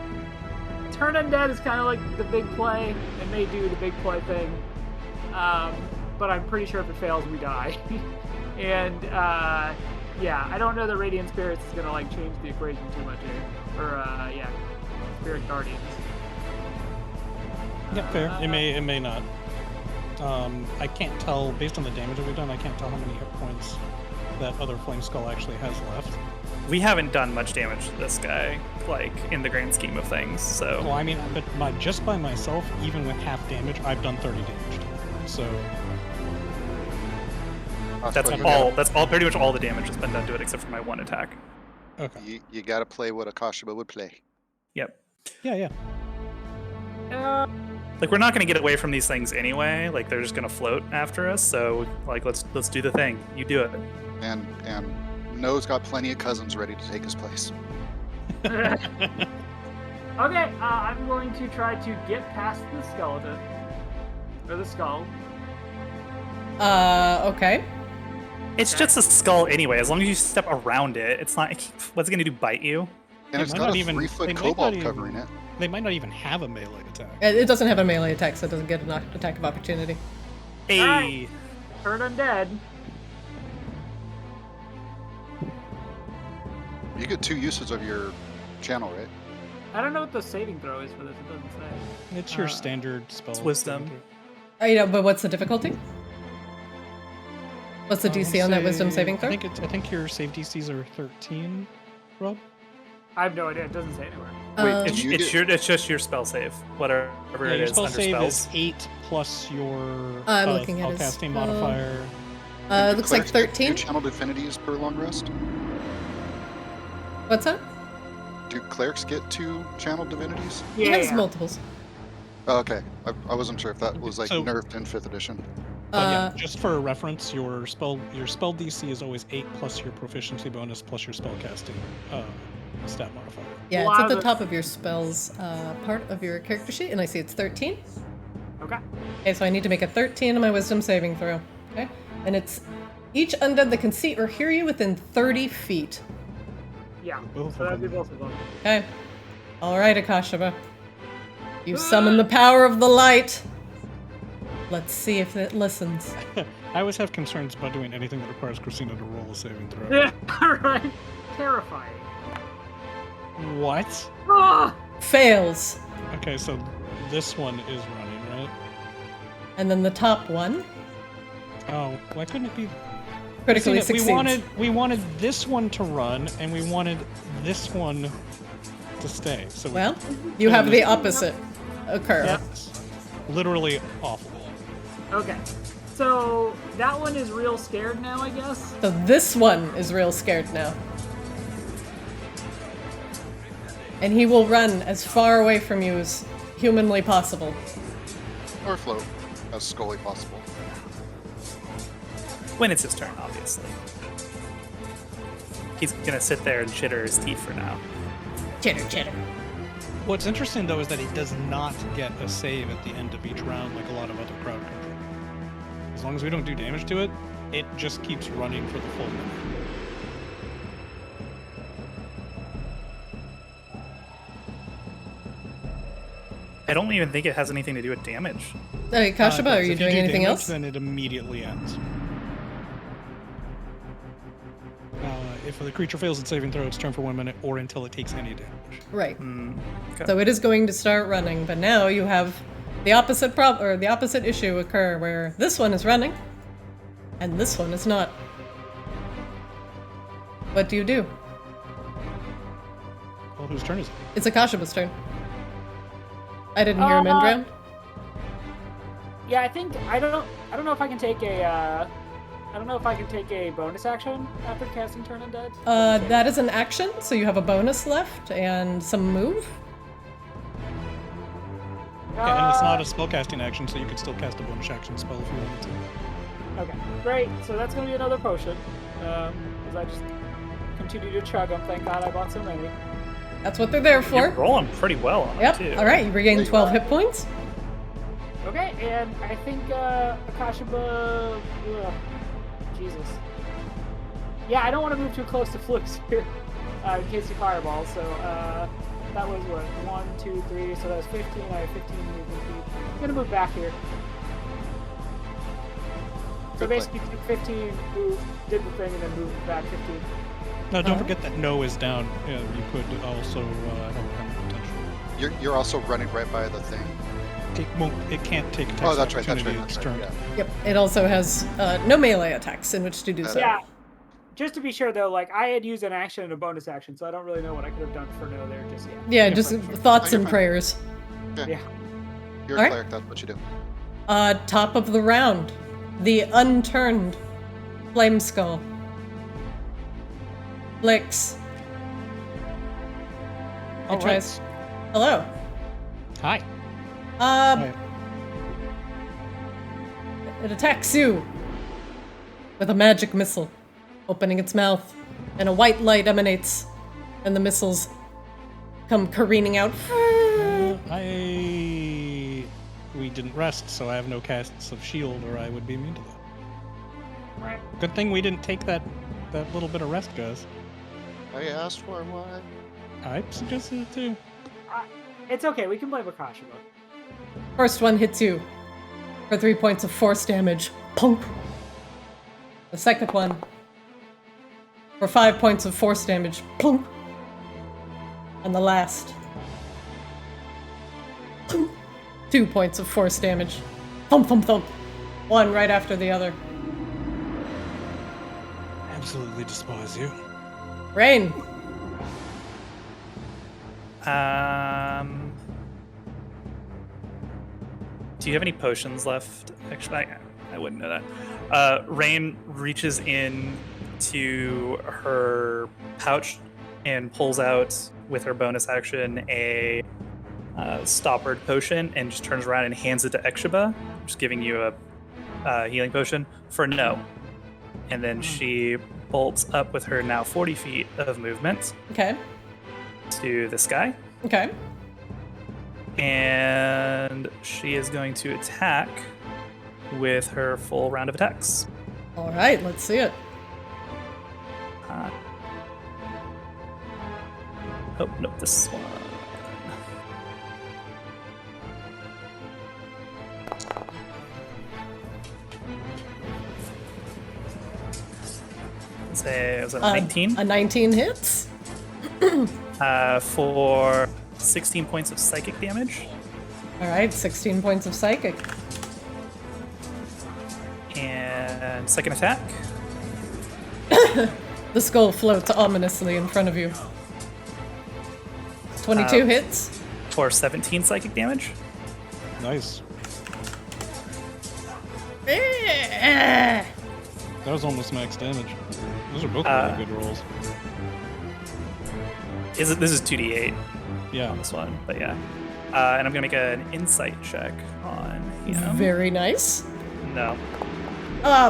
Turn Undead is kind of like the big play, and they do the big play thing. But I'm pretty sure if it fails, we die. And, yeah, I don't know that Radiant Spirits is gonna, like, change the equation too much here. Or, yeah, Spirit Guardians. Yeah, fair. It may not. I can't tell, based on the damage that we've done, I can't tell how many hit points that other Flame Skull actually has left. We haven't done much damage to this guy, like, in the grand scheme of things, so... Well, I mean, but just by myself, even with half damage, I've done 30 damage to him. So, That's what you all. gotta- That's all. Pretty much all the damage has been done to it, except for my one attack. okay. You gotta play what Akashaba would play. Yep. Yeah. Like, we're not going to get away from these things anyway. Like, they're just going to float after us. So, like, let's do the thing. You do it. And Noah's got plenty of cousins ready to take his place. Okay, I'm going to try to get past the skeleton. Or the skull. Okay. It's just a skull anyway. As long as you step around it, it's not. What's it going to do? Bite you? And It it's might got not a even- 3-foot they might cobalt not covering even- it. They might not even have a melee attack. It doesn't have a melee attack, so it doesn't get an attack of opportunity. Hey. Alright. Turn Undead. You get 2 uses of your channel, right? I don't know what the saving throw is for this, it doesn't say. It's your standard spell. It's wisdom. You know, but what's the difficulty? What's the DC on that wisdom saving throw? I think your save DCs are 13, Rob. I have no idea, it doesn't say anywhere. Wait, It's, you it's get- it's just your spell save, whatever Yeah, it your is spell under save spells. is 8 plus your I'm looking at his spellcasting spell. modifier. It looks like Clerics get 13. 2 channel divinities per long rest? What's that? Do clerics get 2 channel divinities? He has multiples. Oh, okay. I wasn't sure if that was like So- nerfed in 5th edition. Yeah, just for reference, your spell DC is always 8 plus your proficiency bonus plus your spellcasting stat modifier. Yeah, Well, it's I at the was- top of your spells part of your character sheet, and I see it's 13. Okay. Okay, so I need to make a 13 on my wisdom saving throw. Okay, and it's each undead that can see or hear you within 30 feet. Yeah, Both so of that'd be them. both of them. Okay. All right, Akashaba. You summon the power of the light. Let's see if it listens. I always have concerns about doing anything that requires Christina to roll a saving throw. Yeah, right. Terrifying. What? Ah! Fails. Okay, so this one is running, right? And then the top one Oh, why couldn't it be? critically Christina, succeeds. we wanted this one to run, and we wanted this one to stay. So Well, you have the opposite occur. Yep. it's literally awful. Okay. So that one is real scared now, I guess. So this one is real scared now. And he will run as far away from you as humanly possible. Or float as scully possible. When it's his turn, obviously. He's gonna sit there and chitter his teeth for now. Chitter, chitter. What's interesting though is that he does not get a save at the end of each round like a lot of other crowd control. As long as we don't do damage to it, it just keeps running for the full minute. I don't even think it has anything to do with damage. Hey, Kashiba, are If you doing do anything damage, else? Then it immediately ends. If the creature fails its saving throw, it's turn for 1 minute or until it takes any damage. Right. Okay. So it is going to start running, but now you have the opposite the opposite issue occur where this one is running and this one is not. What do you do? Well, whose turn is it? It's Akashiba's turn. I didn't hear him end round. Yeah, I think I don't know if I can take a bonus action after casting Turn Undead. That is an action, so you have a bonus left and some move. Yeah, and it's not a spellcasting action, so you could still cast a bonus action spell if you wanted to. Okay, great. So that's gonna be another potion. Because I just continue to chug them. Thank God I bought so many. That's what they're there You're for. rolling pretty well on Yep. it, too. All right, you regain There you 12 are. hit points. Okay, and I think Akashiba. Jesus. Yeah, I don't want to move too close to Flux here in case he fireballs. So that was what 1, 2, 3. So that was 15. I have 15 movement feet. I'm gonna move back here. So Good play. basically, took 15, moved, did the thing, and then moved back 15. Now, don't Uh-huh. forget that no is down. Yeah, you could also help him potentially. You're also running right by the thing. It can't take attacks Oh, of that's right. That's right. opportunity That's its right. turn. Yeah. Yep. It also has no melee attacks in which to do so. Yeah. Just to be sure, though, like I had used an action and a bonus action, so I don't really know what I could have done for no there just yet. Yeah, just thoughts you're and fine. prayers. Yeah. You're All a right. cleric. That's what you do. Top of the round. The unturned flame skull. Flicks. It All tries. right. Hello. Hi. Um, It attacks you with a magic missile, opening its mouth, and a white light emanates, and the missiles come careening out. We didn't rest, so I have no casts of shield, or I would be immune to that. Right. Good thing we didn't take that little bit of rest, guys. I asked for one. I suggested it too. It's okay. We can blame Akashiba. First one hits you for 3 points of force damage. Punk. The second one for 5 points of force damage. Plunk. And the last 2 points of force damage. Thump, thump, thump. One right after the other. Absolutely despise you. Rain. Do you have any potions left? Actually, I wouldn't know that. Rain reaches in to her pouch and pulls out, with her bonus action, a stoppered potion and just turns around and hands it to Ekshiba, just giving you a healing potion for no. And then she bolts up with her now 40 feet of movement Okay. to this guy. Okay. And she is going to attack with her full round of attacks. All right, let's see it. Oh, no, this one. say, was it a 19? A 19 hits. For 16 points of psychic damage. All right, 16 points of psychic. And second attack. The skull floats ominously in front of you. 22 hits. For 17 psychic damage. Nice. Eh. That was almost max damage. Those are both really good rolls. This is 2d8 Yeah. on this one, but yeah. And I'm gonna make an insight check on him. Very nice. No.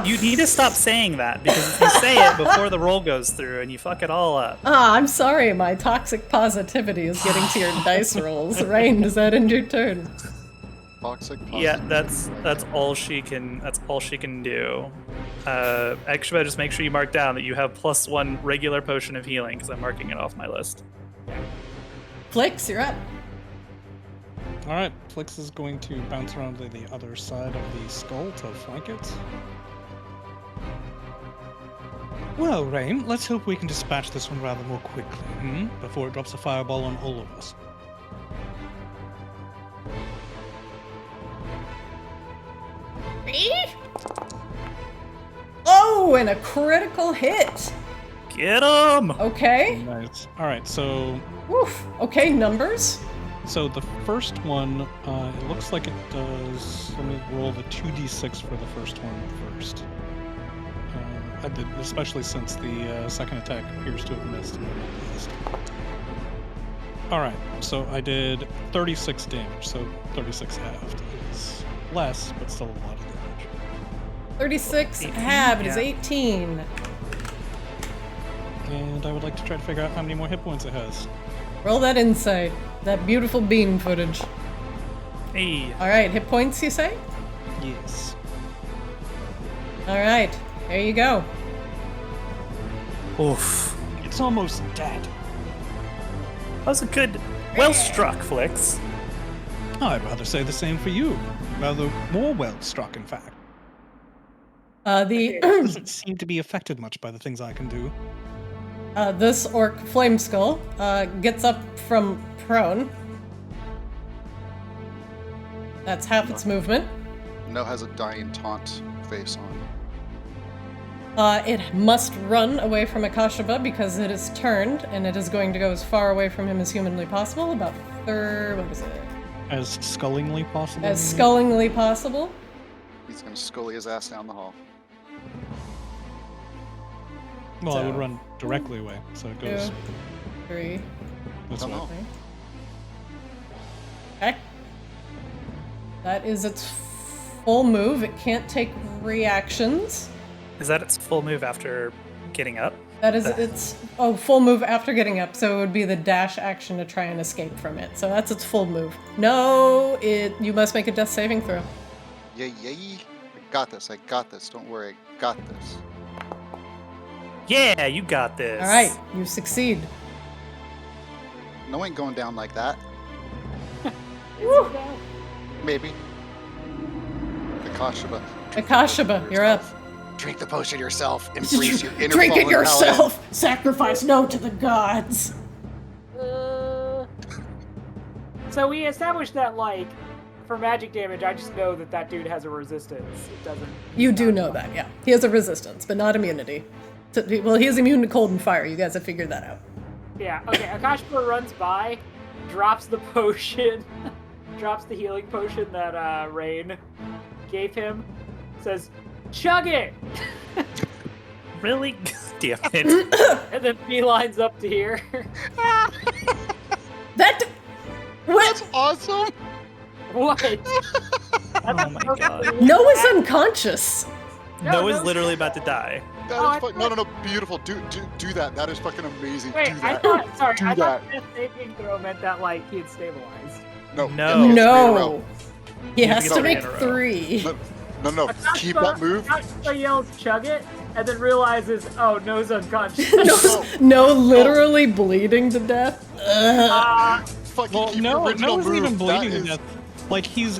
You need to stop saying that, because if you say it before the roll goes through and you fuck it all up. I'm sorry. My toxic positivity is getting to your dice rolls. Rain, does that end your turn? Toxic. Yeah, that's all she can. That's all she can do. Actually, just make sure you mark down that you have +1 regular potion of healing, because I'm marking it off my list. Flix, you're up. Alright, Flix is going to bounce around to the other side of the skull to flank it. Well, Rain, let's hope we can dispatch this one rather more quickly, before it drops a fireball on all of us. Oh, and a critical hit. Get him! Okay. Nice. Alright, so Oof. Okay, numbers. the first one, it looks like it does. Let me roll the 2d6 for the first one first. I did, especially since the second attack appears to have missed. Alright, so I did 36 damage, so 36 halved is less, but still a lot of damage. 36 18, halved is yeah. 18. And I would like to try to figure out how many more hit points it has. Roll that insight. That beautiful bean footage. Hey, All right, hit points, you say? Yes. All right, there you go. oof. It's almost dead. That was a good, well struck, Flix. I'd rather say the same for you. Rather more well struck, in fact. The Doesn't seem to be affected much by the things I can do. this orc flame skull gets up from prone. That's half its movement. No has a dying taunt face on. It must run away from Akashaba because it is turned, and it is going to go as far away from him as humanly possible. About what is it? As scullingly possible. As scullingly possible. He's gonna scully his ass down the hall. Well, I would So- run directly away, so it goes 2, 3. this Don't way. know. Okay. That is its full move. It can't take reactions. Is that its full move after getting up? That is its full move after getting up, so it would be the dash action to try and escape from it. So that's its full move. No, you must make a death saving throw. Yay, yay. I got this. Don't worry, I got this. Yeah, you got this. All right, you succeed. No ain't going down like that. Maybe. Akashaba. Akashaba, you're up. Drink the potion yourself. Embrace your inner Drink it fallen yourself. Sacrifice no to the gods. So we established that, like, for magic damage, I just know that dude has a resistance. It doesn't. You do know that, yeah. He has a resistance, but not immunity. Well, he is immune to cold and fire. You guys have figured that out. Yeah, okay, Akashba runs by, drops the potion, drops the healing potion that Rain gave him, says, chug it! Really? Damn it. And then beelines up to here. That. What? That's awesome. What? Oh my god. Noah's unconscious. Noah's literally about to die. That is no, beautiful. Do that. That is fucking amazing. Wait, do I that. thought Do the that. death saving throw meant that, like, he had stabilized. No. No. it has to be in a No. row. He has You to can make go in a row. 3. No. Keep that move. Akashba yells, chug it, and then realizes, oh, No's unconscious. No, literally bleeding to death. Ugh. Fucking Well, keep no, the original no isn't move. even bleeding to That is- death. Like his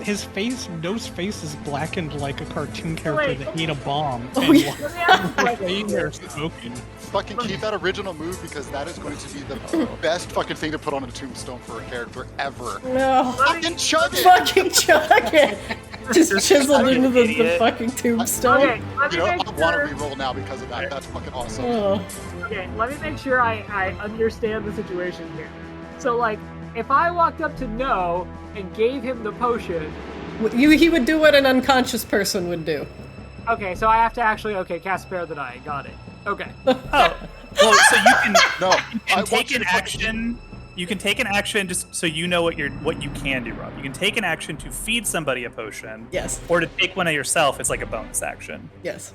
nose face is blackened like a cartoon character Wait. that ate a bomb. Oh, and yeah. Let me ask you a like, question. laying there smoking. Fucking keep that original move because that is going to be the best fucking thing to put on a tombstone for a character ever. No. Fucking chug it! Fucking chug it! Just chiseled fucking into the idiot. fucking tombstone. Okay, let You me know, I make want sure. to re-roll now because of that. That's fucking awesome. Oh. Okay, let me make sure I understand the situation here. So, like, if I walked up to No and gave him the potion, He would do what an unconscious person would do. okay, so I have to actually, cast Spare the Dying. Got it. Okay. Oh, well, so you can No, you I can want take you an to fucking- action. You can take an action just so you know what you can do, Rob. You can take an action to feed somebody a potion. Yes. Or to take one of yourself. It's like a bonus action. Yes.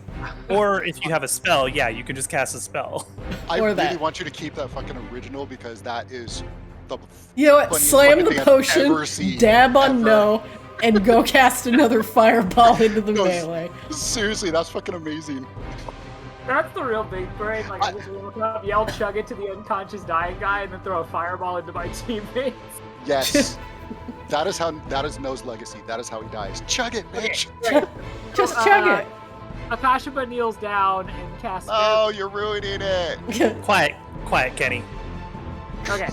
Or if you have a spell, yeah, you can just cast a spell. I Or really that. want you to keep that fucking original because that is the You know what? funniest Slam fucking the thing I've potion, ever seen, dab on ever. No, and go cast another fireball into the No, melee. Seriously, that's fucking amazing. That's the real big brain. Like, I just woke up, yell chug it to the unconscious dying guy, and then throw a fireball into my teammates. Yes. that is No's legacy. That is how he dies. Chug it, bitch. Right. Just chug it. Akashaba kneels down and casts. Oh, you're ruining it. Quiet, Kenny. Okay.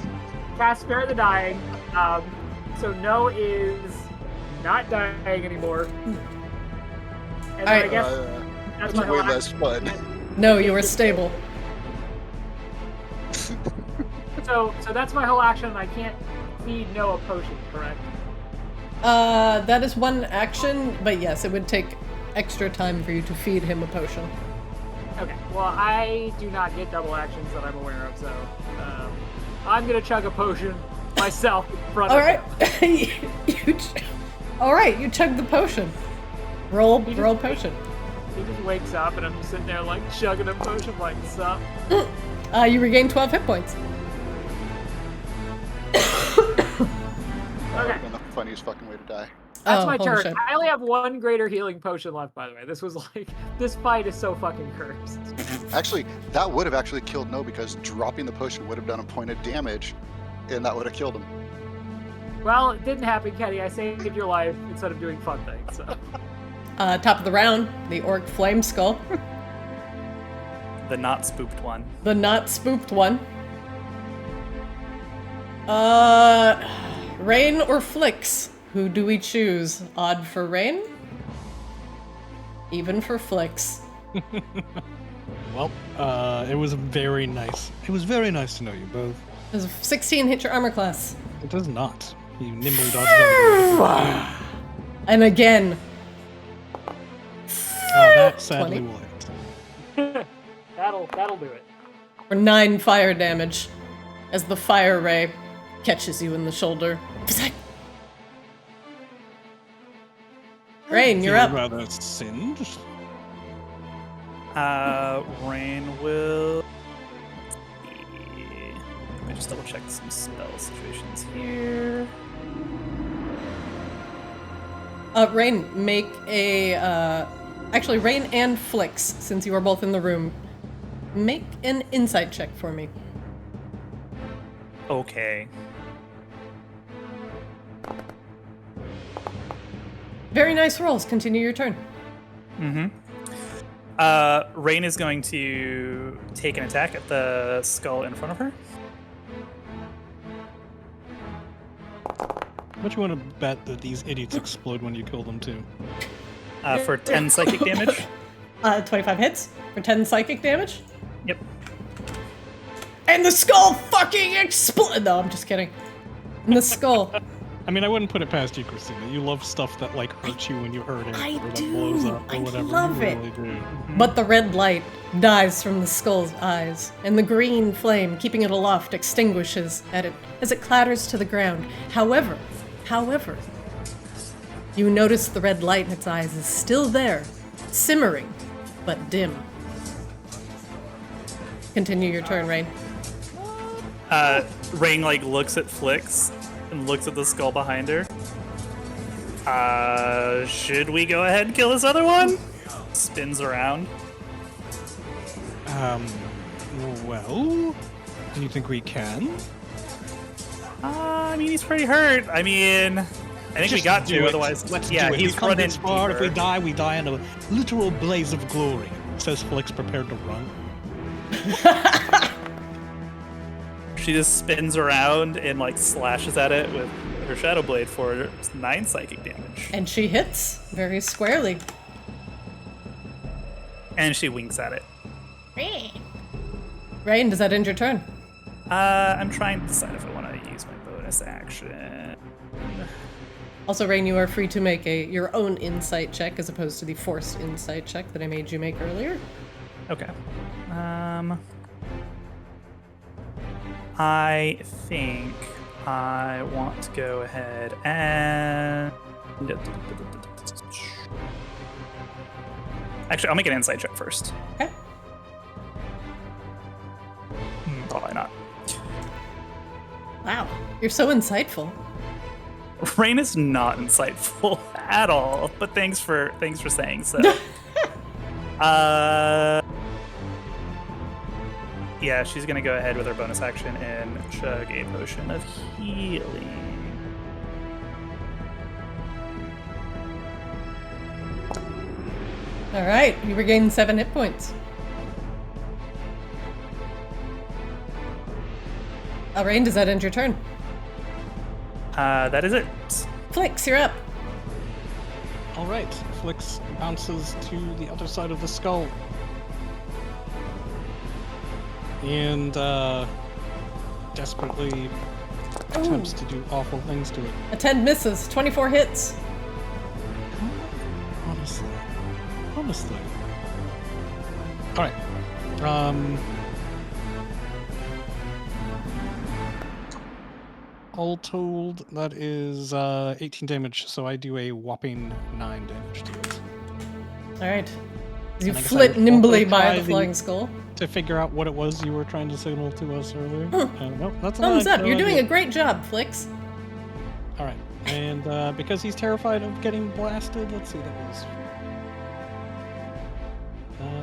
Cast Spare the Dying. So No is not dying anymore. And then I Alright. guess that's It's my way whole less fun. No, you are stable. So that's my whole action, and I can't feed No a potion, correct? That is one action, but yes, it would take extra time for you to feed him a potion. Okay. Well, I do not get double actions that I'm aware of, so I'm gonna chug a potion myself in front All of right, him. all right, you chug the potion. Roll just- potion. He just wakes up, and I'm just sitting there like chugging a potion, like, sup? You regain 12 hit points. That would have been the funniest fucking way to die. That's Oh, my holy turn. shit. I only have one greater healing potion left, by the way. This was like, this fight is so fucking cursed. Actually, that would have actually killed No because dropping the potion would have done a point of damage, and that would have killed him. Well, it didn't happen, Kenny. I saved your life instead of doing fun things. So. Top of the round, the orc flame skull, The not spooked one. the not spooked one. Rain or Flicks? Who do we choose? Odd for Rain? Even for Flicks. Well, it was very nice. It was very nice to know you both. Does 16 hit your armor class? It does not. He nimbly dodges out of And again, that sadly 20. will hit. That'll do it. for 9 fire damage as the fire ray catches you in the shoulder. Rain, you're Feel up. rather singed. Rain will. Let me just double check some spell situations here. Rain, make a, actually, Rain and Flicks, since you are both in the room, make an insight check for me. Okay. Very nice rolls. Continue your turn. Rain is going to take an attack at the skull in front of her. But you want to bet that these idiots explode when you kill them too. For 10 psychic damage. 25 hits for 10 psychic damage. Yep. And the skull fucking explodes. No, I'm just kidding. And the skull. I mean, I wouldn't put it past you, Christina. You love stuff that like hurts you when you hurt it, I or that do. blows up, or I whatever. love you it. really do. But the red light dies from the skull's eyes, and the green flame, keeping it aloft, extinguishes at it as it clatters to the ground. However, you notice the red light in its eyes is still there, simmering, but dim. Continue your turn, Rain. Rain like looks at Flix and looks at the skull behind her. Should we go ahead and kill this other one? Spins around. Well, do you think we can? I mean, he's pretty hurt. I mean, I think we Just got do to, it. otherwise. Let's yeah, do it. he's We come running this far. If we deeper. die, we die in a literal blaze of glory. Says Flix, prepared to run. She just spins around and like slashes at it with her shadow blade for 9 psychic damage, And she hits very squarely. and she winks at it. Rain, does that end your turn? I'm trying to decide if I want to use my bonus action. Also, Rain, you are free to make your own insight check as opposed to the forced insight check that I made you make earlier. Okay. I think I want to go ahead and. Actually, I'll make an insight check first. Okay. Probably not. Wow, you're so insightful. Rain is not insightful at all, but thanks for saying so. Yeah, she's gonna go ahead with her bonus action and chug a potion of healing. All right, you regain 7 hit points. Rain, does that end your turn? That is it. Flix, you're up. All right, Flix bounces to the other side of the skull. And desperately attempts to do awful things to it. A 10 misses, 24 hits. Honestly. All right. All told, that is 18 damage. So I do a whopping 9 damage to it. All right. You And I guess I flit would nimbly also by try the the- flying skull. To figure out what it was you were trying to signal to us earlier. Nope, that's a Thumbs nine, up, no you're doing a idea. great job, Flix. All right, and because he's terrified of getting blasted, let's see, that was.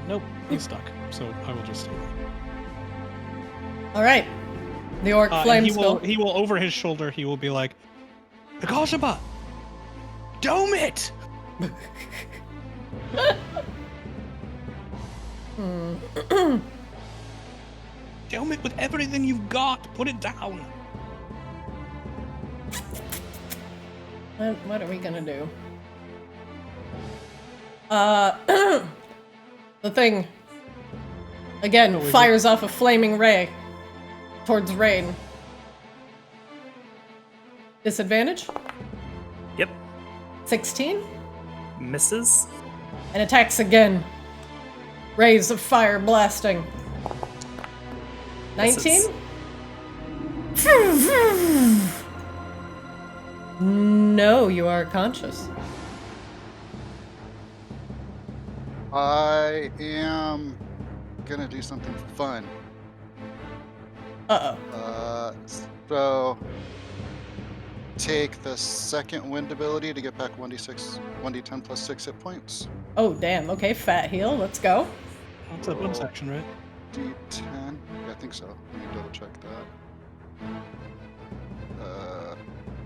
Nope, he's stuck. So I will just stay there. All right. The orc And flame he skull. will over his shoulder. He will be like, "Akashaba, dome it." Dome it with everything you've got. Put it down. What are we gonna do? The thing again fires off a flaming ray towards Rain. Disadvantage? Yep. 16? Misses. And attacks again. Rays of fire blasting. 19? No, you are conscious. I am gonna do something fun. Uh-oh. So take the second wind ability to get back 1d10 plus 6 hit points. Oh, damn. Okay, fat heal. Let's go. That's a bonus action, right? D10. Yeah, I think so. Let me double check that.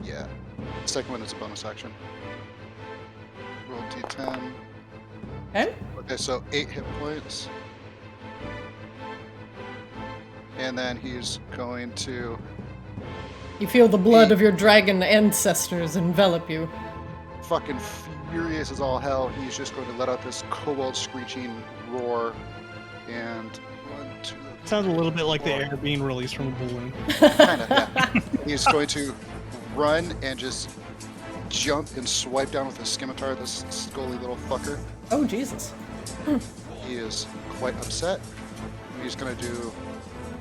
Yeah. Second one is a bonus action. Roll D10. Okay. Okay, so 8 hit points. And then he's going to You feel the blood of your dragon ancestors envelop you. fucking furious as all hell. He's just going to let out this kobold screeching roar. And 1, 2. Sounds a little bit like the air being released from a balloon. Kind of, yeah. He's going to run and just jump and swipe down with his scimitar, this scully little fucker. Oh, Jesus. He is quite upset. He's going to do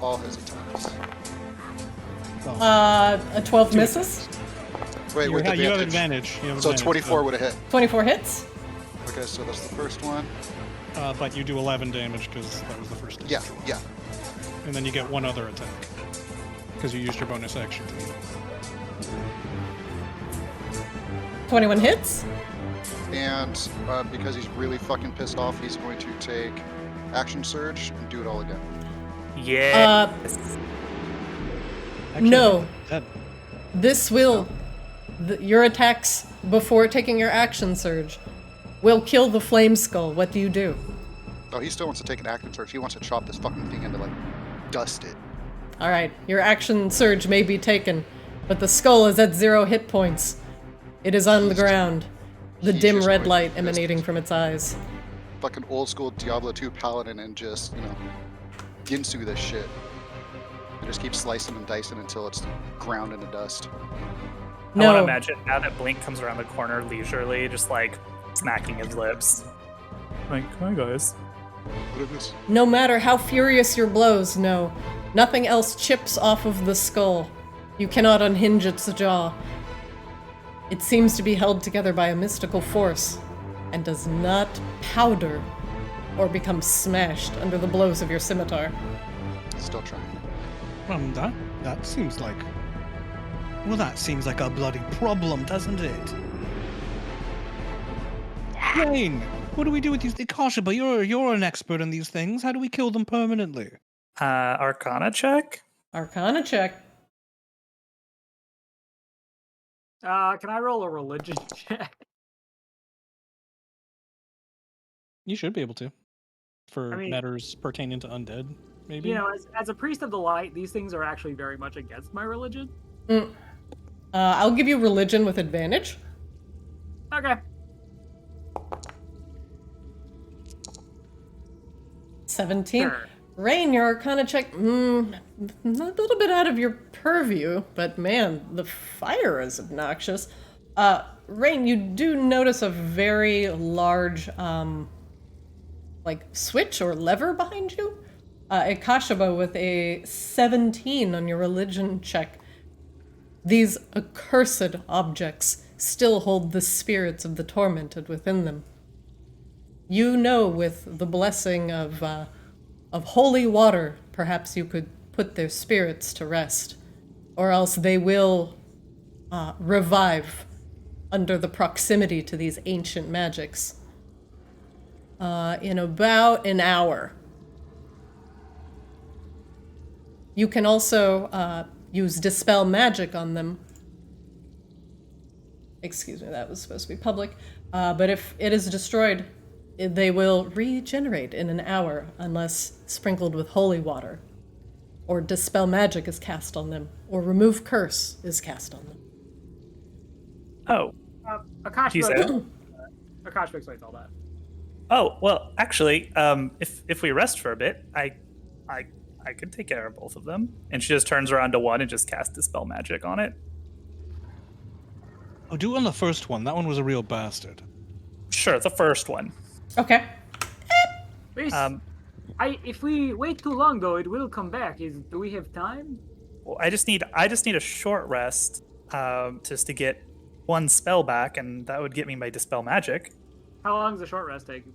all his attacks. A 12 misses. Wait, with You have advantage. advantage. You have So advantage, 24 would have hit. 24 hits. Okay, so that's the first one. But you do 11 damage because that was the first attack. Yeah. And then you get one other attack because you used your bonus action. 21 hits. And because he's really fucking pissed off, he's going to take Action Surge and do it all again. Yeah. Actually, No. dead. This will Your attacks before taking your action surge will kill the flame skull. What do you do? Oh, he still wants to take an active surge. He wants to chop this fucking thing into, like, dust it. Alright, your action surge may be taken, but the skull is at 0 hit points. It is on the ground, the He's dim just red going light to emanating from its eyes. Fucking old school Diablo 2 paladin and just, Ginsu this shit. And just keep slicing and dicing until it's ground into dust. I want to No, imagine now that Blink comes around the corner leisurely, just like smacking his lips. Like, hi guys. What is this? no matter how furious your blows, no. Nothing else chips off of the skull. You cannot unhinge its jaw. It seems to be held together by a mystical force, and does not powder or become smashed under the blows of your scimitar. Still trying. That seems like... Well, that seems like a bloody problem, doesn't it? Rain, what do we do with these? Kasha, but you're an expert in these things. How do we kill them permanently? Arcana check? Arcana check. Can I roll a religion check? You should be able to. For I mean- matters pertaining to undead, maybe? You know, as a priest of the light, these things are actually very much against my religion. I'll give you religion with advantage. Okay. 17. Sure. Rain, your Arcana check, a little bit out of your purview, but man, the fire is obnoxious. Rain, you do notice a very large, like, switch or lever behind you. Akashaba with a 17 on your religion check. These accursed objects still hold the spirits of the tormented within them. You know, with the blessing of holy water, perhaps you could put their spirits to rest, or else they will revive under the proximity to these ancient magics in about an hour. You can also use Dispel Magic on them. Excuse me, that was supposed to be public. But if it is destroyed, they will regenerate in an hour unless sprinkled with holy water. Or Dispel Magic is cast on them. Or Remove Curse is cast on them. Oh. Akash Geez, Akash explains all that. Oh, well, actually, if we rest for a bit, I could take care of both of them. And she just turns around to one and just casts Dispel Magic on it. Oh, do it on the first one. That one was a real bastard. Sure, the first one. Okay. Please, if we wait too long, though, it will come back. Do we have time? Well, I just need a short rest, just to get one spell back, and that would get me my Dispel Magic. How long does the short rest take?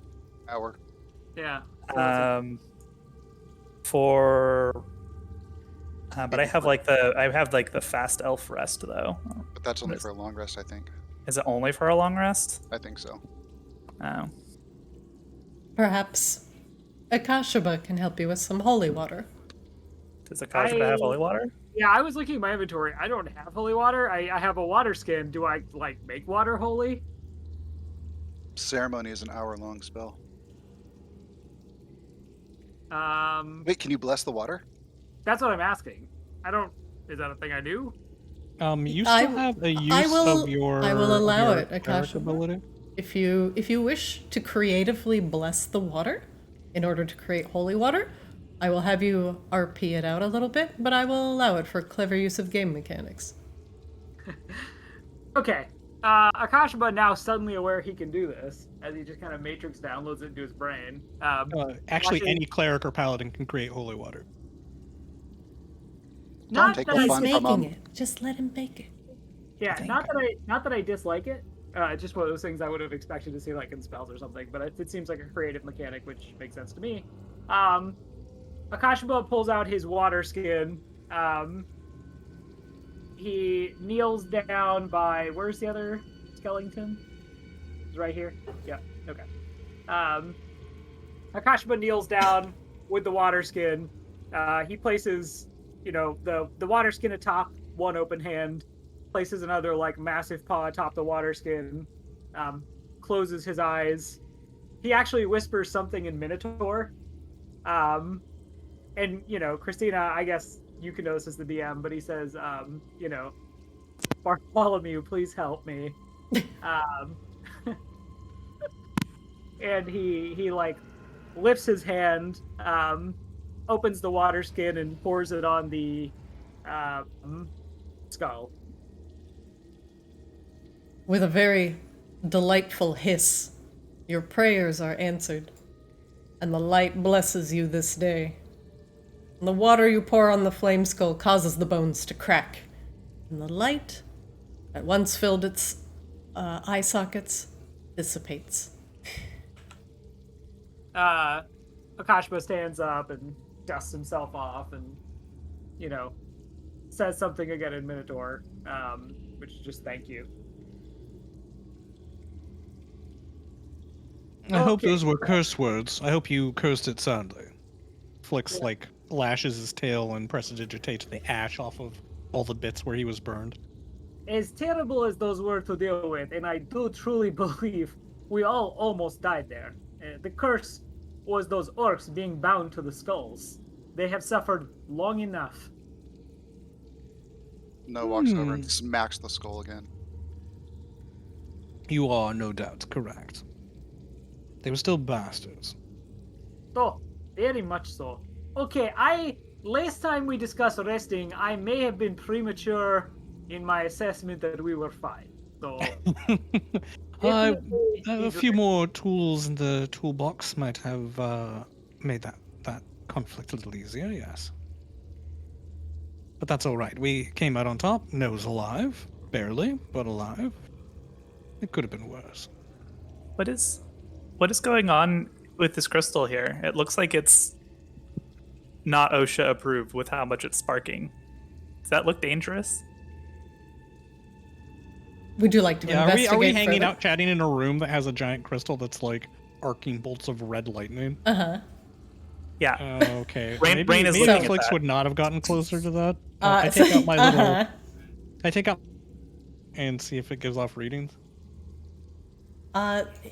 Hour. Yeah. But I have the fast elf rest though. But that's only for a long rest, I think. Is it only for a long rest? I think so. Oh. Perhaps Akashaba can help you with some holy water. Does Akashaba have holy water? Yeah, I was looking at my inventory. I don't have holy water. I have a water skin. Do I, make water holy? Ceremony is an hour-long spell. That's Wait, can you bless the water? what I'm asking. Is that a thing I do? You still have a use of your... I will allow your it, Akashaba. ability? If you wish to creatively bless the water in order to create holy water, I will have you RP it out a little bit, but I will allow it for clever use of game mechanics. Okay. Akashaba now suddenly aware he can do this, as he just kind of matrix downloads it into his brain. Actually, watching- any cleric or paladin can create holy water. Don't Not take that the I- fun from making him. it. Just let him make it. Yeah, not that I dislike it. It's just one of those things I would have expected to see like in spells or something, but it seems like a creative mechanic, which makes sense to me. Akashaba pulls out his water skin. He kneels down by, where's the other skeleton? It's right here. Yeah. Okay. Akashaba kneels down with the water skin. He places, the water skin atop one open hand, places another like massive paw atop the water skin, closes his eyes. He actually whispers something in Minotaur. And Christina, I guess you can know this as the DM, but he says, Bartholomew, please help me. And he like lifts his hand, opens the water skin and pours it on the skull. With a very delightful hiss, your prayers are answered, and the light blesses you this day. And the water you pour on the flame skull causes the bones to crack, and the light that once filled its eye sockets dissipates. Akashba stands up and dusts himself off and, says something again in Minotaur, which is just thank you. I hope those were curse words. I hope you cursed it soundly. Flix, lashes his tail and prestidigitates the ash off of all the bits where he was burned. As terrible as those were to deal with, and I do truly believe we all almost died there. The curse was those orcs being bound to the skulls. They have suffered long enough. No walks over and smacks the skull again. You are no doubt correct. They were still bastards. Oh, very much so. Okay, last time we discussed resting, I may have been premature in my assessment that we were fine. So a few more tools in the toolbox might have made that conflict a little easier, yes. But that's all right. We came out on top, nose alive, barely, but alive. It could have been worse. What is going on with this crystal here? It looks like it's not OSHA approved with how much it's sparking. Does that look dangerous? Would you like to investigate are we hanging further? out chatting in a room that has a giant crystal that's like arcing bolts of red lightning? Uh-huh. Yeah. Okay. Rain is maybe looking at Netflix that. would not have gotten closer to that. I take out my little... Uh-huh. I take out and see if it gives off readings.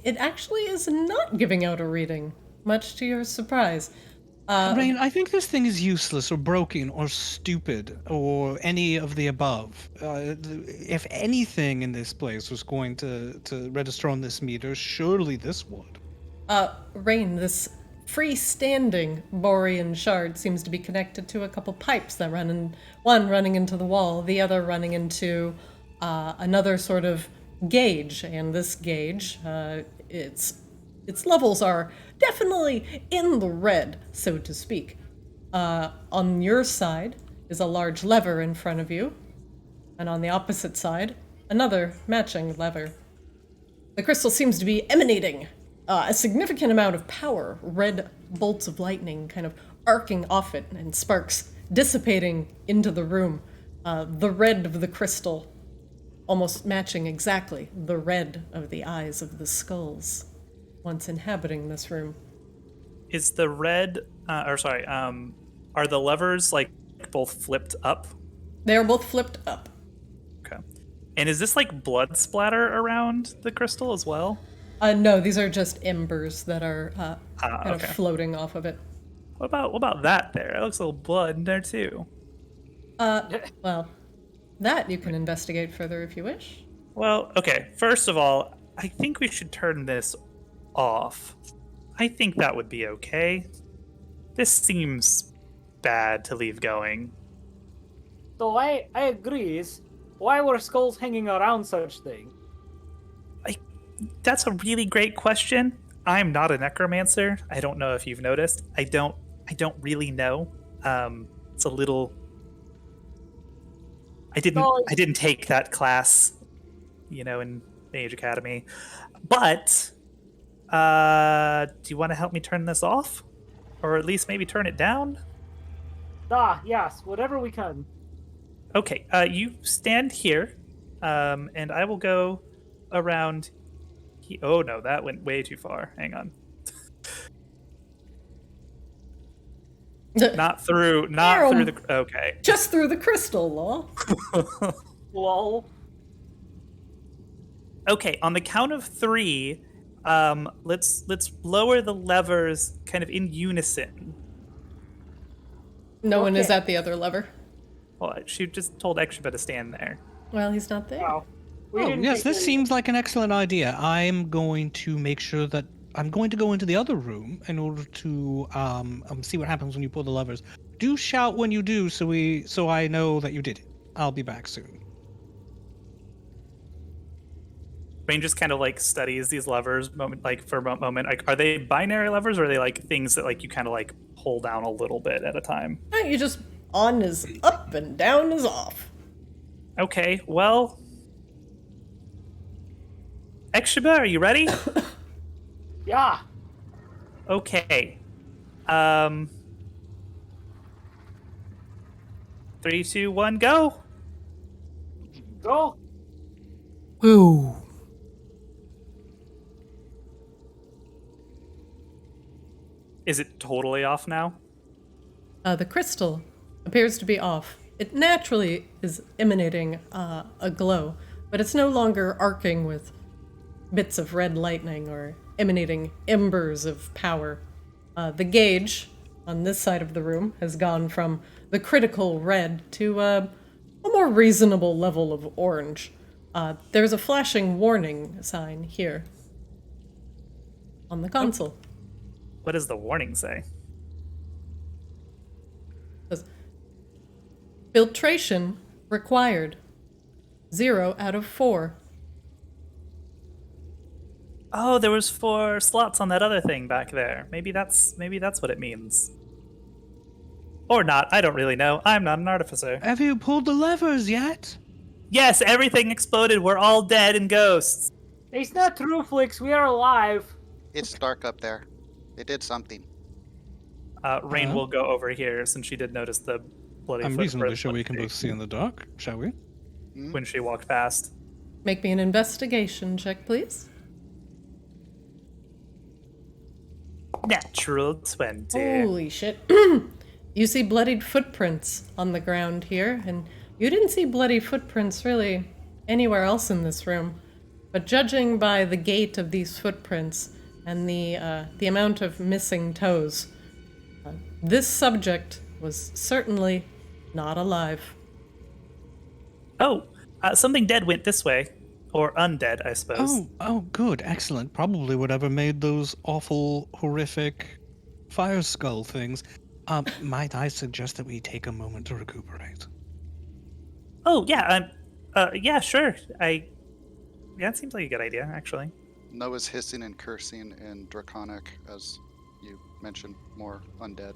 It actually is not giving out a reading, much to your surprise. Rain, I think this thing is useless or broken or stupid or any of the above. If anything in this place was going to register on this meter, surely this would. Rain, this freestanding Borean shard seems to be connected to a couple pipes that run in, one running into the wall, the other running into another sort of gauge, and this gauge, its levels are definitely in the red, so to speak. On your side is a large lever in front of you, and on the opposite side, another matching lever. The crystal seems to be emanating a significant amount of power, red bolts of lightning kind of arcing off it, and sparks dissipating into the room. The red of the crystal almost matching exactly the red of the eyes of the skulls once inhabiting this room. Is the red, are the levers like both flipped up? They are both flipped up. Okay. And is this like blood splatter around the crystal as well? No, these are just embers that are kind of okay. floating off of it. What about that there? It looks a little blood in there too. Well, that you can investigate further if you wish. Well, okay. First of all, I think we should turn this off. I think that would be okay. This seems bad to leave going. So I agree. Why were skulls hanging around such thing? That's a really great question. I'm not a necromancer. I don't know if you've noticed. I don't really know. It's a little. I didn't take that class, in Mage Academy. But do you want to help me turn this off, or at least maybe turn it down? Yes, whatever we can. Okay. You stand here, and I will go around. Oh no, that went way too far. Hang on. Not through the. Okay. Just through the crystal, lol. Lol. Okay, on the count of 3, let's lower the levers kind of in unison. No one is Okay. at the other lever. Well, she just told Extra to stand there. Well, he's not there. Wow. We Oh, didn't yes, take this any- seems like an excellent idea. I'm going to make sure that I'm going to go into the other room in order to see what happens when you pull the levers. Do shout when you do, so I know that you did it. I'll be back soon. Rain just kind of like studies these levers for a moment. Like, are they binary levers, or are they like things that like you kind of like pull down a little bit at a time? You just on is up and down is off. Okay, well, Extra, are you ready? Yeah. Okay. 3, 2, 1, go. Go. Whoa. Is it totally off now? The crystal appears to be off. It naturally is emanating a glow, but it's no longer arcing with bits of red lightning or emanating embers of power. The gauge on this side of the room has gone from the critical red to a more reasonable level of orange. There's a flashing warning sign here on the console. What does the warning say? Says, filtration required. 0 out of 4. Oh, there was 4 slots on that other thing back there. Maybe that's what it means. Or not. I don't really know. I'm not an artificer. Have you pulled the levers yet? Yes, everything exploded. We're all dead and ghosts. It's not true, Flix. We are alive. It's dark up there. They did something. Rain will go over here since she did notice the bloody I'm reasonably footprints sure when we can she- both see in the dark, shall we? when she walked past. Make me an investigation check, please. Natural 20. Holy shit. You see bloodied footprints on the ground here, and you didn't see bloody footprints really anywhere else in this room. But judging by the gait of these footprints and the amount of missing toes, this subject was certainly not alive. Oh, something dead went this way. Or undead, I suppose. Oh, good, excellent. Probably whatever made those awful, horrific fire skull things. Might I suggest that we take a moment to recuperate? Oh, yeah, yeah, sure. Yeah, it seems like a good idea, actually. Noah's hissing and cursing in Draconic, as you mentioned, more undead.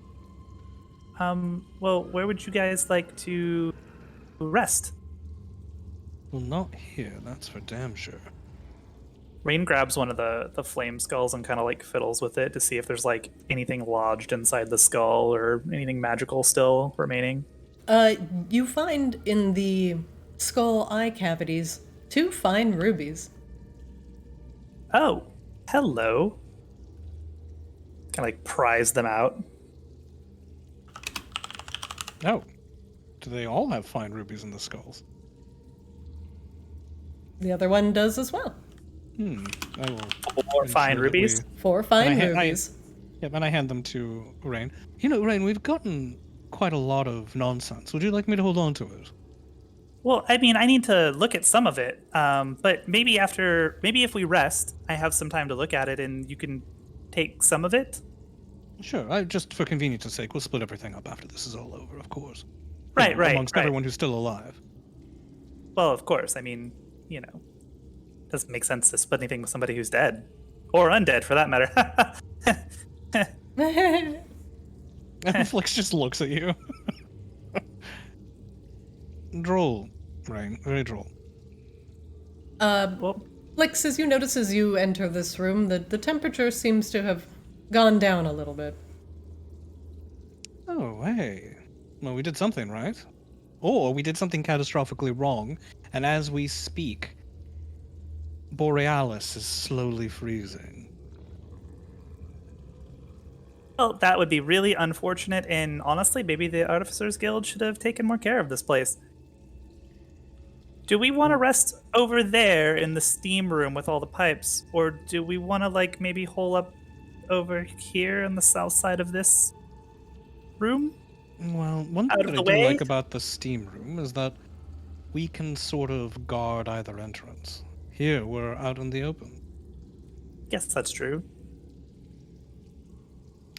Well, where would you guys like to rest? Well, not here, that's for damn sure. Rain grabs one of the flame skulls and kind of like fiddles with it to see if there's like anything lodged inside the skull or anything magical still remaining. You find in the skull eye cavities 2 fine rubies. Oh, hello. Kind of like prise them out. Oh, do they all have fine rubies in the skulls? The other one does as well. I will. Or ensure fine that rubies. 4 fine And I- rubies. Yep, and I hand them to Rain. You know, Rain, we've gotten quite a lot of nonsense. Would you like me to hold on to it? Well, I mean, I need to look at some of it. But maybe if we rest, I have some time to look at it and you can take some of it. Sure, just for convenience' sake, we'll split everything up after this is all over, of course. Right, right, Amongst right. everyone who's still alive. Well, of course. I mean, you know, doesn't make sense to split anything with somebody who's dead. Or undead, for that matter. And Flix just looks at you. Droll, Rain, very droll. Well, Flix, as you notice as you enter this room, the temperature seems to have gone down a little bit. Oh, hey. Well, we did something right. Or we did something catastrophically wrong, and as we speak, Borealis is slowly freezing. well, that would be really unfortunate, and honestly, maybe the Artificers Guild should have taken more care of this place. Do we want to rest over there in the steam room with all the pipes, or do we want to like maybe hole up over here on the south side of this room? Well, one Out thing of that I the do way? like about the steam room is that we can sort of guard either entrance. Here, we're out in the open. Yes, that's true.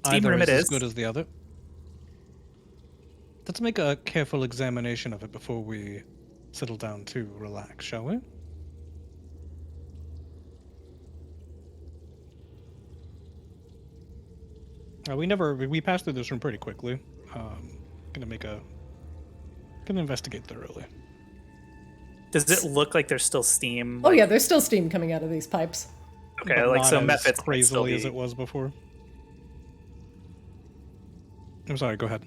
Steam Either room is it as is. good as the other. Let's make a careful examination of it before we settle down to relax, shall we? We passed through this room pretty quickly. Gonna investigate thoroughly. Does it look like there's still steam? Oh like- yeah, there's still steam coming out of these pipes. Okay, But like not so as methods might still crazily be... as it was before. I'm sorry, go ahead.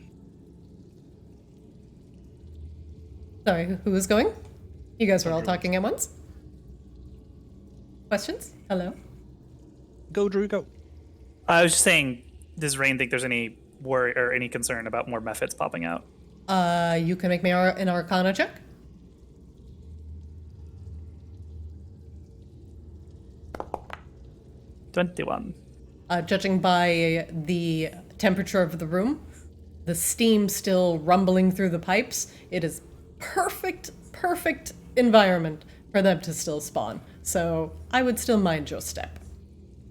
Sorry, who was going? You guys were all talking at once? Questions? Hello? Go, Drew, go. I was just saying, does Rain think there's any worry or any concern about more methods popping out? You can make me an Arcana check. $21. Judging by the temperature of the room, the steam still rumbling through the pipes, it is perfect environment for them to still spawn. So I would still mind your step.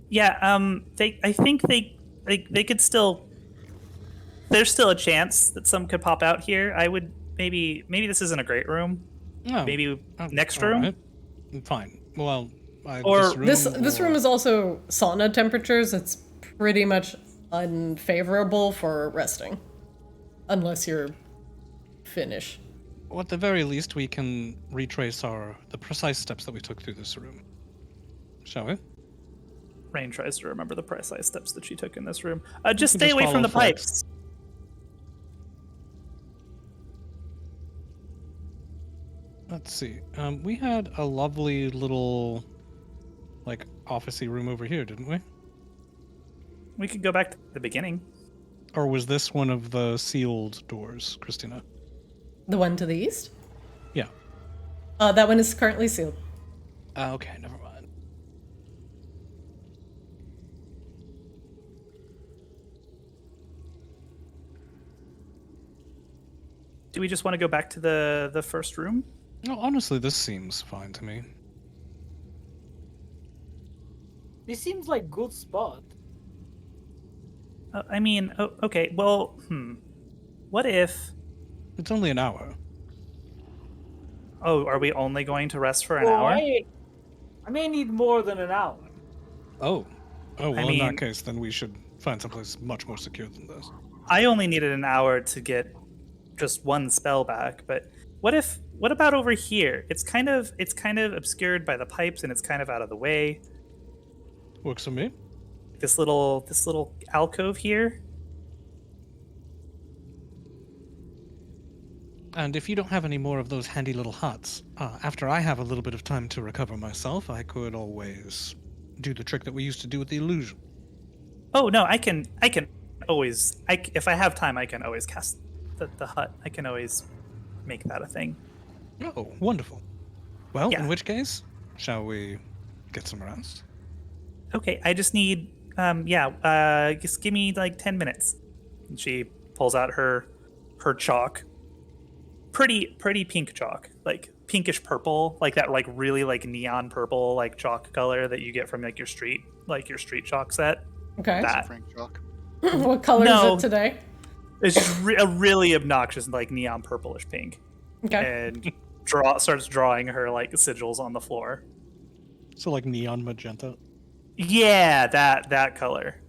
Yeah, I think they could still. There's still a chance that some could pop out here. I would maybe this isn't a great room. Oh, Maybe next all room. right. Fine. Well, Or This room is also sauna temperatures. It's pretty much unfavorable for resting, unless you're Finnish. Well, at the very least, we can retrace the precise steps that we took through this room. Shall we? Rain tries to remember the precise steps that she took in this room. Just can stay just away from follow the flags. pipes. Let's see. We had a lovely little, like, officey room over here, didn't we? We could go back to the beginning. Or was this one of the sealed doors, Christina? The one to the east? Yeah. That one is currently sealed. Okay, never mind. Do we just want to go back to the first room? No, honestly, this seems fine to me. This seems like good spot. I mean, okay. Well, what if? It's only an hour. Oh, are we only going to rest for an Well, hour? I may need more than an hour. Oh. Oh, well, in mean- that case, then we should find someplace much more secure than this. I only needed an hour to get just one spell back, but what about over here? It's kind of obscured by the pipes and it's kind of out of the way. Works for me. This little alcove here. And if you don't have any more of those handy little huts, after I have a little bit of time to recover myself, I could always do the trick that we used to do with the illusion. Oh no, I can always if I have time I can always cast the hut. I can always make that a thing. Oh, wonderful. Well, Yeah. in which case, shall we get some rest? Okay, I just need just give me like 10 minutes. And she pulls out her chalk. Pretty pink chalk. Like pinkish purple, like that like really like neon purple like chalk color that you get from like your street chalk set. Okay. That. Frank Chalk. What color No. is it today? It's just a really obnoxious like neon purplish pink. Okay. And starts drawing her like sigils on the floor. So like neon magenta. Yeah, that color.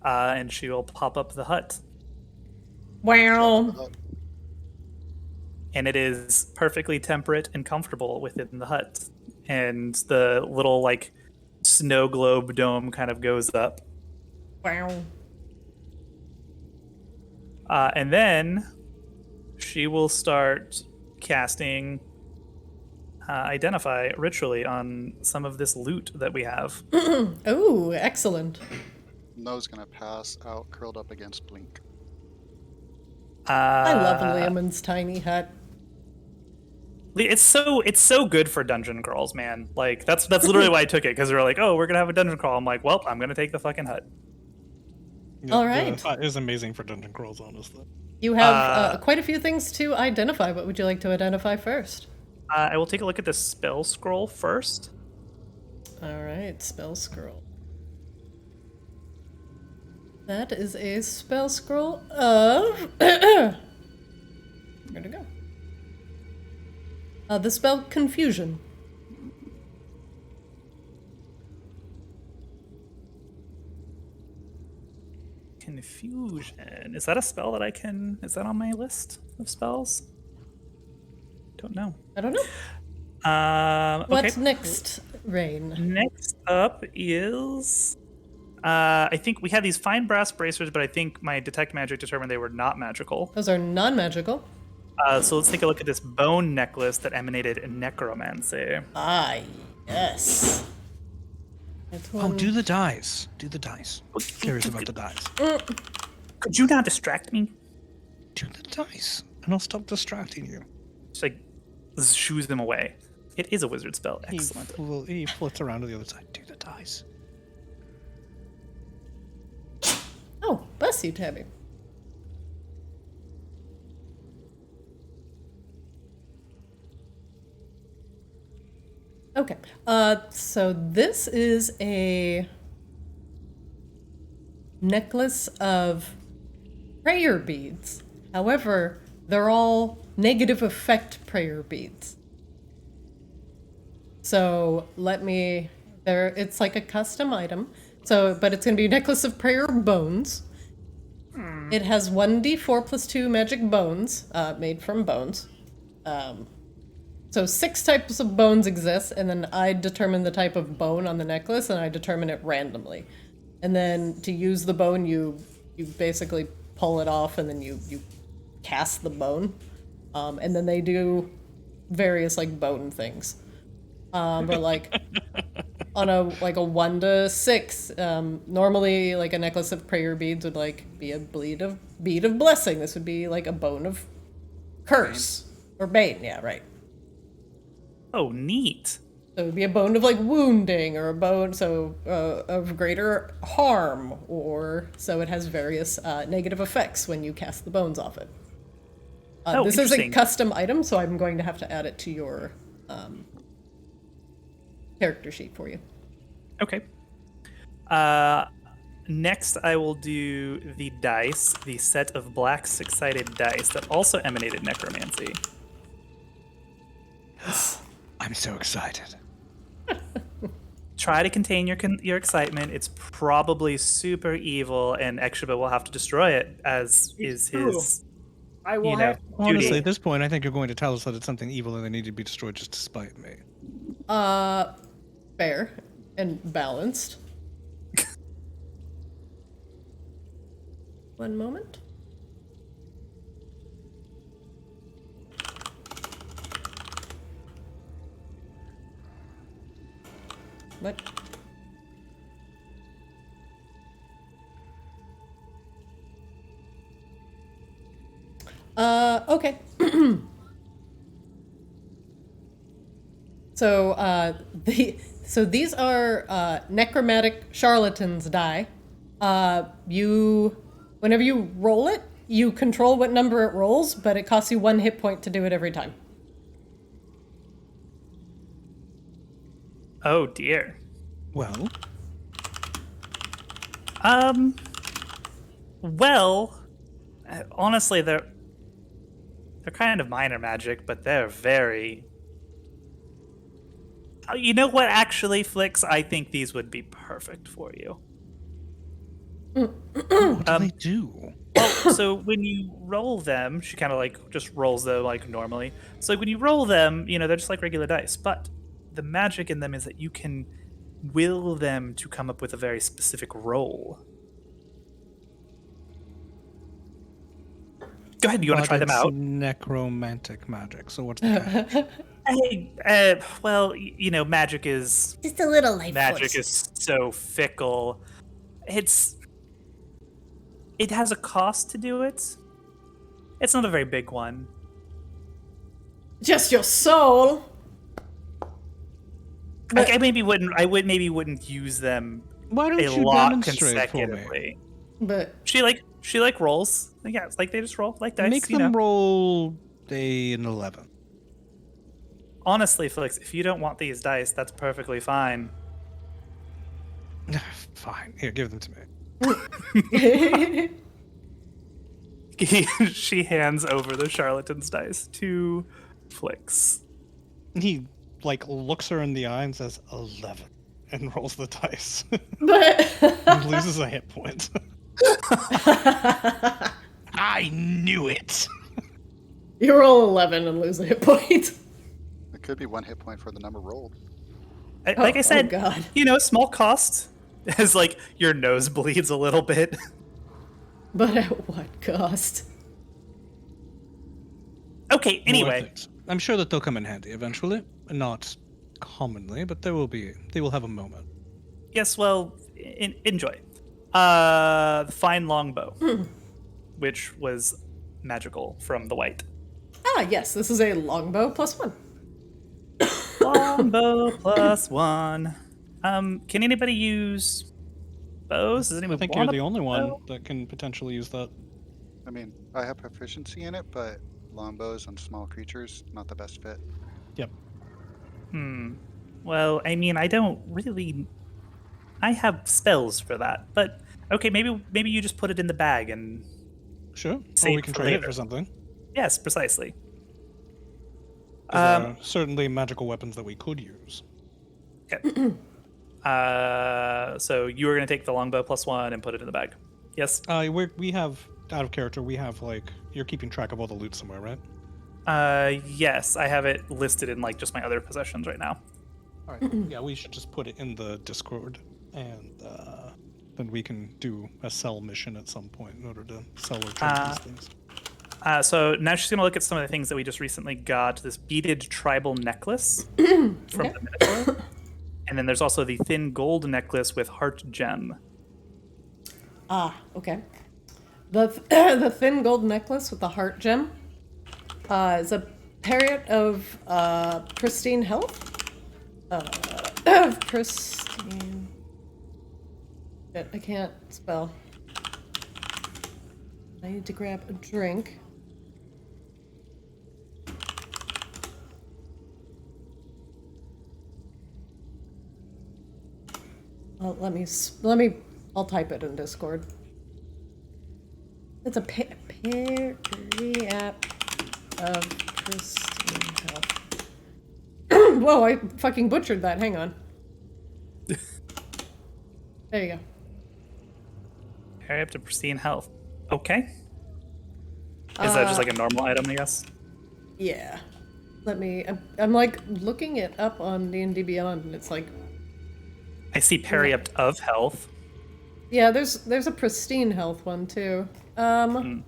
And she will pop up the hut. Wow. And it is perfectly temperate and comfortable within the hut. And the little like snow globe dome kind of goes up. Wow. And then she will start casting Identify ritually on some of this loot that we have. Oh, excellent. No's gonna pass out, curled up against Blink. I love Leomund's tiny hut. It's so good for dungeon crawls, man. Like that's literally why I took it, because they were like, oh, we're gonna have a dungeon crawl. I'm like, well, I'm gonna take the fucking hut. All right. The hut is amazing for dungeon crawls, honestly. You have quite a few things to identify. What would you like to identify first? I will take a look at the spell scroll first. All right, spell scroll. That is a spell scroll of... Where'd it go? The spell Confusion. Confusion. Is that a spell that I can... Is that on my list of spells? Don't know. I don't know. Okay. What's next, Rain? Next up is... I think we had these fine brass bracers, but I think my detect magic determined they were not magical. Those are non-magical. So let's take a look at this bone necklace that emanated necromancy. Ah, yes. Oh, do the dice. Do the dice. Curious about the dice. Could you not distract me? Do the dice, and I'll stop distracting you. Just like shoos them away. It is a wizard spell. Excellent. He flits around to the other side. Do the dice. Oh, bless you, Tabby. Okay, so this is a necklace of prayer beads. However, they're all negative effect prayer beads. So it's like a custom item. But it's going to be a necklace of prayer bones. It has 1d4 plus 2 magic bones, made from bones. So 6 types of bones exist, and then I determine the type of bone on the necklace, and I determine it randomly. And then to use the bone, you basically pull it off, and then you cast the bone. And then they do various like bone things. But like on a 1 to 6, normally like a necklace of prayer beads would like be a bead of blessing. This would be like a bone of curse or bane. Yeah, right. Oh, neat. So it would be a bone of like wounding, or a bone of greater harm, or so it has various negative effects when you cast the bones off it. This is a custom item, so I'm going to have to add it to your character sheet for you. Okay. Next, I will do the dice, the set of black six-sided dice that also emanated necromancy. I'm so excited. Try to contain your excitement. It's probably super evil, and Ekshiba will have to destroy it, as is his. I will have. Honestly, duty. at this point, I think you're going to tell us that it's something evil and they need to be destroyed just to spite me. Fair and balanced. One moment. What? Okay. So these are necromantic charlatans die. Whenever you roll it, you control what number it rolls, but it costs you 1 hit point to do it every time. Oh dear. Well, Well, honestly, they're kind of minor magic, but they're very. You know what? Actually, Flix, I think these would be perfect for you. what do they do? So when you roll them, she kind of like just rolls them like normally. So like when you roll them, they're just like regular dice. But the magic in them is that you can will them to come up with a very specific roll. Go ahead. You want to try them out? Necromantic magic. So what's the Hey, well, magic is Just a little life magic is so fickle. It has a cost to do it. It's not a very big one. Just your soul. Like I maybe wouldn't use them Why don't a you lot demonstrate for me? consecutively. But She rolls. Yeah, it's like they just roll like dice. Make you them know. roll an 11. Honestly, Felix, if you don't want these dice, that's perfectly fine. Fine. Here, give them to me. She hands over the charlatan's dice to Flix. He looks her in the eye and says 11 and rolls the dice. but and loses a hit point. I knew it. you roll 11 and lose a hit point. It could be 1 hit point for the number rolled. Like I said, oh God. Small cost as like your nose bleeds a little bit. But at what cost? Okay, anyway. Worth it. I'm sure that they'll come in handy eventually. Not commonly, but they will have a moment. Yes, well, enjoy. The fine longbow, which was magical from the white. Ah, yes, this is a longbow +1. Longbow +1. Can anybody use bows? Does anyone I think want you're a the only one bow? that can potentially use that. I mean, I have proficiency in it, but longbows on small creatures, not the best fit. Yep. Well, I mean, I don't really. I have spells for that, but okay, maybe you just put it in the bag and. Sure. Or Save we can for trade it later. for something. Yes, precisely. 'Cause there are certainly magical weapons that we could use. Okay. So you were gonna take the longbow +1 and put it in the bag. Yes. We have out of character. We have you're keeping track of all the loot somewhere, right? Yes, I have it listed in just my other possessions right now. All right. Yeah, we should just put it in the Discord, and then we can do a sell mission at some point in order to sell or trade these things. So now she's gonna look at some of the things that we just recently got. This beaded tribal necklace from the Minotaur, and then there's also the thin gold necklace with heart gem. Ah, okay. The the thin gold necklace with the heart gem is a parrot of pristine health. Pristine. Shit, I can't spell. I need to grab a drink. Well, let me. I'll type it in Discord. It's a parrot of pristine health. Whoa! I fucking butchered that. Hang on. There you go. Carry up to pristine health. Okay. Is that just like a normal item, I guess? Yeah. Let me. I'm looking it up on D&D Beyond, and it's like. I see parry up of health. Yeah, there's a pristine health one too. Oh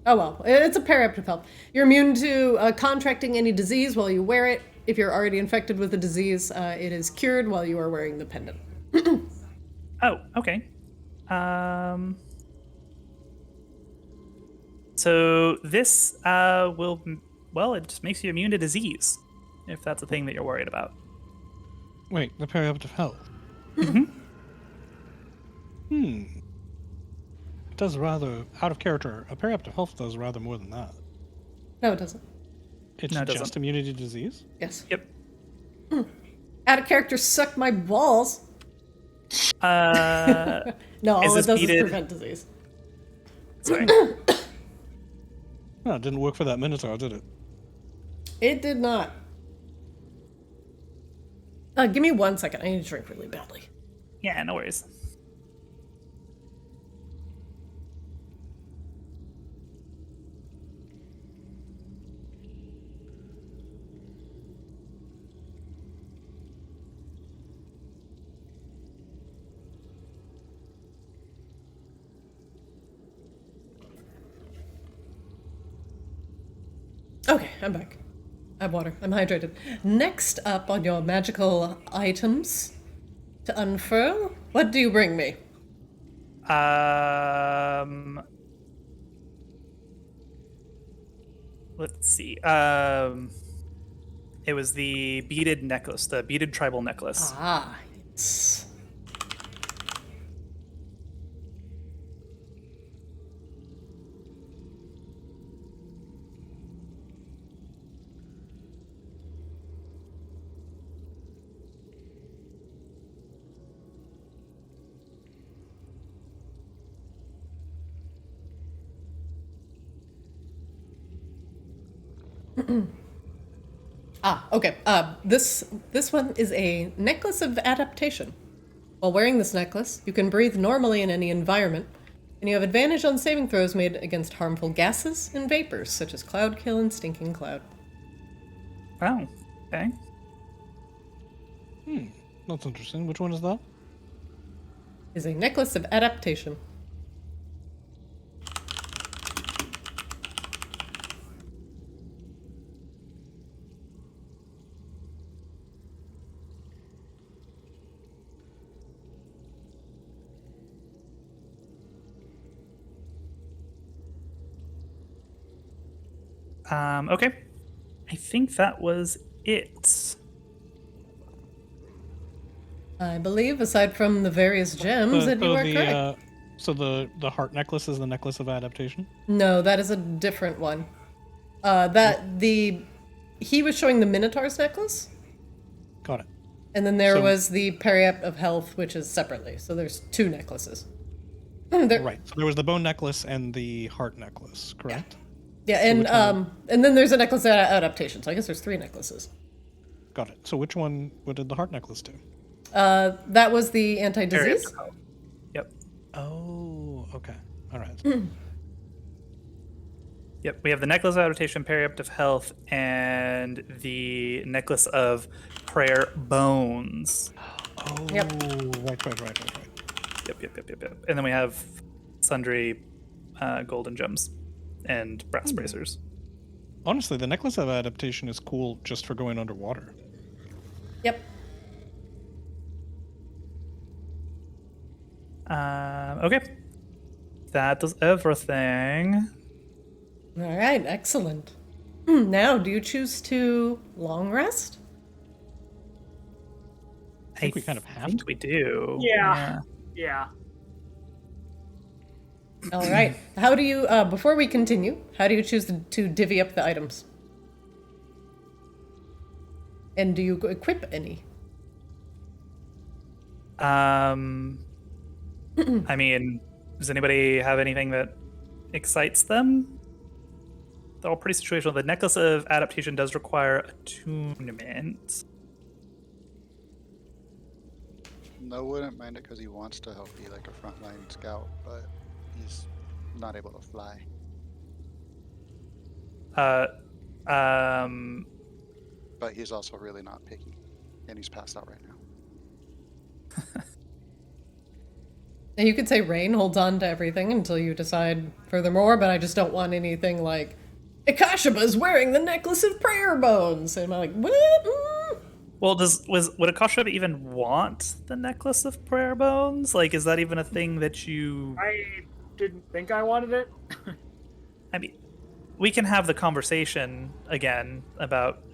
well, it's a parry up to health. You're immune to contracting any disease while you wear it. If you're already infected with the disease, it is cured while you are wearing the pendant. Oh, okay. So this it just makes you immune to disease, if that's a thing that you're worried about. Wait, the perioperative health. It does rather out of character. A perioperative health does rather more than that. No, it doesn't. It's No, it just doesn't. immunity to disease. Yes. Yep. Out of character, suck my balls. Uh, No, all Is it this does is beaded? prevent disease. sorry. No, it didn't work for that Minotaur, did it? It did not. Give me 1 second. I need to drink really badly. Yeah, no worries. Okay, I'm back. I have water. I'm hydrated. Next up on your magical items to unfurl, what do you bring me? let's see. It was the beaded necklace, the beaded tribal necklace. Ah, yes. Okay. This one is a necklace of adaptation. While wearing this necklace, you can breathe normally in any environment, and you have advantage on saving throws made against harmful gases and vapors, such as cloud kill and stinking cloud. Oh, okay. That's interesting. Which one is that? Is a necklace of adaptation. Okay. I think that was it. I believe, aside from the various gems, that you are correct. So the heart necklace is the necklace of adaptation? No, that is a different one. He was showing the Minotaur's necklace, Got it. and then there So- was the Periapt of Health, which is separately. So there's two necklaces. Right. So there was the bone necklace and the heart necklace, correct? Yeah, which and one? and then there's a necklace of adaptation. So I guess there's three necklaces. Got it. So what did the heart necklace do? That was the anti-disease. Yep. Oh, okay. All right. Yep. We have the necklace of adaptation, periapt of health, and the necklace of prayer bones. Oh, Yep. right. Yep. And then we have sundry golden gems and brass bracers. Honestly, the necklace of adaptation is cool just for going underwater. Yep. Okay. That does everything. All right, excellent. Now, do you choose to long rest? I think we kind of have think to. we do. Yeah. Yeah. All right. How do you, before we continue, how do you choose to divvy up the items? And do you equip any? I mean, does anybody have anything that excites them? They're all pretty situational. The necklace of adaptation does require attunement. No, wouldn't mind it because he wants to help be like a frontline scout, but he's not able to fly. But he's also really not picky, and he's passed out right now. And you could say Rain holds on to everything until you decide furthermore, but I just don't want anything like, Akashiba's wearing the necklace of prayer bones. And I'm like, what? Well, would Akasha even want the necklace of prayer bones? Like, is that even a thing that you? I didn't think I wanted it. I mean, we can have the conversation again about,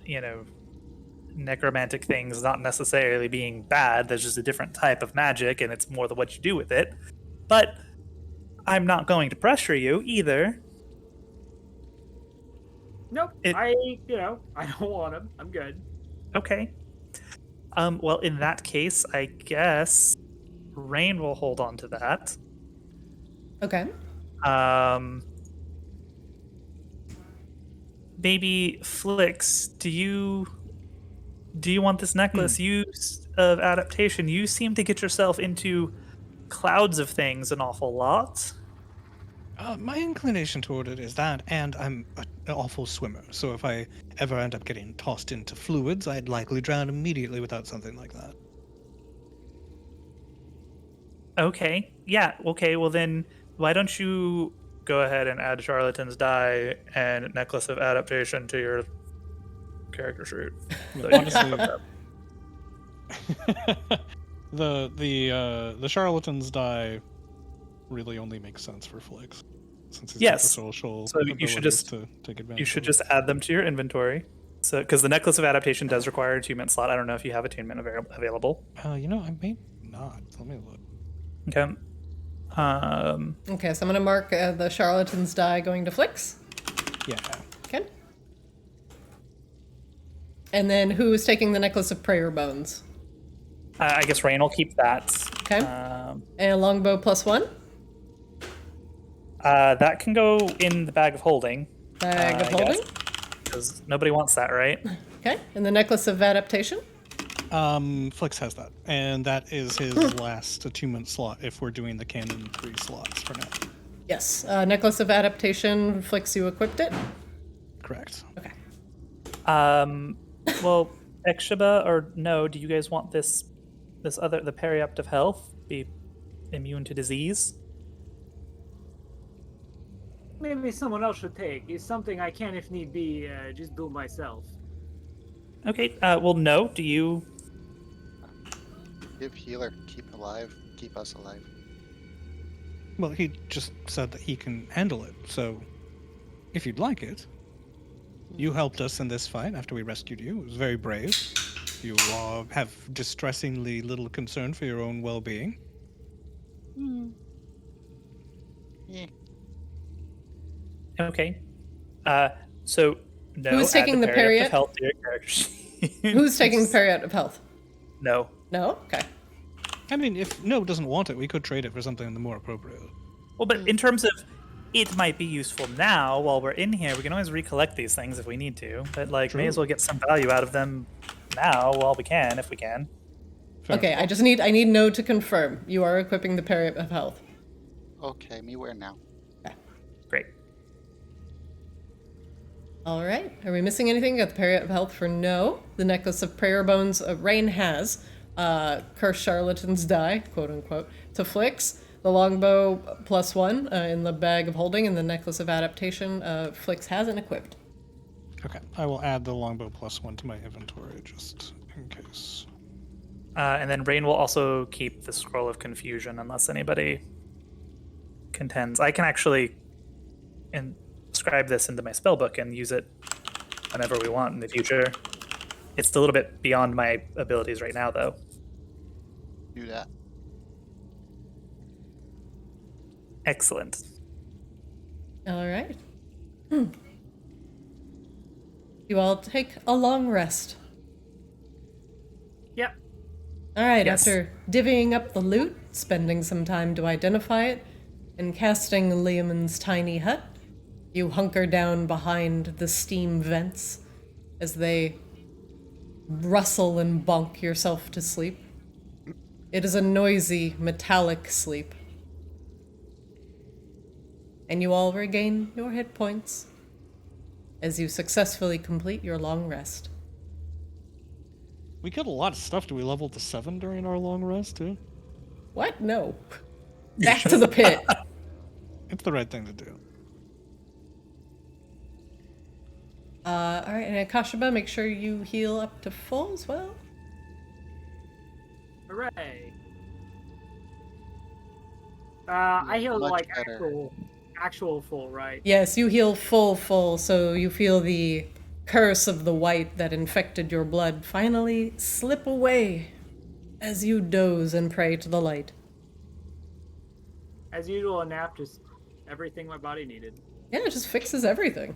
necromantic things not necessarily being bad. There's just a different type of magic, and it's more what you do with it. But I'm not going to pressure you either. Nope. I don't want him. I'm good. Okay. Well, in that case, I guess Rain will hold on to that. Okay. Maybe Flix, do you want this necklace of adaptation? You seem to get yourself into clouds of things an awful lot. My inclination toward it is that, and I'm an awful swimmer, so if I ever end up getting tossed into fluids, I'd likely drown immediately without something like that. Okay. Yeah. Okay. Well, then why don't you go ahead and add Charlatan's Die and Necklace of Adaptation to your character sheet? Honestly, the charlatan's die really only makes sense for Flix. since he's got the Yes. social So you should abilities just- to take advantage. You should of it. just add them to your inventory. So, because the necklace of adaptation does require a 2-mint slot. I don't know if you have attunement available. I may not. Let me look. Okay. Okay, so I'm gonna mark the charlatan's die going to Flix. Yeah. Okay. And then who's taking the necklace of prayer bones? I guess Rain will keep that. Okay. And longbow +1. That can go in the bag of holding. Bag of holding. Because nobody wants that, right? Okay. And the necklace of adaptation. Flix has that, and that is his last attunement slot if we're doing the canon 3 slots for now. Yes. Necklace of adaptation. Flix, you equipped it. Correct. Okay. Well, Exhiba or no, do you guys want the Periapt of Health, be immune to disease? Maybe someone else should take. It's something I can, if need be, just do myself. Okay, well, no, do you? Give healer, keep us alive. Well, he just said that he can handle it, so if you'd like it. You helped us in this fight after we rescued you. It was very brave. You have distressingly little concern for your own well-being. Yeah. Okay. So no. Who's taking the Periapt Periapt? of Health to your character sheet. Who's taking the Periapt of Health? No. No? Okay. I mean, if No doesn't want it, we could trade it for something more appropriate. Well, but in terms of it might be useful now while we're in here, we can always recollect these things if we need to. But may as well get some value out of them now while we can, if we can. Fair. Okay, I need No to confirm. You are equipping the Periapt of Health. Okay, me where now? Great. All right. Are we missing anything? Got the Periapt of Health for No. The necklace of prayer bones Rain has. Cursed charlatan's die, quote unquote, to Flix. The longbow +1 in the bag of holding, and the necklace of adaptation Flix hasn't equipped. Okay, I will add the longbow +1 to my inventory just in case. And then Rain will also keep the Scroll of Confusion unless anybody contends. I can actually inscribe this into my spellbook and use it whenever we want in the future. It's a little bit beyond my abilities right now, though. Do that. Excellent. All right. You all take a long rest. Yep. All right, Yes. after divvying up the loot, spending some time to identify it, and casting Liamon's tiny hut, you hunker down behind the steam vents as they rustle and bonk yourself to sleep. It is a noisy, metallic sleep. And you all regain your hit points as you successfully complete your long rest. We got a lot of stuff. Do we level to 7 during our long rest, too? What? No. Back to the pit. It's the right thing to do. All right, and Akashaba, make sure you heal up to full as well. Hooray. I healed Much like better. actual full, right? Yes, you heal full, so you feel the curse of the white that infected your blood finally slip away as you doze and pray to the light. As usual, a nap just everything my body needed. Yeah, it just fixes everything.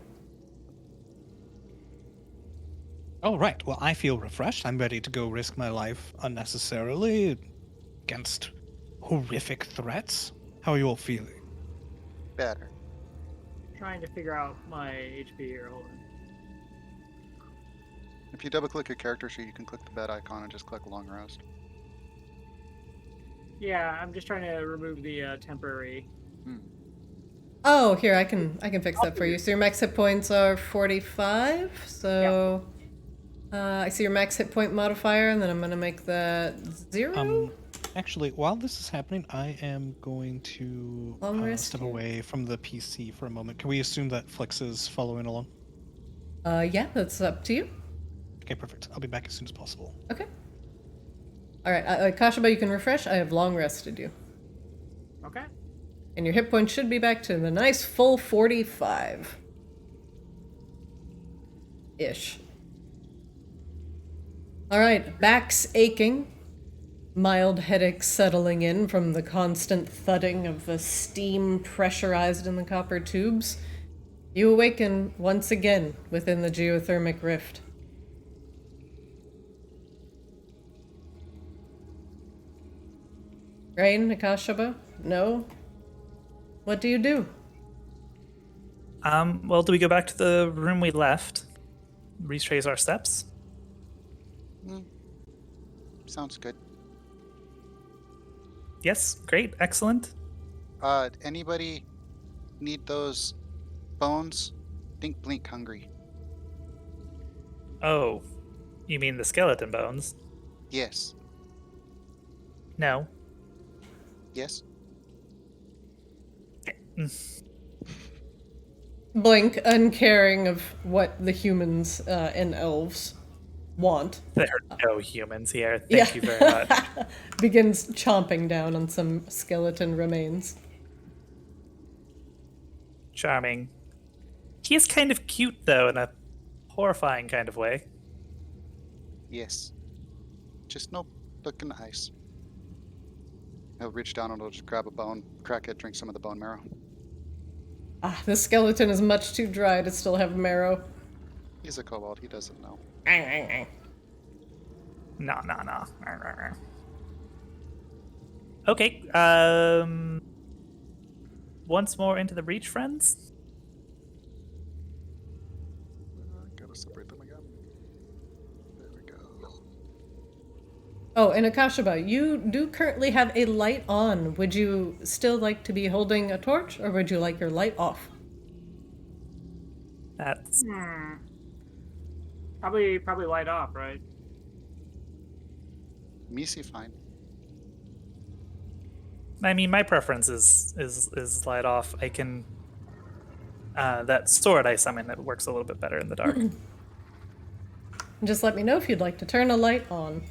All right. Well, I feel refreshed. I'm ready to go risk my life unnecessarily against horrific threats. How are you all feeling? Better. Trying to figure out my HP here. Hold on. If you double click your character sheet, you can click the bed icon and just click long rest. Yeah, I'm just trying to remove the temporary. Oh, here, I can fix that for you. So your max hit points are 45, so I see your max hit point modifier, and then I'm gonna make that 0. Actually, while this is happening, I am going to Long rest step here. away from the PC for a moment. Can we assume that Flix is following along? Yeah, that's up to you. Okay, perfect. I'll be back as soon as possible. Okay. All right, Kashaba, you can refresh. I have long rested you. Okay. And your hit points should be back to the nice full 45. Ish. Alright, back's aching. Mild headache settling in from the constant thudding of the steam pressurized in the copper tubes. You awaken once again within the geothermic rift. Rain, Akashaba? No? What do you do? Well, do we go back to the room we left? Retrace our steps? Sounds good. Yes, great, excellent. Anybody need those bones? Think blink hungry. Oh, you mean the skeleton bones? Yes. No. Yes. Blink, uncaring of what the humans and elves want. There are no humans here. Thank you very much. Begins chomping down on some skeleton remains. Charming. He is kind of cute, though, in a horrifying kind of way. Yes. Just no look in the eyes. He'll reach down and he'll just grab a bone, crack it, drink some of the bone marrow. Ah, this skeleton is much too dry to still have marrow. He's a kobold, he doesn't know. No. Okay, once more into the breach, friends. Gotta separate them again. There we go. Oh, and Akashaba, you do currently have a light on. Would you still like to be holding a torch, or would you like your light off? That's Probably light off, right? Me see fine. I mean, my preference is light off. I can that sword I summon, it works a little bit better in the dark. Just let me know if you'd like to turn a light on.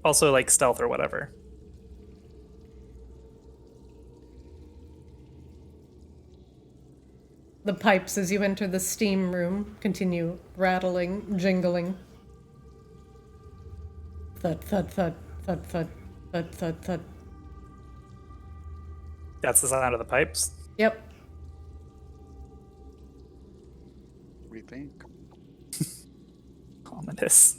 Also, like stealth or whatever. The pipes as you enter the steam room continue rattling, jingling. Thud, thud, thud, thud, thud, thud, thud, thud. That's the sound of the pipes. Yep. We think. Ominous.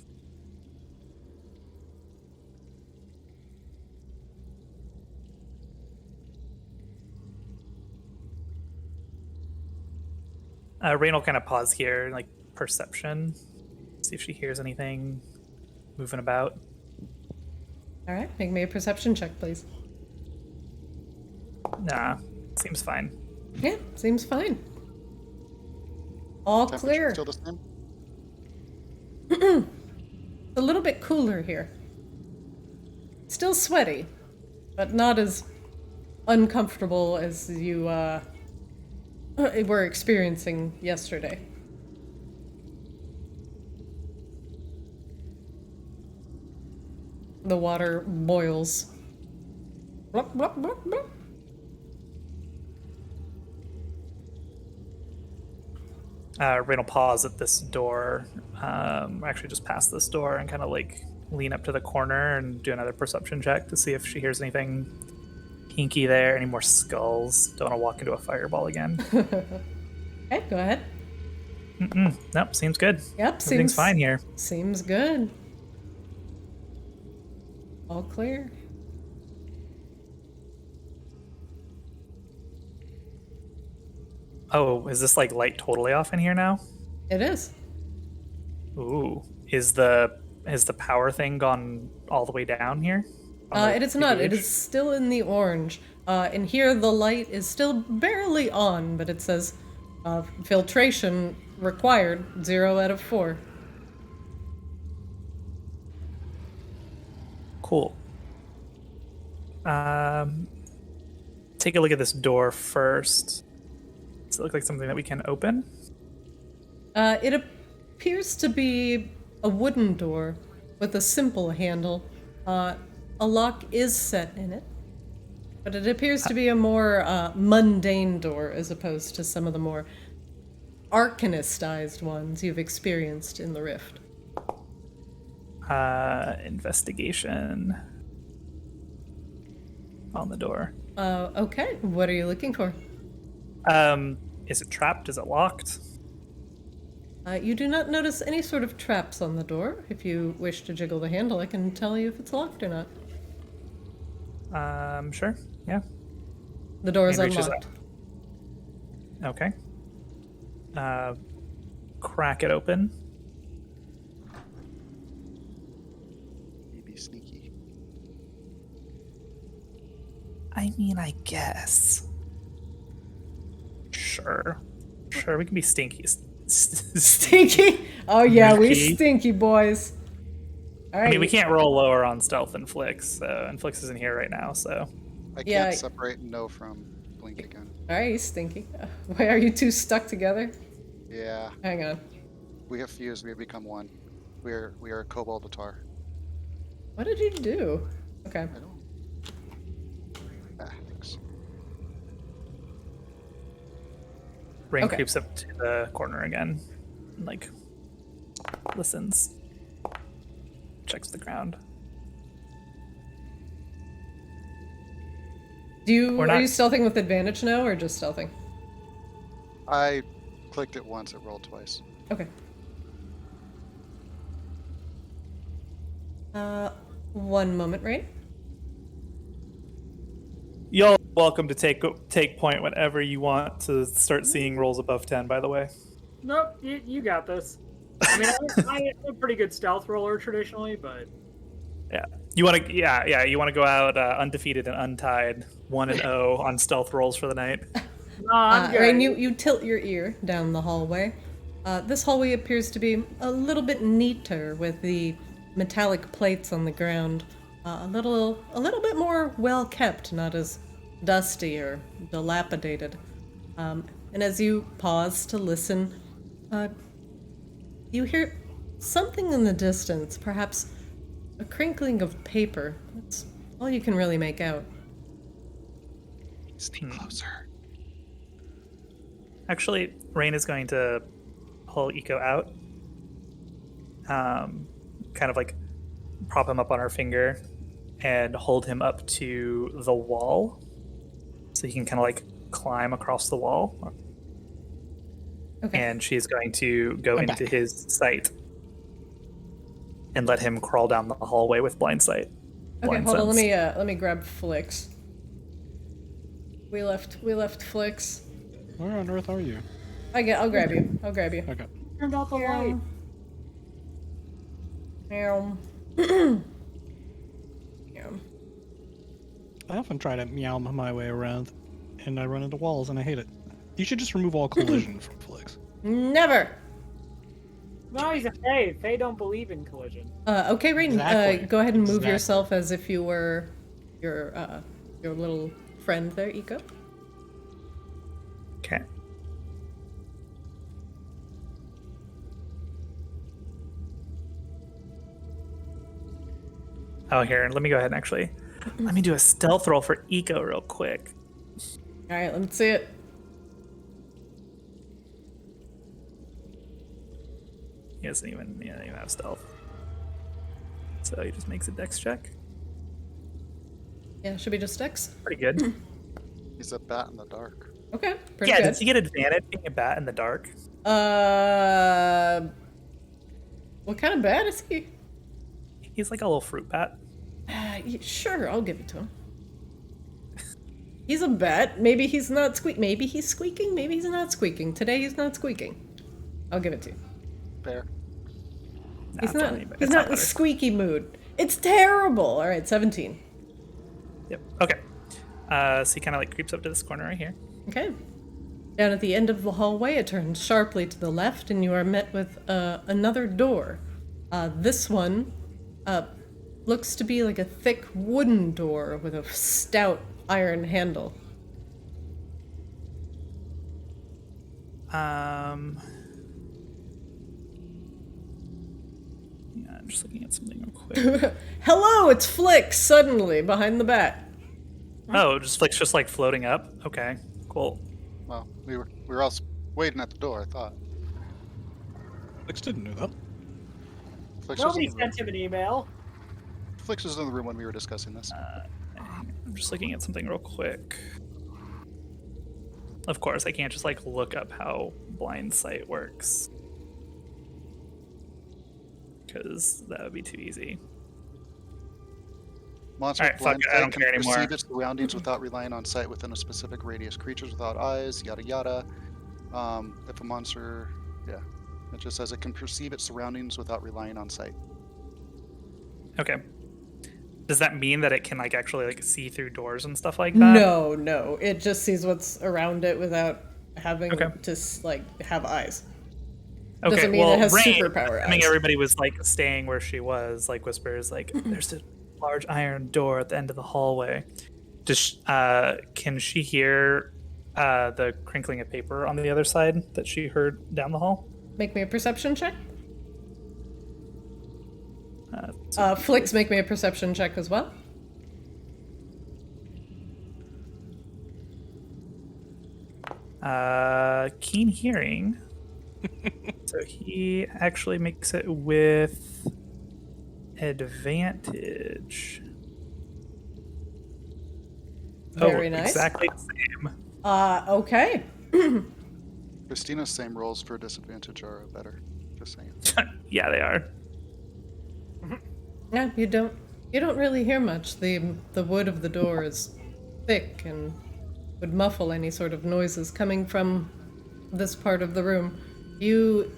Rain will kind of pause here, like perception, see if she hears anything moving about. All right, make me a perception check, please. Nah, seems fine. Yeah, seems fine. All Temperature clear. still the same? A little bit cooler here. Still sweaty, but not as uncomfortable as you were experiencing yesterday. The water boils. Blup, blup, blup, blup. Rain will pause at this door, actually just past this door, and kind of like lean up to the corner and do another perception check to see if she hears anything hinky there, any more skulls. Don't want to walk into a fireball again. Okay, go ahead. Nope, seems good. Yep, Everything's fine here. Seems good. All clear. Oh, is this like light totally off in here now? It is. Ooh, is the power thing gone all the way down here? On the It is not. It gauge? is still in the orange. And here the light is still barely on, but it says filtration required, 0 out of 4. Cool. Take a look at this door first. Does it look like something that we can open? It appears to be a wooden door with a simple handle. A lock is set in it. But it appears to be a more mundane door as opposed to some of the more arcanistized ones you've experienced in the Rift. Investigation on the door. Okay, what are you looking for? Is it trapped? Is it locked? You do not notice any sort of traps on the door. If you wish to jiggle the handle, I can tell you if it's locked or not. Sure. Yeah. The door is Hand reaches unlocked. Okay. Crack it open. Maybe sneaky. I mean, I guess. Sure. Sure, we can be stinky. Stinky? Oh yeah, we Sneaky. stinky boys. All right. I mean, we can't roll lower on stealth and Flix, and Flix isn't here right now, so. I Yeah. can't separate no from blink again. All right, you stinky. Wait, are you two stuck together? Yeah, Hang on. we have fused. We have become one. We are Cobalt Atar. What did you do? Okay. I don't. Thanks. Rain Okay. creeps up to the corner again, and, like, listens. Checks the ground. We're Are not- you stealthing with advantage now, or just stealthing? I clicked it once. It rolled twice. Okay. 1 moment, right? Y'all are welcome to take point whenever you want to start seeing rolls above 10, by the way. Nope, you got this. I mean, I'm a pretty good stealth roller traditionally, but Yeah. You want to you want to go out undefeated and untied, 1-0 on stealth rolls for the night. no, I'm good. Rain, you tilt your ear down the hallway. This hallway appears to be a little bit neater with the metallic plates on the ground. A little bit more well kept, not as dusty or dilapidated. And as you pause to listen, you hear something in the distance, perhaps a crinkling of paper. That's all you can really make out. Sneak closer. Actually, Rain is going to pull Eco out. Kind of like prop him up on her finger and hold him up to the wall so he can kind of like climb across the wall. Okay. And she's going to go I'm into back. his sight and let him crawl down the hallway with blind sight. Okay, Blind hold on. sense. Let me grab Flix. We left Flix. Where on earth are you? I'll grab you. I'll grab you. Okay. Turned out the light. Meow. Meow. I often try to meow my way around, and I run into walls, and I hate it. You should just remove all collision from Flix. Never. No, he's a Fae. Fae don't believe in collision. Okay, Rain. Exactly. Go ahead and move Exactly. yourself as if you were your little friend there, Eco. Okay. Oh, here, let me go ahead and actually. Let me do a stealth roll for Eco real quick. All right, let's see it. He doesn't even have stealth. So he just makes a dex check. Yeah, should be just X. Pretty good. He's a bat in the dark. Okay, pretty Yeah, good. does he get advantage being a bat in the dark? What kind of bat is he? He's like a little fruit bat. Sure, I'll give it to him. He's a bat. Maybe he's not Maybe he's squeaking. Maybe he's not squeaking. Today he's not squeaking. I'll give it to you. Fair. Nah, He's it's not. any- He's it's not in a better. squeaky mood. It's terrible. All right, 17. Yep. Okay. So he kind of like creeps up to this corner right here. Okay. Down at the end of the hallway, it turns sharply to the left, and you are met with another door. This one looks to be like a thick wooden door with a stout iron handle. Yeah, I'm just looking at something real quick. Hello, it's Flick, suddenly, behind the bat. Oh, just Flick's just like floating up? Okay, cool. Well, we were all waiting at the door, I thought. Flix didn't know that. Flix was, Nobody in the room. sent him an email. Flix was in the room when we were discussing this. I'm just looking at something real quick. Of course, I can't just like look up how blind sight works. Because that would be too easy. Monster Alright, with blind fuck it, I sight don't can care anymore. perceive its surroundings without relying on sight within a specific radius. Creatures without eyes, yada yada. If a monster, yeah, it just says it can perceive its surroundings without relying on sight. Okay. Does that mean that it can like actually like see through doors and stuff like that? No. It just sees what's around it without having Okay. to like have eyes. Okay, Doesn't mean well, it has Rain, superpower I think eyes. everybody was like staying where she was, like whispers, like there's a large iron door at the end of the hallway. Can she hear the crinkling of paper on the other side that she heard down the hall? Make me a perception check. Flicks, make me a perception check as well. Keen hearing. So he actually makes it with advantage. Very nice. Exactly the same. Okay. Christina's same rolls for disadvantage are better. Just saying. Yeah, they are. Yeah, you don't really hear much. The wood of the door is thick and would muffle any sort of noises coming from this part of the room. You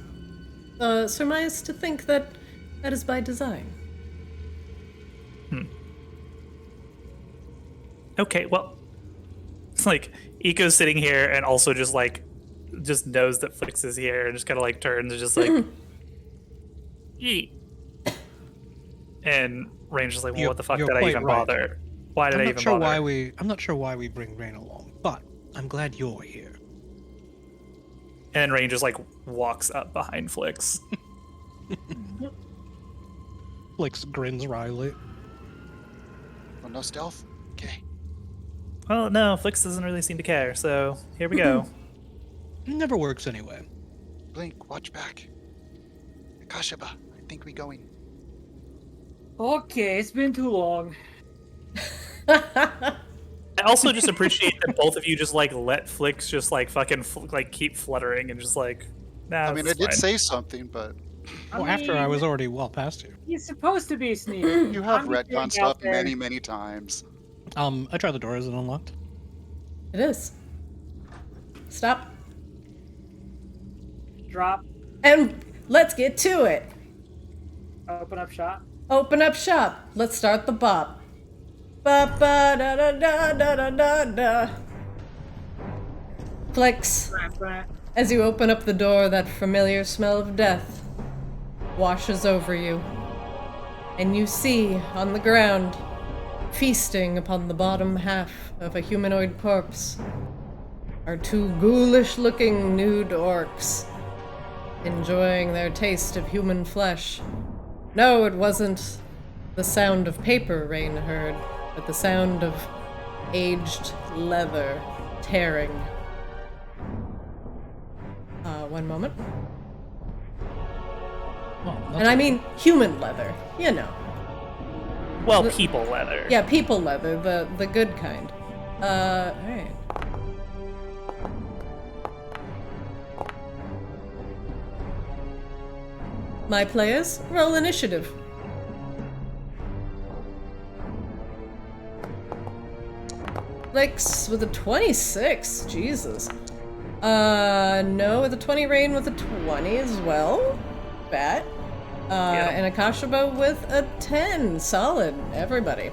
surmise to think that is by design. Okay, well, it's like Eco's sitting here and also just knows that Flix is here and just kind of like turns and just like, eat. And Rain's just like, well, what the fuck You're did I quite even right. bother? Why did I even bother? I'm not sure why we bring Rain along, but I'm glad you're here. And then Rain just like walks up behind Flix. Flix grins wryly. Oh, no stealth? Okay. Well, no, Flix doesn't really seem to care, so here we go. It never works anyway. Blink, watch back. Akashaba, I think we going. Okay, it's been too long. I also just appreciate that both of you just like let Flix just like fucking like keep fluttering and just like, nah. I mean, I it's did fine. say something, but Well, after I was already well past you. He's supposed to be sneaky. you have I'm just retcon sitting stuff out there. many, many times. I tried the door. Is it unlocked? It is. Stop. Drop. And let's get to it. Open up shop. Open up shop. Let's start the bop. Ba ba da da da da da da da. Flicks. As you open up the door, that familiar smell of death washes over you. And you see on the ground, feasting upon the bottom half of a humanoid corpse, are two ghoulish-looking nude orcs, enjoying their taste of human flesh. No, it wasn't the sound of paper Rain heard, but the sound of aged leather tearing. One moment. Well, And I mean human leather, you know. Well, people leather. Yeah, people leather, the good kind. Alright. My players, roll initiative. Lex with a 26, Jesus. No, with a 20, Rain with a 20 as well. Bat. And Akashaba with a 10. Solid, everybody.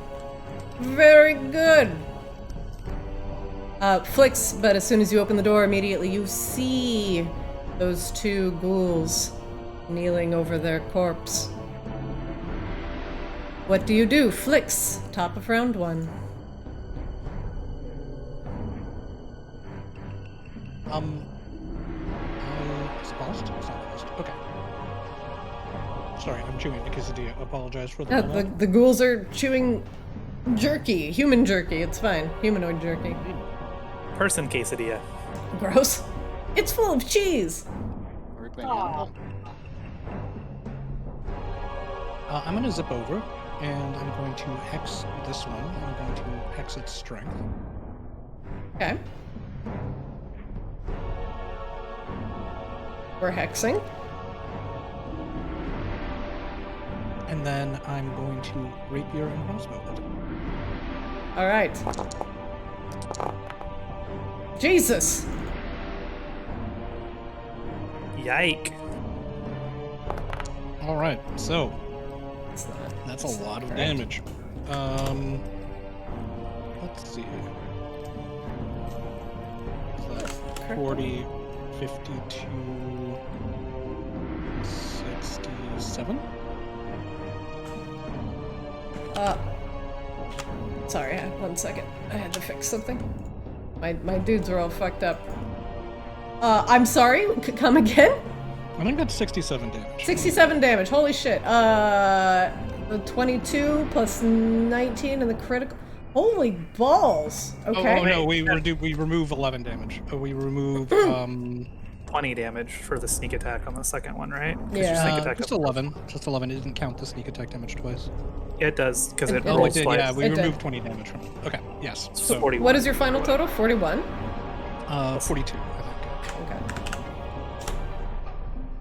Very good. Flicks, but as soon as you open the door, immediately you see those two ghouls kneeling over their corpse. What do you do? Flicks, top of round 1. It's paused? It's not paused. Okay. Sorry, I'm chewing a quesadilla. Apologize for the delay. The ghouls are chewing jerky, human jerky. It's fine. Humanoid jerky. Person quesadilla. Gross. It's full of cheese. Are we playing Aw. animal? I'm going to zip over, and I'm going to hex this one. I'm going to hex its strength. Okay. We're hexing. And then I'm going to rapier and crossbow it. All right. Jesus. Yike. All right, so It's not. that's a it's not lot of correct. damage. Let's see. So that's Correct. 40, 52, 67. Sorry, 1 second. I had to fix something. My dudes are all fucked up. I'm sorry, come again? I think that's 67 damage. 67 damage, holy shit. The 22 plus 19 and the critical. Holy balls. Okay. Oh no, we remove 11 damage. We remove 20 damage for the sneak attack on the second one, right? 'Cause your Yeah. Sneak attack just 11. Just 11. It didn't count the sneak attack damage twice. It does, because it It rolls did, twice. yeah, we It did. removed 20 damage from it. Okay, yes. So So, 41. What is your final total? 41? 42, I think. Okay.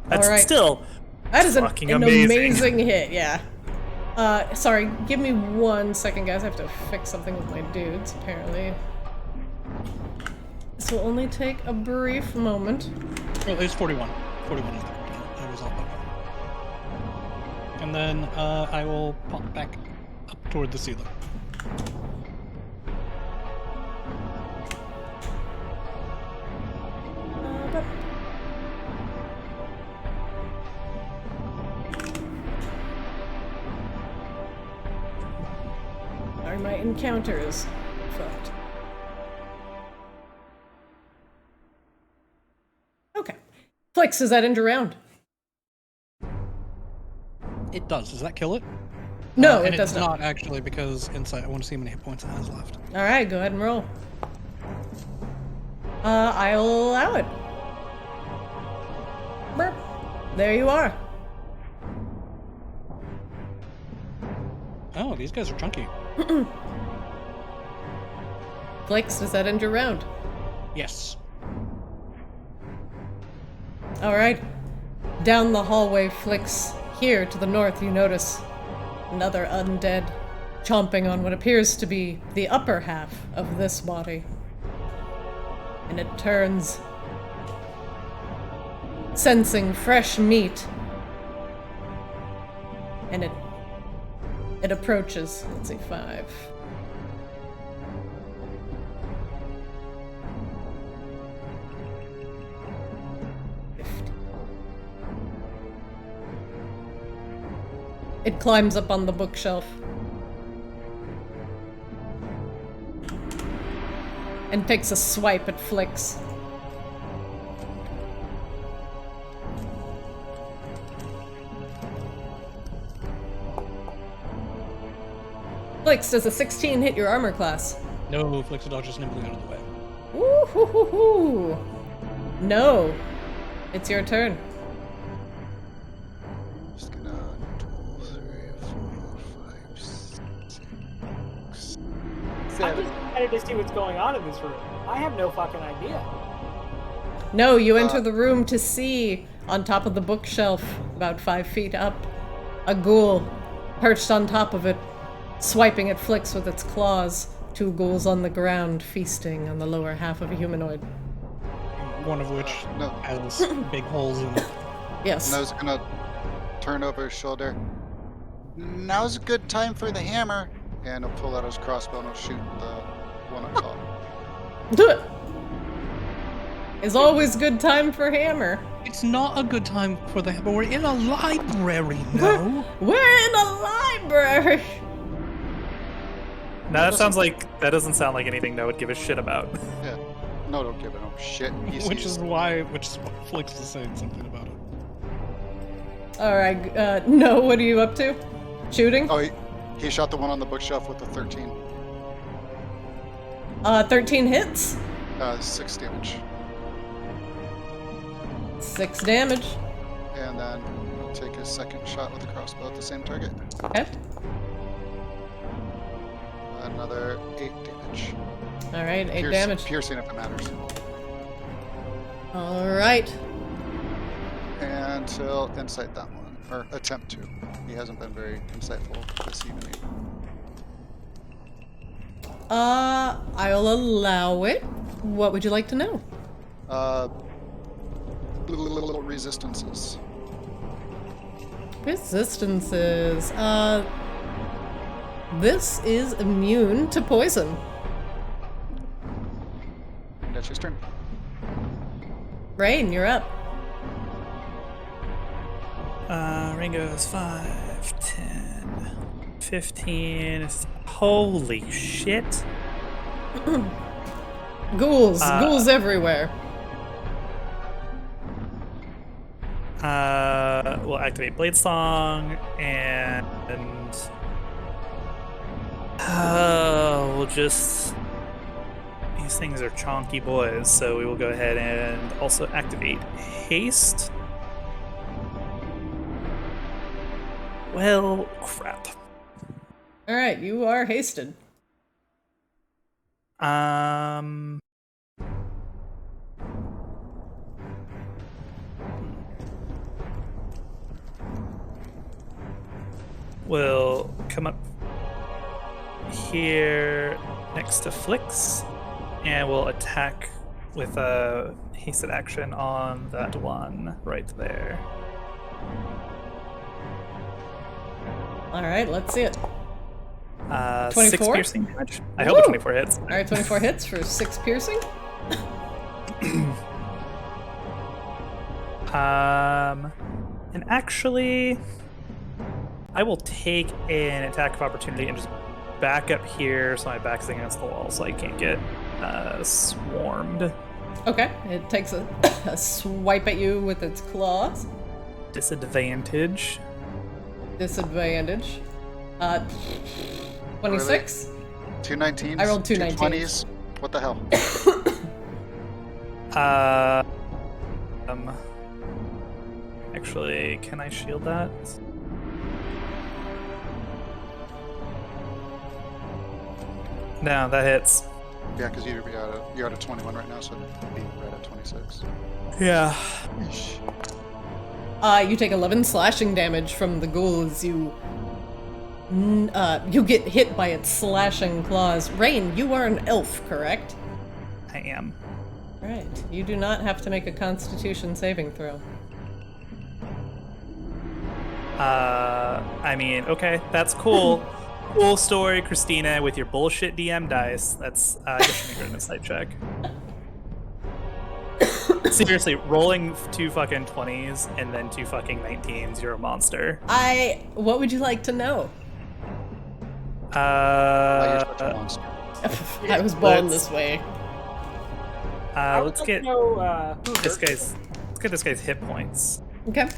That's Alright. still That is fucking an amazing. amazing hit, yeah. Sorry, give me 1 second, guys. I have to fix something with my dudes, apparently. This will only take a brief moment. Oh, it's 41. 41 is the correct one. I was off by 1. And then I will pop back up toward the ceiling. Sorry, my encounter is fucked. Okay. Flix, does that end your round? It does. Does that kill it? No, and it does not. actually, because insight. I want to see how many hit points it has left. Alright, go ahead and roll. I'll allow it. Burp. There you are. Oh, these guys are chunky. Flix, does that end your round? Yes. Alright. Down the hallway, Flix. Here to the north, you notice another undead chomping on what appears to be the upper half of this body. And it turns, sensing fresh meat. And it approaches. Let's see, 5. It climbs up on the bookshelf. And takes a swipe at Flix. Flix, does a 16 hit your armor class? No, Flix dodges nimbly out of the way. Ooh, hoo, hoo, hoo. No. It's your turn. Just gonna 2, 3, 4, 5, 6, I'm 7. just excited to see what's going on in this room. I have no fucking idea. No, you enter the room to see, on top of the bookshelf, about 5 feet up, a ghoul perched on top of it, swiping at Flix with its claws. 2 ghouls on the ground, feasting on the lower half of a humanoid. One of which No. has big holes in it. Yes. No's gonna turn over his shoulder. Now's a good time for the hammer. And he'll pull out his crossbow and he'll shoot the one up top. It's always good time for hammer. It's not a good time for that, but we're in a library now. We're in a library. No, that sounds like that doesn't sound like anything that would give a shit about. Yeah. No, don't give it no shit. He which sees- is why Flix is saying something about it. All right. No, what are you up to? Shooting? Oh, He shot the one on the bookshelf with the 13. 13 hits. 6 damage. 6 damage. And then I'll take a second shot with the crossbow at the same target. Okay. Another 8 damage. All right, 8 damage. Piercing if it matters. All right. And he'll insight that one, or attempt to. He hasn't been very insightful this evening. I'll allow it. What would you like to know? Resistances. Resistances. This is immune to poison. That's your turn. Rain, you're up. Rain goes 5, 10, 15. Holy shit. Ghouls everywhere. We'll activate Blade Song and we'll just. These things are chonky boys, so we will go ahead and also activate Haste. Well, crap. All right, you are hasted. We'll come up here next to Flix, and we'll attack with a hasted action on that one right there. All right, let's see it. 6 24? piercing damage. I hope the 24 hits. All right, 24 hits for 6 piercing. And actually, I will take an attack of opportunity and just back up here so my back's against the wall so I can't get swarmed. Okay, it takes a swipe at you with its claws. Disadvantage. Disadvantage. 26? 2 19s. I rolled 2 19s. 19s. What the hell? Actually, can I shield that? No, that hits. Yeah, because you're at a 21 right now, so it'd be right at 26. Yeah. You take 11 slashing damage from the ghoul as you get hit by its slashing claws. Rain, you are an elf, correct? I am. Right. You do not have to make a Constitution saving throw. I mean, okay, that's cool. Cool story, Christina, with your bullshit DM dice. That's just make an insight check. Seriously, rolling 2 fucking 20s and then 2 fucking 19s, you're a monster. What would you like to know? You're such a monster. I was born this way. Let's get this guy's. Let's get this guy's hit points. Okay.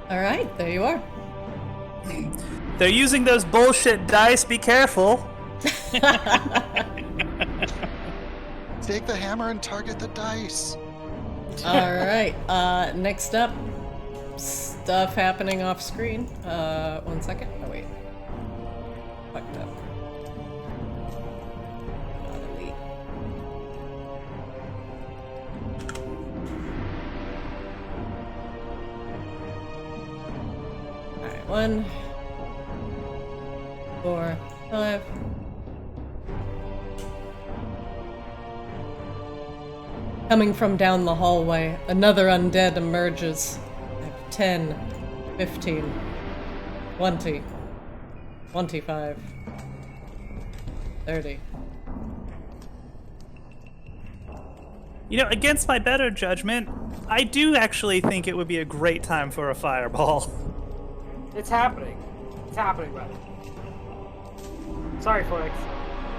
All right, there you are. They're using those bullshit dice. Be careful. Take the hammer and target the dice. All right. Next up, stuff happening off screen. 1 second. Oh wait. Fucked up. Not elite. All right. 1, 4, 5. Coming from down the hallway, another undead emerges. 10, 15, 20, 25, 30. You know, against my better judgment, I do actually think it would be a great time for a fireball. It's happening. It's happening, brother. Sorry, Flix.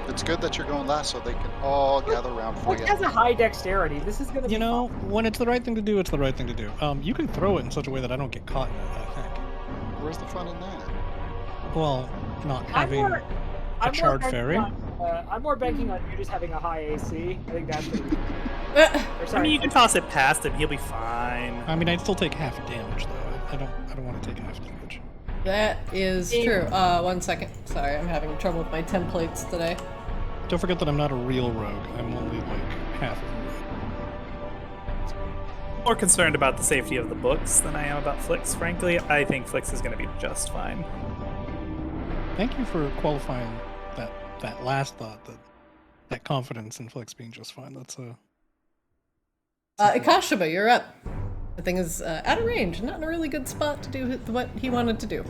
It's good that you're going last so they can all gather around for Flick you. has a high dexterity. This is gonna be You know, fun. when it's the right thing to do, it's the right thing to do. You can throw it in such a way that I don't get caught in it, I think. Where's the fun in that? Well, not I'm having more- a I'm more charred banking fairy. I'm more banking on you just having a high AC. I think that's gonna be. Uh, Or I sorry, mean, you can toss it past him. He'll be fine. I mean, I'd still take half damage, though. I don't want to take half damage. that is Yeah. true. 1 second. Sorry, I'm having trouble with my templates today. Don't forget that I'm not a real rogue. I'm only, like, half of a rogue. More concerned about the safety of the books than I am about Flix, frankly. I think Flix is going to be just fine. Thank you for qualifying that last thought, that confidence in Flix being just fine. That's Ikashaba, you're up. The thing is out of range, not in a really good spot to do what he wanted to do.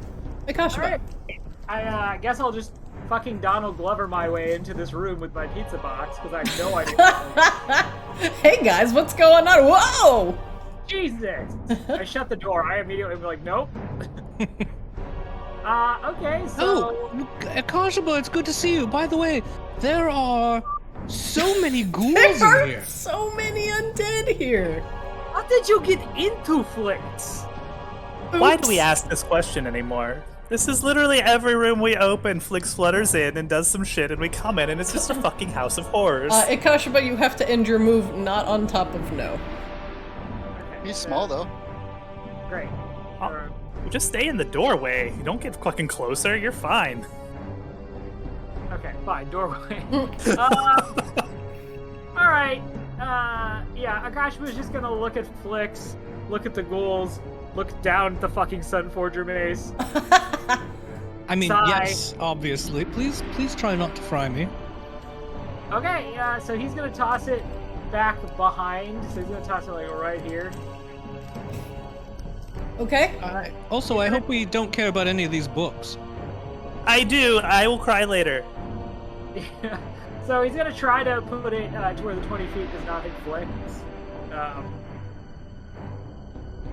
Ikashaba. Alright. I guess I'll just fucking Donald Glover my way into this room with my pizza box because I have no idea. Hey guys, what's going on? Whoa! Jesus! I shut the door. I immediately was like, nope. Okay, so. Oh, Akashaba, it's good to see you. By the way, there are so many ghouls There are in here. so many undead here. How did you get into Flix? Why do Oops. we ask this question anymore? This is literally every room we open, Flix flutters in and does some shit, and we come in, and it's just a fucking house of horrors. Ikashaba, you have to end your move not on top of no. Okay, He's small though. Great. Oh. You just stay in the doorway. You don't get fucking closer. You're fine. Okay, fine. Doorway. Alright. Yeah, Akashba's just gonna look at Flix, look at the ghouls, look down at the fucking Sunforger mace. I mean, Sigh. yes, obviously. Please try not to fry me. Okay, so he's gonna toss it back behind. So he's gonna toss it like right here. Okay. Also, I hope we don't care about any of these books. I do. I will cry later. So he's gonna try to put it to where the 20 feet does not hit Flix.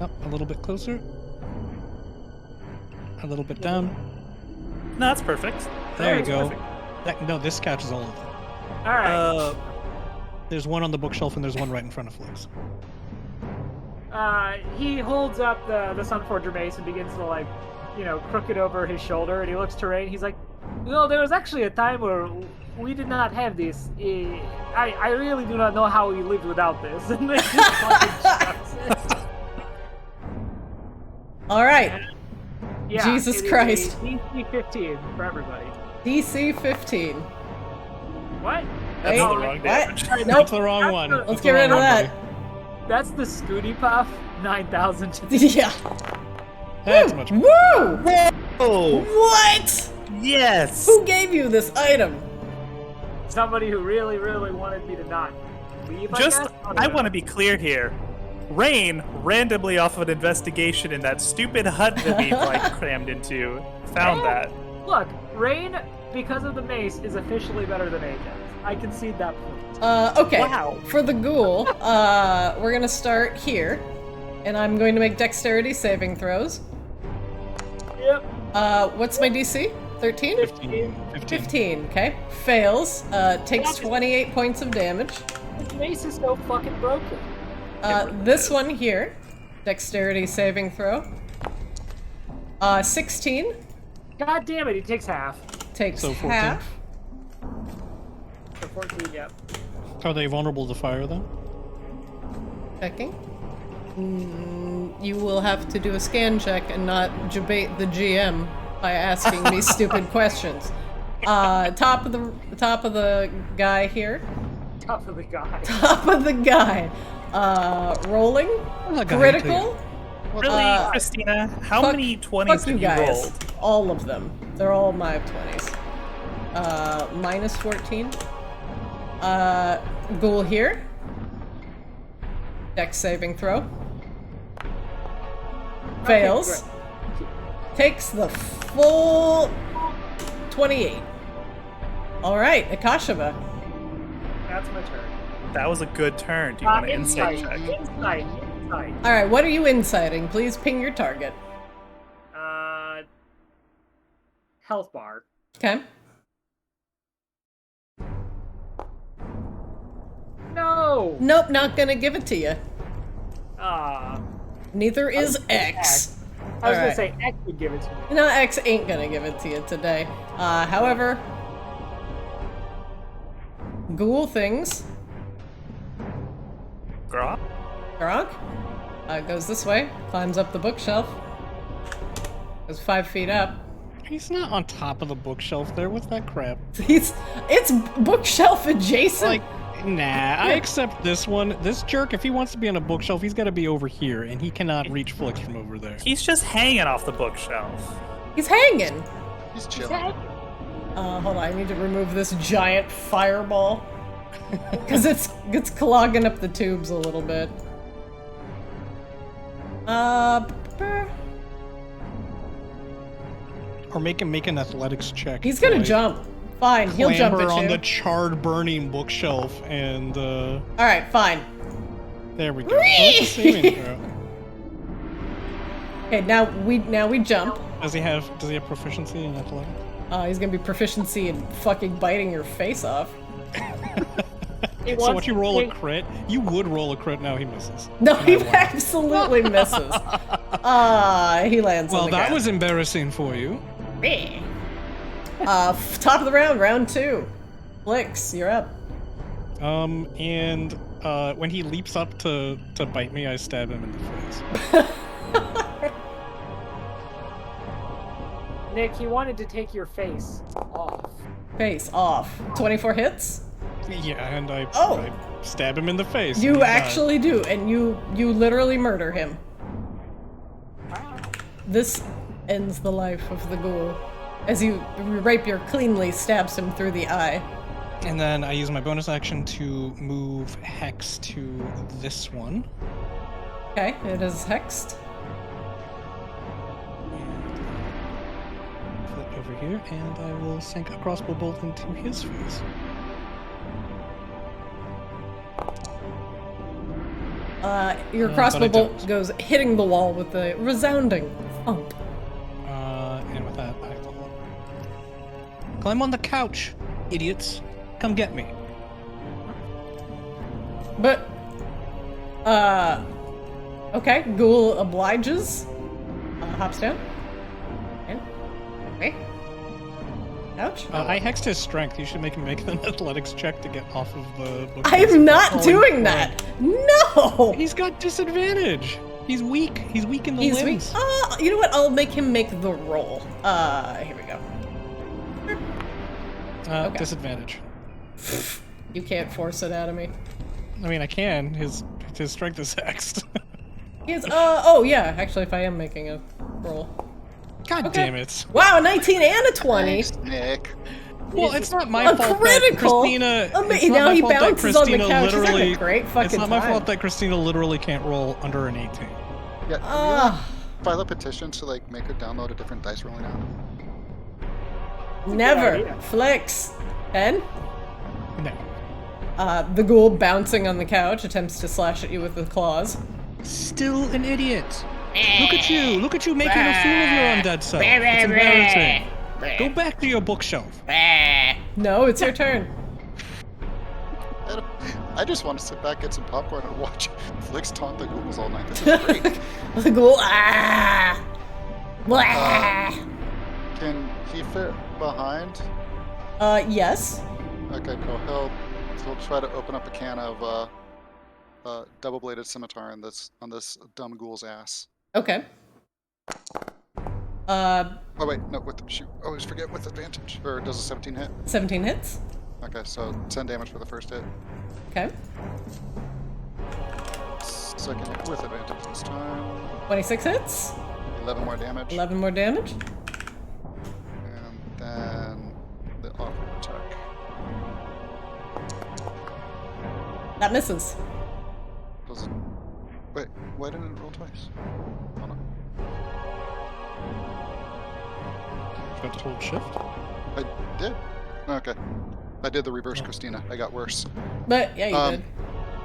Oh, a little bit closer. A little bit down. No, that's perfect. There you That's go. perfect. No, this catches all of them. Alright. There's one on the bookshelf and there's one right in front of Flix. He holds up the Sunforger mace and begins to, like, crook it over his shoulder, and he looks to Rain. He's like, there was actually a time where we did not have this. I really do not know how we lived without this. And then just fucking shuts it. All right. Yeah, Jesus it is Christ. a DC 15 for everybody. DC 15. What? That's Hey, the what? wrong damage. Nope. That's the wrong one. Let's That's get the rid of wrong one, that. That's the Scooty Puff 9000. Yeah. buddy. That's much better. Woo! Oh, What? yes. Who gave you this item? Somebody who really, really wanted me to not leave. Just, I I want to be clear here. Rain, randomly off of an investigation in that stupid hut that we like crammed into, found that. Look, Rain, because of the mace, is officially better than Ajax. I concede that point. Okay. Wow. For the ghoul, we're gonna start here, and I'm going to make dexterity saving throws. Yep. What's my DC? 13? 15. 15, okay. Fails, takes 28 points of damage. The mace is so fucking broken. This one here, dexterity saving throw. 16, God damn it, he takes half. takes So 14. half. So 14, yep. Are they vulnerable to fire, though? Checking. You will have to do a scan check and not debate the GM by asking me stupid questions. Top of the guy here. Top of the guy. Top of the guy. Rolling. That guy Critical. Really, Christina? How fuck- many 20s Fuck you have you guys. rolled? All of them. They're all my 20s. Minus 14. Ghoul here. Dex saving throw. Fails. Takes the full 28. Alright, Akashaba. That's my turn. That was a good turn. Do you want to insight check? Insight. Alright, what are you inciting? Please ping your target. Health bar. Okay. No. Nope, not gonna give it to you. Ah. Neither is X. I was Alright. gonna say X would give it to me. No, X ain't gonna give it to you today. However, ghoul things. Grok? Gronk goes this way, climbs up the bookshelf, goes 5 feet up. He's not on top of the bookshelf there. What's that crap? It's bookshelf adjacent. Like, nah, I accept this one. This jerk, if he wants to be on a bookshelf, he's got to be over here, and he cannot reach Flix from over there. He's just hanging off the bookshelf. He's hanging. He's chilling. Hold on, I need to remove this giant fireball because it's clogging up the tubes a little bit. Or make him make an athletics check. He's gonna like, jump. Fine, he'll jump clamber at on you. the charred, burning bookshelf, and All right, fine. there we go. Oh, it's a saving throw. Okay, now we jump. Does he have proficiency in athletics? He's gonna be proficiency in fucking biting your face off. So what, you roll a crit? You would roll a crit, now he misses. No, And he I won. absolutely misses. He lands Well, on the that ground. was embarrassing for you. Top of the round, round 2. Flix, you're up. And when he leaps up to bite me, I stab him in the face. Nick, he wanted to take your face off. Face off. 24 hits? Yeah, and I Oh. stab him in the face. and You he dies. actually do, and you literally murder him. This ends the life of the ghoul. As you rapier cleanly stabs him through the eye. And then I use my bonus action to move Hex to this one. Okay, it is hexed. Flip over here, and I will sink a crossbow bolt into his face. Your but crossbow I bolt don't. goes hitting the wall with a resounding thump. And with that, I will climb on the couch, idiots. Come get me. But, okay, ghoul obliges. Hops down. Okay. Ouch. I hexed his strength. You should make him make an athletics check to get off of the book. I'm not Holy doing crap. that! No! He's got disadvantage. He's weak. He's weak in the He's weak. limbs. You know what? I'll make him make the roll. Here we go. okay. Disadvantage. You can't force it out of me. I mean, I can. His strength is hexed. He is, oh yeah, actually if I am making a roll. God Okay. damn it. Wow, a 19 and a 20! Thanks, Nick. Well, it's not my A fault critical! that Christina. Ama- it's not now my he fault that bounces on the Christina couch. He's having a literally. great fucking It's not my time. fault that Christina literally can't roll under an 18. Yeah, can Ah. we file a petition to like make her download a different dice rolling app? Never. idea. Flex. 10? No. The ghoul bouncing on the couch attempts to slash at you with the claws. Still an idiot. Look at you. Look at you making a fool of your undead self. It's embarrassing. Go back to your bookshelf. No, it's your turn. I just want to sit back, get some popcorn, and watch Flix taunt the ghouls all night. This is great. The ghoul. Ah! Blah! Can he fit behind? Yes. Okay, cool. He'll try to open up a can of double-bladed scimitar on this dumb ghoul's ass. Okay. Oh wait, no, shoot. I always forget with advantage. Or does a 17 hit? 17 hits. Okay, so 10 damage for the first hit. Okay. Second hit with advantage this time. 26 hits. 11 more damage. 11 more damage. And then the offer attack. That misses. Does it... Wait, why didn't it roll twice? Oh no. Got to hold shift. I did. Okay. I did the reverse Christina. I got worse. But, yeah, you did.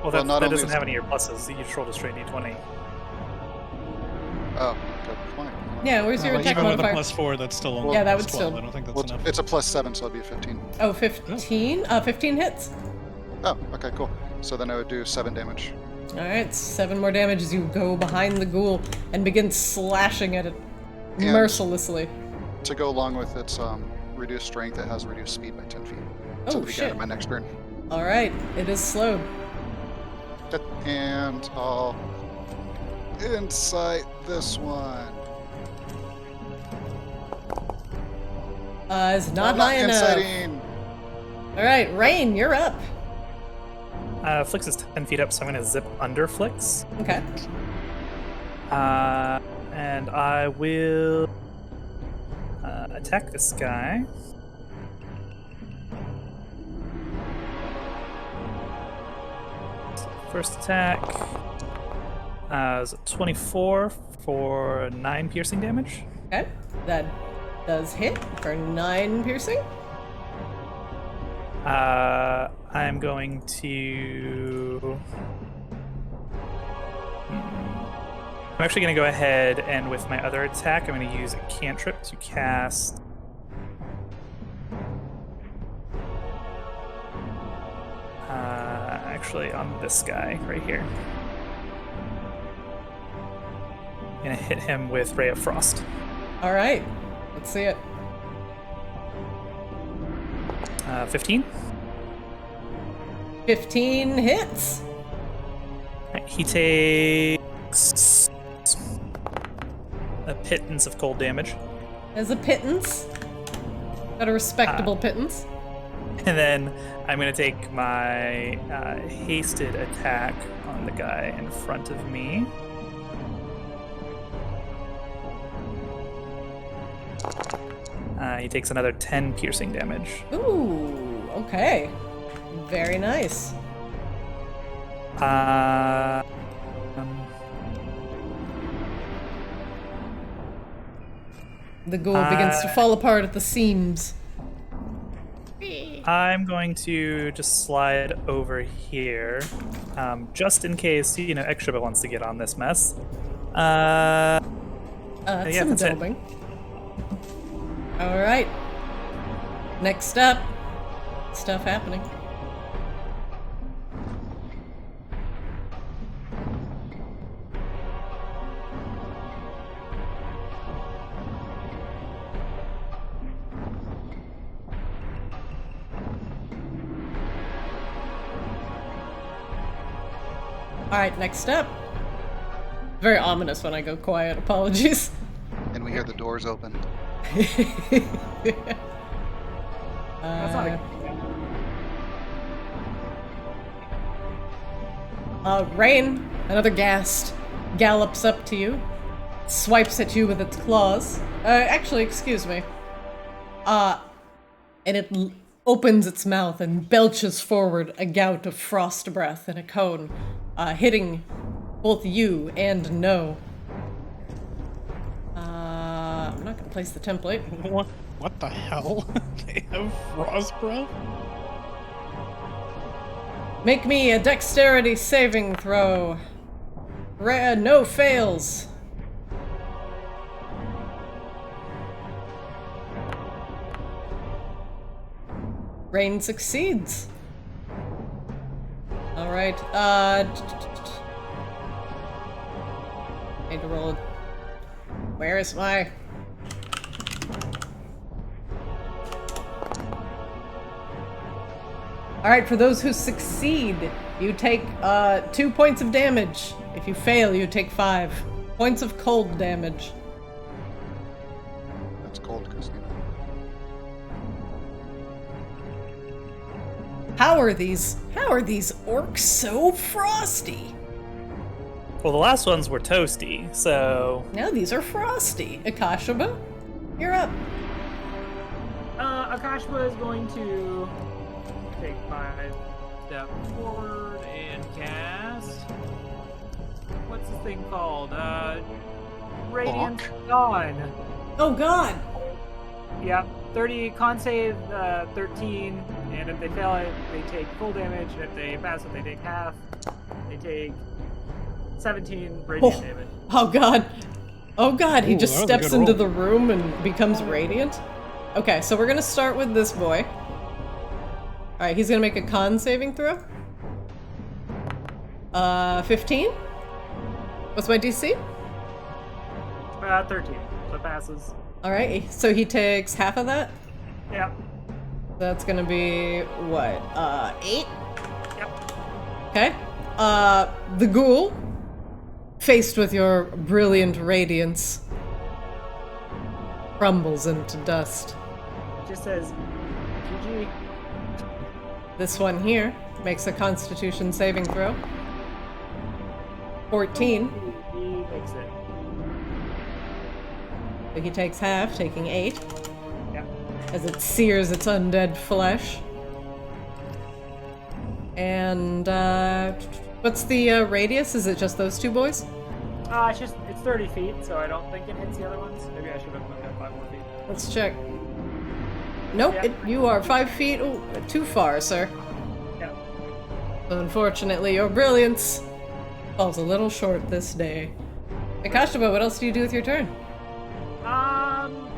Well, that, not that only doesn't is- have any of your pluses. You just rolled a straight d20. Oh, good point. Yeah, where's your But attack even with a modifier? +4, that's still only Yeah, that would +12. still- I don't think that's Well, enough. it's a +7, so it'd be a 15. Oh, 15? 15 hits. Oh, okay, cool. So then I would do 7 damage. Alright, 7 more damage as you go behind the ghoul and begin slashing at it And- mercilessly. To go along with its reduced strength, it has reduced speed by 10 feet. Oh, to the beginning shit. of my next turn. Alright, it is slowed. And I'll insight this one. It's not I'm high enough. inciting. Alright, Rain, you're up. Flix is 10 feet up, so I'm going to zip under Flix. Okay. And I will attack this guy. First attack is 24 for 9 piercing damage. Okay. That does hit for 9 piercing. I'm going to... I'm actually going to go ahead and with my other attack, I'm going to use a cantrip to cast... actually on this guy right here. I'm going to hit him with Ray of Frost. Alright. Let's see it. 15. 15 hits. Right, he takes a pittance of cold damage. As a pittance. Got a respectable pittance. And then I'm going to take my hasted attack on the guy in front of me. He takes another 10 piercing damage. Ooh, okay. Very nice. The ghoul begins to fall apart at the seams. I'm going to just slide over here, just in case, Extra wants to get on this mess. That's Yeah, some that's it. delving. Alright. Next up. Stuff happening. Alright, next up. Very ominous when I go quiet, apologies. And we hear the doors open. That's not a Rain, another ghast, gallops up to you, swipes at you with its claws. Actually, excuse me. And it opens its mouth and belches forward a gout of frost breath in a cone, hitting both you and No. I'm not gonna place the template. What the hell? They have frost breath? Make me a dexterity saving throw. No fails. Rain succeeds. Alright, need to roll. Where is my... Alright, for those who succeed, you take 2 points of damage. If you fail, you take 5 points of cold damage. That's cold, Christina. How are these orcs so frosty? Well, the last ones were toasty, so... Now these are frosty. Akashaba, you're up. Akashba is going to take 5 steps forward and cast. What's this thing called? Radiant Dawn. Oh god! Yeah, 30 con save, 13, and if they fail it, they take full damage, and if they pass it, they take half. They take 17 radiant damage. Oh god. Oh god, he Ooh, just that was a steps good into roll. the room and becomes radiant. Okay, so we're gonna start with this boy. Alright, he's gonna make a con saving throw. 15? What's my DC? 13. So it passes. Alright, so he takes half of that? Yep. That's gonna be, what, 8? Yep. Okay. The ghoul, faced with your brilliant radiance, crumbles into dust. Just says, GG. This one here makes a Constitution saving throw. 14. He makes it. So he takes half, taking 8, Yep. as it sears its undead flesh. And, what's the radius? Is it just those two boys? It's 30 feet, so I don't think it hits the other ones. Maybe I should have moved that 5 more feet. Let's check. Nope, Yeah. you are 5 feet too far, sir. Yep. So unfortunately, your brilliance falls a little short this day. Akashaba, what else do you do with your turn?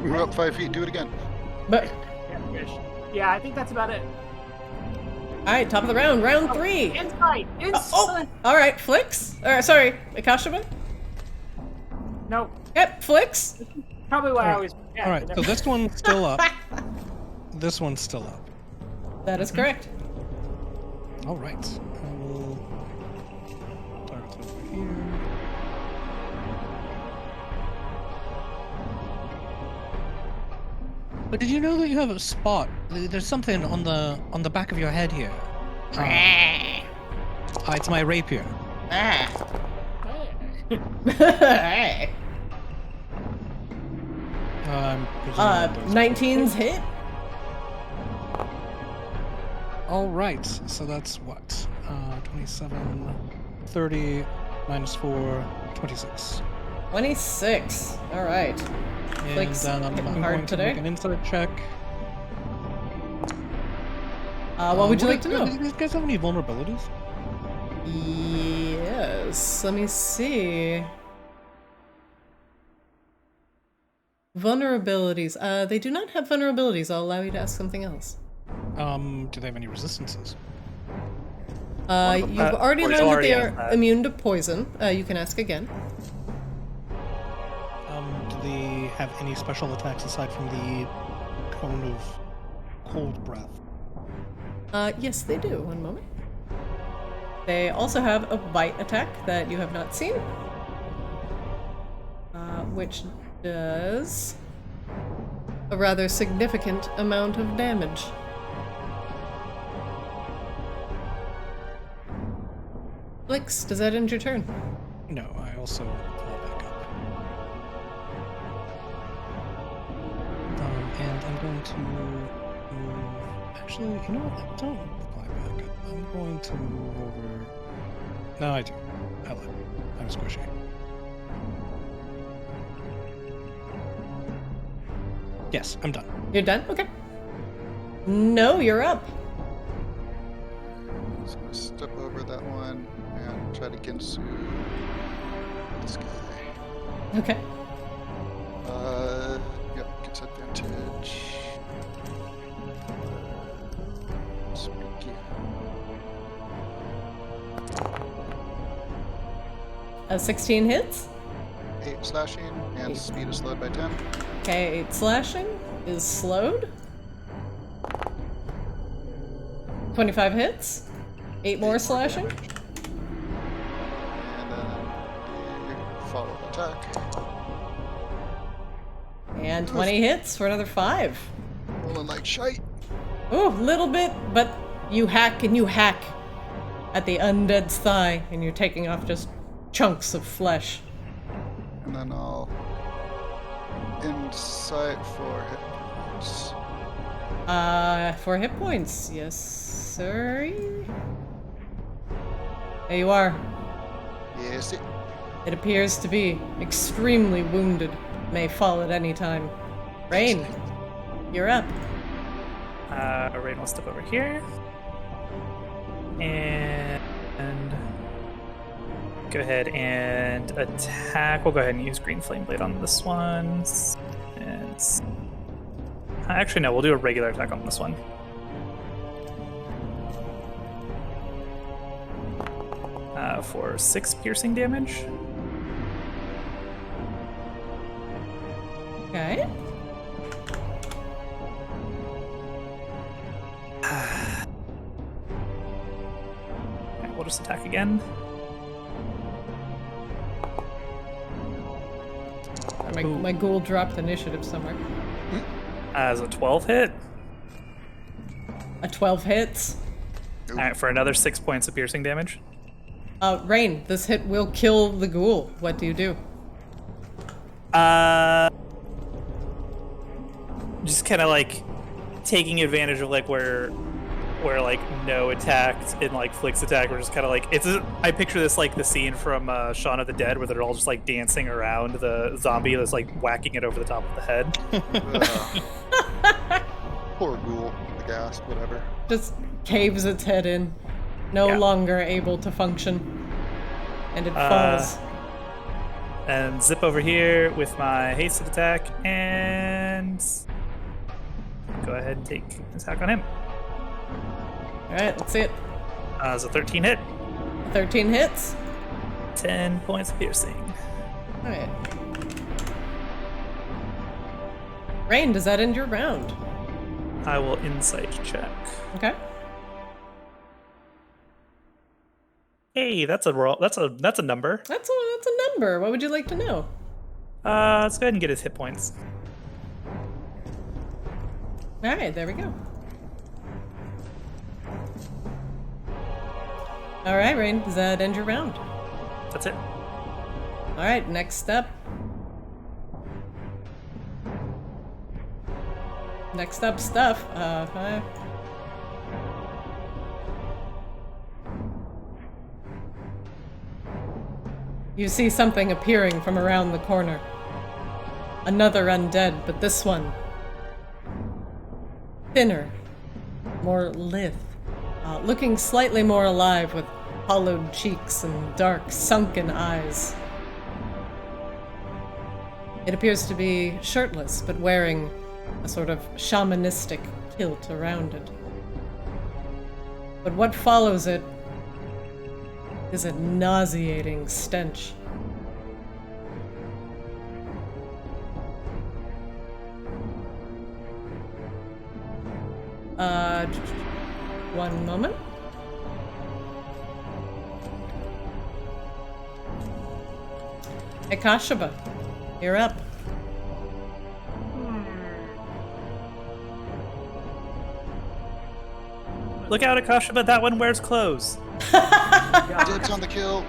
We're up 5 feet. Do it again. But, Yeah, fish. Yeah, I think that's about it. alright, top of the round, round 3. Insight! Oh, alright, Flicks? Sorry, Akashaba? Nope. Yep, Flicks? Probably why I always. Yeah, All right, so this one's still up. This one's still up. That is correct. All right. I will start over here. But did you know that you have a spot? There's something on the back of your head here. It's my rapier. Hey. 19's hit. All right, so that's what? 27, 30, minus 4, 26. 26. Alright. Flicks And hitting I'm hard going to today. make an insight check. What would you like to know? Do you guys have any vulnerabilities? Yes, let me see. Vulnerabilities. They do not have vulnerabilities. I'll allow you to ask something else. Do they have any resistances? You've already Poison. learned that Already they asked are that. immune to poison. You can ask again. Do they have any special attacks aside from the cone of cold breath? Yes, they do. One moment. They also have a bite attack that you have not seen, which does a rather significant amount of damage. Blix, does that end your turn? No, I also fly back up. And I'm going to move... Actually, you know what? I don't fly back up. I'm going to move over... No, I do. I lied. I'm squishy. Yes, I'm done. You're done? Okay. No, you're up. So I'm gonna step over that one and try to Gensu this guy. Okay. Yep, gets advantage. Speaking. 16 hits. 8 slashing, and 8. speed is slowed by 10. Okay, 8 slashing is slowed. 25 hits. 8 more slashing. And then the follow-up attack. And 20 hits for another 5. Rolling like shite. Ooh, little bit, but you hack and you hack at the undead's thigh, and you're taking off just chunks of flesh. And then I'll insight for hit points. For hit points, yes, sir. There you are. Yes, it. It appears to be extremely wounded. May fall at any time. Rain, you're up. Rain will step over here. And go ahead and attack. We'll go ahead and use Green Flame Blade on this one. And actually, no, we'll do a regular attack on this one. for 6 piercing damage. Okay. Okay, we'll just attack again. My ghoul dropped initiative somewhere. As a 12 hit. A 12 hits. All right, for another 6 points of piercing damage. Rain, this hit will kill the ghoul. What do you do? Just kind of like taking advantage of like where like no attacked and like Flick's attack, we're just kind of like I picture this like the scene from Shaun of the Dead where they're all just like dancing around the zombie that's like whacking it over the top of the head. Poor ghoul, the gas, whatever. Just caves its head in, no longer able to function, and it falls. And zip over here with my hasted attack and go ahead and take an attack on him. Alright, let's see it. It's a 13 hit. 13 hits. 10 points of piercing. Alright. Rain, does that end your round? I will insight check. Okay. Hey, that's a roll. That's a number. That's a number. What would you like to know? Let's go ahead and get his hit points. Alright, there we go. Alright, Rain, does that end your round? That's it. Alright, next up. Next up, stuff. You see something appearing from around the corner. Another undead, but this one thinner, more lithe, looking slightly more alive with hollowed cheeks and dark, sunken eyes. It appears to be shirtless, but wearing a sort of shamanistic kilt around it. But what follows it is a nauseating stench. One moment. Hey, Kashaba, you're up. Look out, Akashaba, that one wears clothes. Dibs on the kill.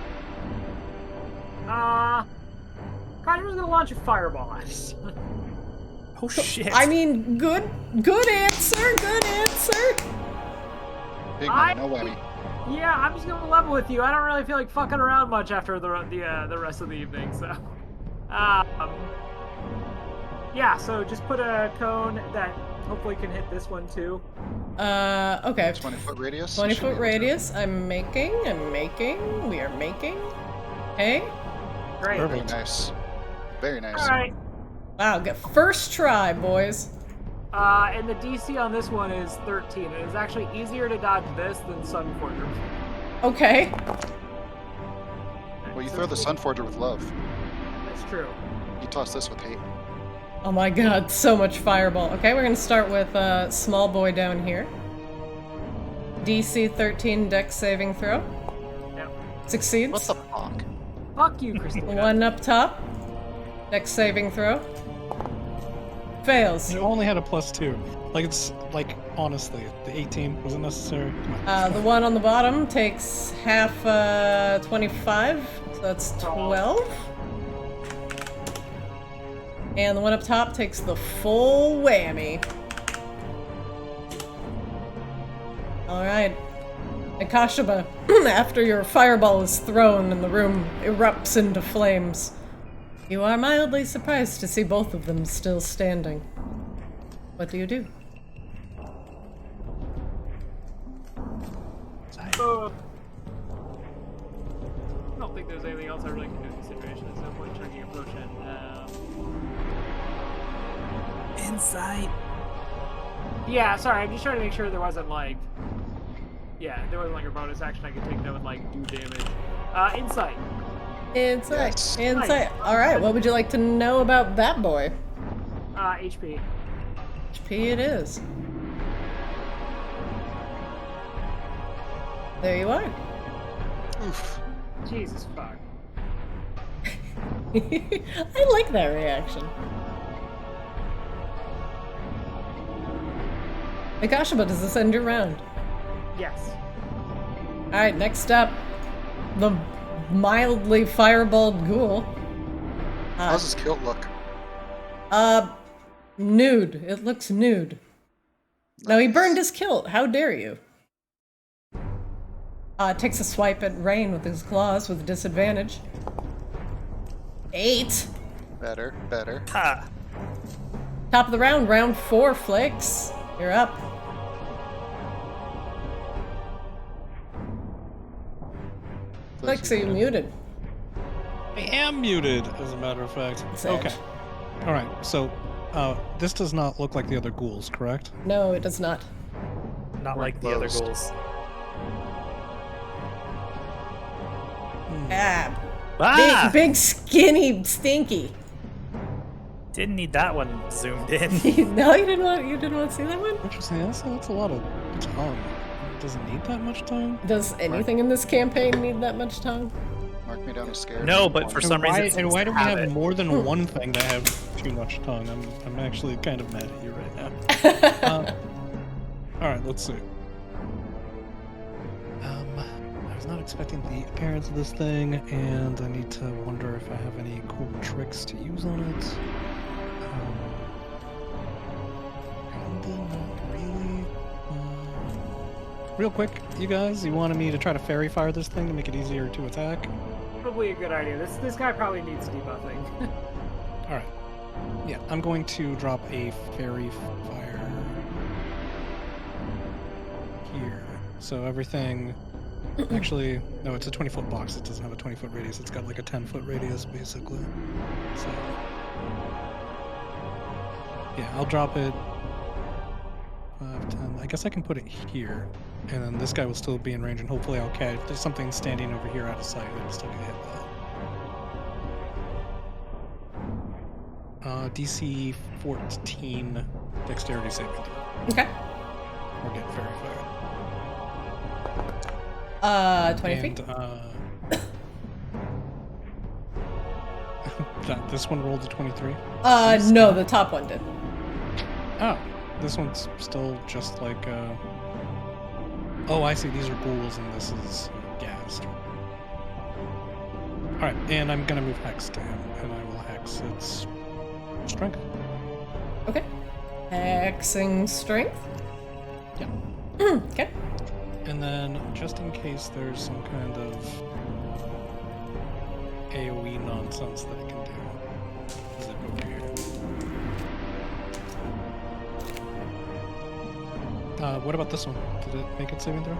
Conjure's gonna launch a fireball at us. Oh shit. I mean, good answer, good answer. Big money, no whammy. Yeah, I'm just gonna level with you. I don't really feel like fucking around much after the rest of the evening, so. Yeah, so just put a cone that hopefully can hit this one too. Okay. 20-foot radius. 20-foot radius. I'm making. We are making. Okay. Great. Very nice. Very nice. All right. Wow, get first try, boys. And the DC on this one is 13. It is actually easier to dodge this than Sunforger. Okay. Well, you throw the Sunforger with love. That's true. You toss this with hate. Oh my god, so much fireball. Okay, we're gonna start with small boy down here. DC 13 dex saving throw. Yep. Succeeds. What the fuck? Fuck you, Christina. One up top. Dex saving throw. Fails. You only had a +2. Like, it's, like, honestly, the 18 wasn't necessary. Come on. The one on the bottom takes half 25, so that's 12. And the one up top takes the full whammy. Alright. Akashaba, after your fireball is thrown and the room erupts into flames, you are mildly surprised to see both of them still standing. What do you do? I don't think there's anything else I really can do in this situation. There's no point chugging a potion. Insight. Yeah, sorry, I'm just trying to make sure there wasn't like... Yeah, there wasn't like a bonus action I could take that would like do damage. Insight. Insight. Yes. Insight. All right. What would you like to know about that boy? HP. HP it is. There you are. Oof. Jesus fuck. I like that reaction. Akashaba, does this end your round? Yes. Alright, next up, the mildly fireballed ghoul. How's his kilt look? Nude. It looks nude. No, he burned his kilt. How dare you? Takes a swipe at Rain with his claws with disadvantage. 8. Better, better. Ha! Top of the round, round 4, Flakes. You're up. Flakes, are you muted? I am muted, as a matter of fact. Sad. Okay. All right. So, this does not look like the other ghouls, correct? No, it does not. Not like the other closed. ghouls. Ah, Ah! big, skinny, stinky. Didn't need that one zoomed in. No, you didn't want to see that one? Interesting. That's a lot of tongue. It doesn't need that much tongue. Does anything in this campaign need that much tongue? Mark me down as scared. No, but for some reason, it seems why to do we have it. more than one thing that have too much tongue? I'm actually kind of mad at you right now. All right, let's see. I was not expecting the appearance of this thing, and I need to wonder if I have any cool tricks to use on it. Kinda, not really. Real quick, you guys, you wanted me to try to fairy fire this thing to make it easier to attack? Probably a good idea. This guy probably needs debuffing. All right. Yeah, I'm going to drop a fairy fire here. So everything. Actually, no, it's a 20-foot box. It doesn't have a 20-foot radius. It's got like a 10-foot radius, basically. So. Yeah, I'll drop it. 5, 10. I guess I can put it here. And then this guy will still be in range, and hopefully I'll catch. If there's something standing over here out of sight, it'll still get hit by it. DC 14 dexterity saving throw. Okay. Or get fairy fire. 20 feet. This one rolled a 23. No, the top one did. Oh, this one's still just like. Oh, I see. These are ghouls, and this is gassed. All right, and I'm gonna move hex to him, and I will hex its strength. Okay. Hexing strength. Yeah. Okay. And then, just in case there's some kind of AoE nonsense that it can do, zip over here. What about this one? Did it make it saving throw?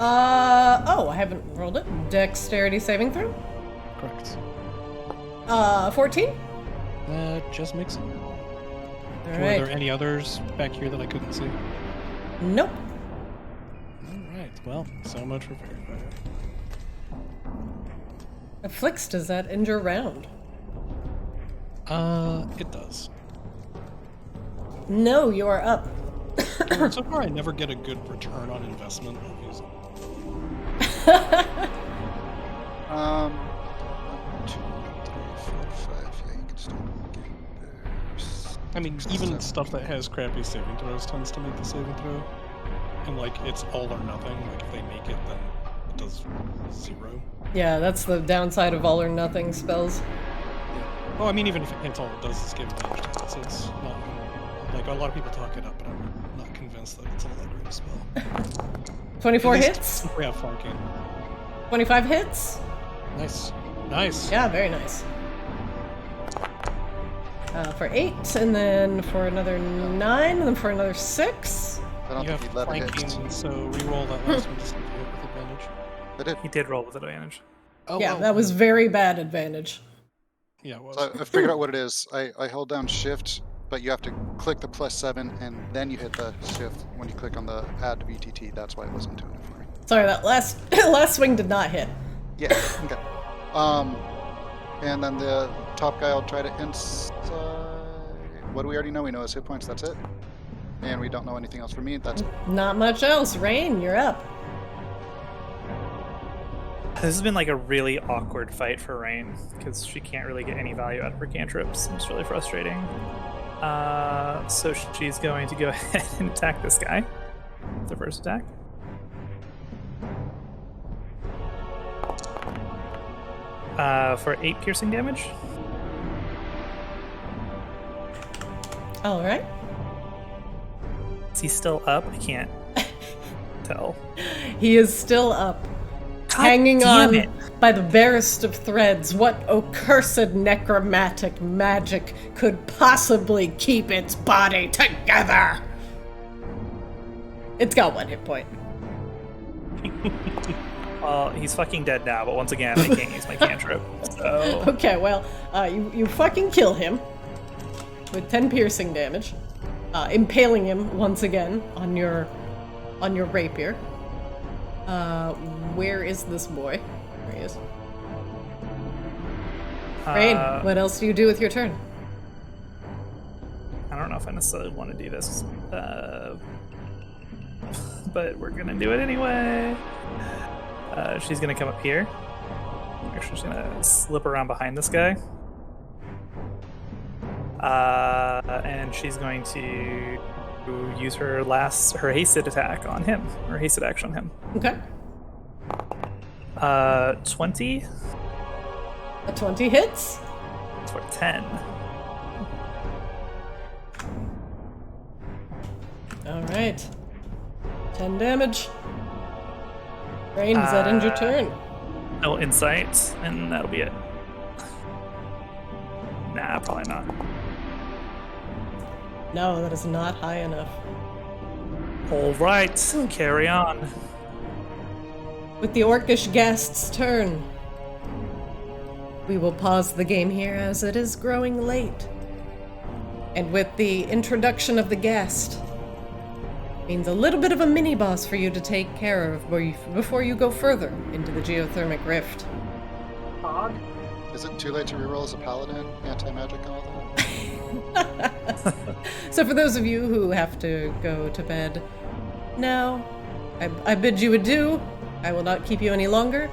Oh, I haven't rolled it. Dexterity saving throw. Correct. 14. That just makes it. All Were right. there any others back here that I couldn't see? Nope. Alright, well, so much for fairy fire. Flix, does that end your round? It does. No, you are up. So far, I never get a good return on investment of using. 1, 2, 3, 4, 5. Yeah, you can still get there. I mean, even stuff that has crappy saving throws tends to make the saving throw. And, like, it's all or nothing. Like, if they make it, then it does 0. Yeah, that's the downside of all or nothing spells. Yeah. Well, I mean, even if it hits, all it does is give advantage to it, so it's not. Like, a lot of people talk it up, but I'm not convinced that it's all that great a spell. 24 At least hits. if we have Funkin. 25 hits. Nice. Nice. Yeah, very nice. For 8, and then for another 9, and then for another 6. I don't You have think he let it hit. flanking, so re-roll that last one to see if you hit with advantage. But it, He did roll with advantage. Oh, Yeah, well. that was very bad advantage. Yeah, it was. so I figured out what it is. I held down shift, but you have to click the +7, and then you hit the shift when you click on the add VTT. That's why it wasn't doing it for me. Sorry, that last last swing did not hit. Yeah. Okay. And then the top guy, I'll try to inside. What do we already know? We know his hit points. That's it. And we don't know anything else for me. That's it. Not much else. Rain, you're up. This has been like a really awkward fight for Rain because she can't really get any value out of her cantrips. It's really frustrating. So she's going to go ahead and attack this guy. The first attack. For 8 piercing damage. All right. Is he still up? I can't tell. He is still up, hanging on by the barest of threads. What accursed necromantic magic could possibly keep its body together? It's got 1 hit point. Well, he's fucking dead now, but once again, I can't use my cantrip. So Okay, well, you fucking kill him with 10 piercing damage, impaling him once again on your rapier. Where is this boy? There he is. Rain, what else do you do with your turn? I don't know if I necessarily want to do this, but we're gonna do it anyway. She's gonna come up here. Actually, she's gonna slip around behind this guy. And she's going to use her hasted attack on him, or hasted action on him. Okay. 20 A 20 hits. for 10. All right. 10 damage. Rain, does that end your turn? No insight, and that'll be it. Nah, probably not. No, that is not high enough. All right, carry on. With the orcish guest's turn, we will pause the game here as it is growing late. And with the introduction of the guest, means a little bit of a mini-boss for you to take care of before you go further into the geothermic rift. Hog. Is it too late to reroll as a paladin, anti-magic, and all that? So for those of you who have to go to bed now, I bid you adieu. I will not keep you any longer.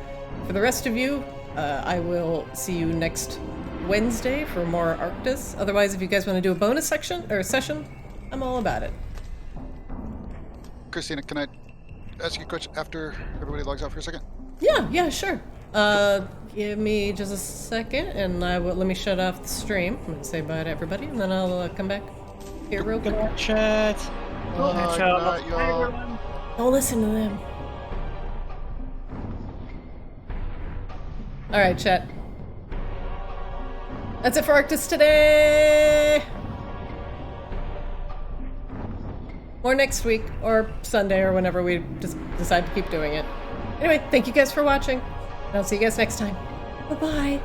For the rest of you, I will see you next Wednesday for more Arctis. Otherwise, if you guys want to do a bonus session, I'm all about it. Christina, can I ask you a question after everybody logs out for a second? Yeah, sure. Give me just a second, and let me shut off the stream. I'm gonna say bye to everybody, and then I'll come back here real quick. Chat. Good night, y'all. Don't listen to them. All right, chat. That's it for Arctis today. Or next week, or Sunday, or whenever we just decide to keep doing it. Anyway, thank you guys for watching. And I'll see you guys next time. Bye-bye.